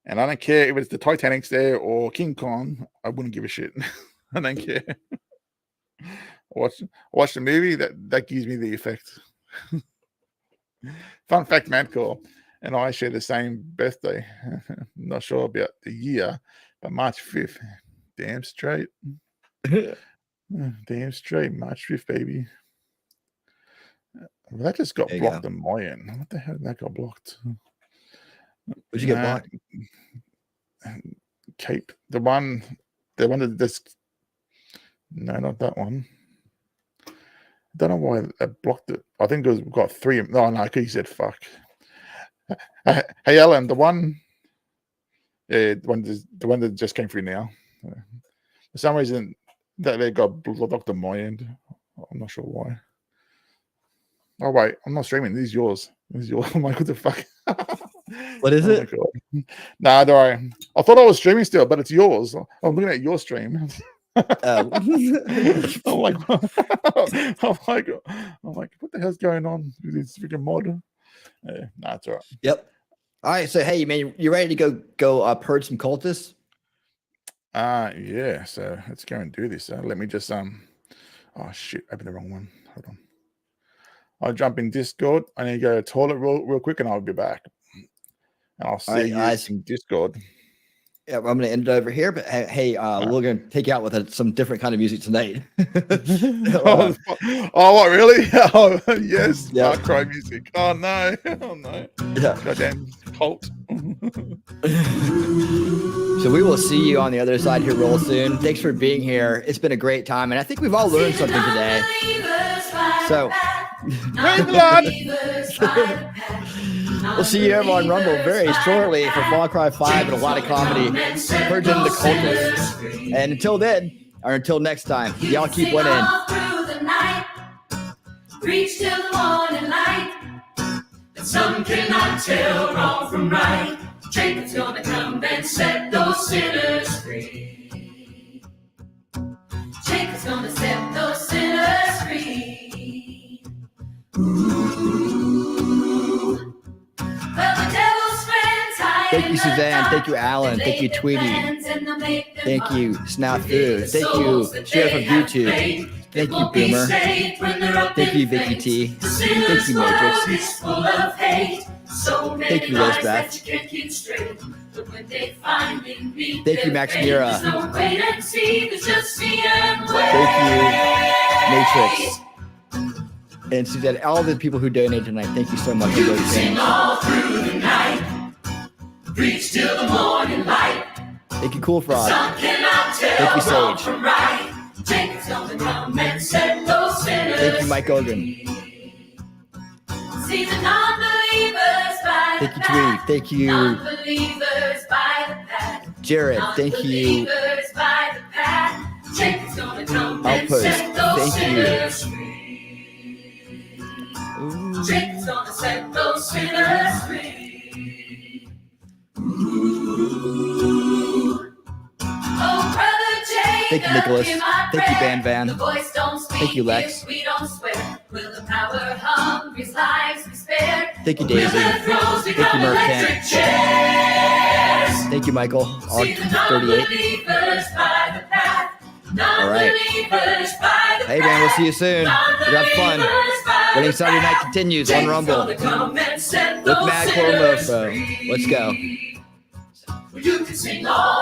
And I don't care if it's the Titanic's there or King Kong. I wouldn't give a shit. I don't care. Watch the movie. That gives me the effect. Fun fact, Madcore. and I share the same birthday. Not sure about the year, but March 5th. Damn straight. Damn straight. March 5th, baby. Well, that just got blocked on my end. What the hell did that got blocked? What'd you get blocked? Cape. The one that just... No, not that one. I don't know why I blocked it. I think we've got 3. Oh, no, he said fuck. Hey, Alan, the one that just came through now. For some reason, that they got blocked on my end. I'm not sure why. Oh, wait, I'm not streaming. This is yours. I'm like, what the fuck? What is it? Nah, don't worry. I thought I was streaming still, but it's yours. I'm looking at your stream. I'm like, what the hell's going on with this freaking mod? Nah, it's all right. Yep. All right, so hey, man, you ready to go purge some cultists? Yeah. So let's go and do this. Let me just oh shit, I opened the wrong one. Hold on. I'll jump in Discord. I need to go to the toilet real quick, and I'll be back. And I'll see you in Discord. Yeah, I'm going to end it over here, but hey, we're going to take you out with some different kind of music tonight. Oh, what, really? Oh, yes. Yeah. Dark cry music. Oh, no. Oh, no. Yeah. Goddamn cult. So we will see you on the other side here real soon. Thanks for being here. It's been a great time, and I think we've all learned something today. So, we'll see you over on Rumble very shortly for Far Cry 5 and a lot of comedy. Purging the cultists. And until then, or until next time, y'all keep winning. Reach till the morning light. But some cannot tell wrong from right. Jacob's gonna come and set those sinners free. Jacob's gonna set those sinners free. Ooh. Well, the devil's friends hide. Thank you, Suzanne. Thank you, Alan. Thank you, Tweety. Thank you, Snafu. Thank you, Sheriff of YouTube. Thank you, Boomer. Thank you, Vicky T. Thank you, Matrix. Thank you, Rosebeth. Thank you, Max Mira. Thank you, Matrix. And Suzanne, all the people who donated tonight, thank you so much for donating. Reach till the morning light. Thank you, Cool Frog. Thank you, Sage. Jacob's gonna come and set those sinners. Thank you, Mike Ogan. See the non-believers by Thank you, Tweet. Thank you, non-believers by the path. Jared. Thank you, Non-believers by the path. Jacob's gonna come and Outpost. set those Thank you. sinners free. Jacob's gonna set those sinners free. Ooh. Oh, brother Jacob, Thank you, Nicholas. hear my Thank you, prayer. Van Van. The voice don't speak Thank you, Lex. if we don't swear. Will the power hungry's lives be spared? Thank you, Daisy. Thank you, Murph Thank you, Michael. R38. All right. Hey, man, we'll see you soon. We got fun. Winning Saturday night continues on Rumble with MadcoreTV. Let's go. You can sing all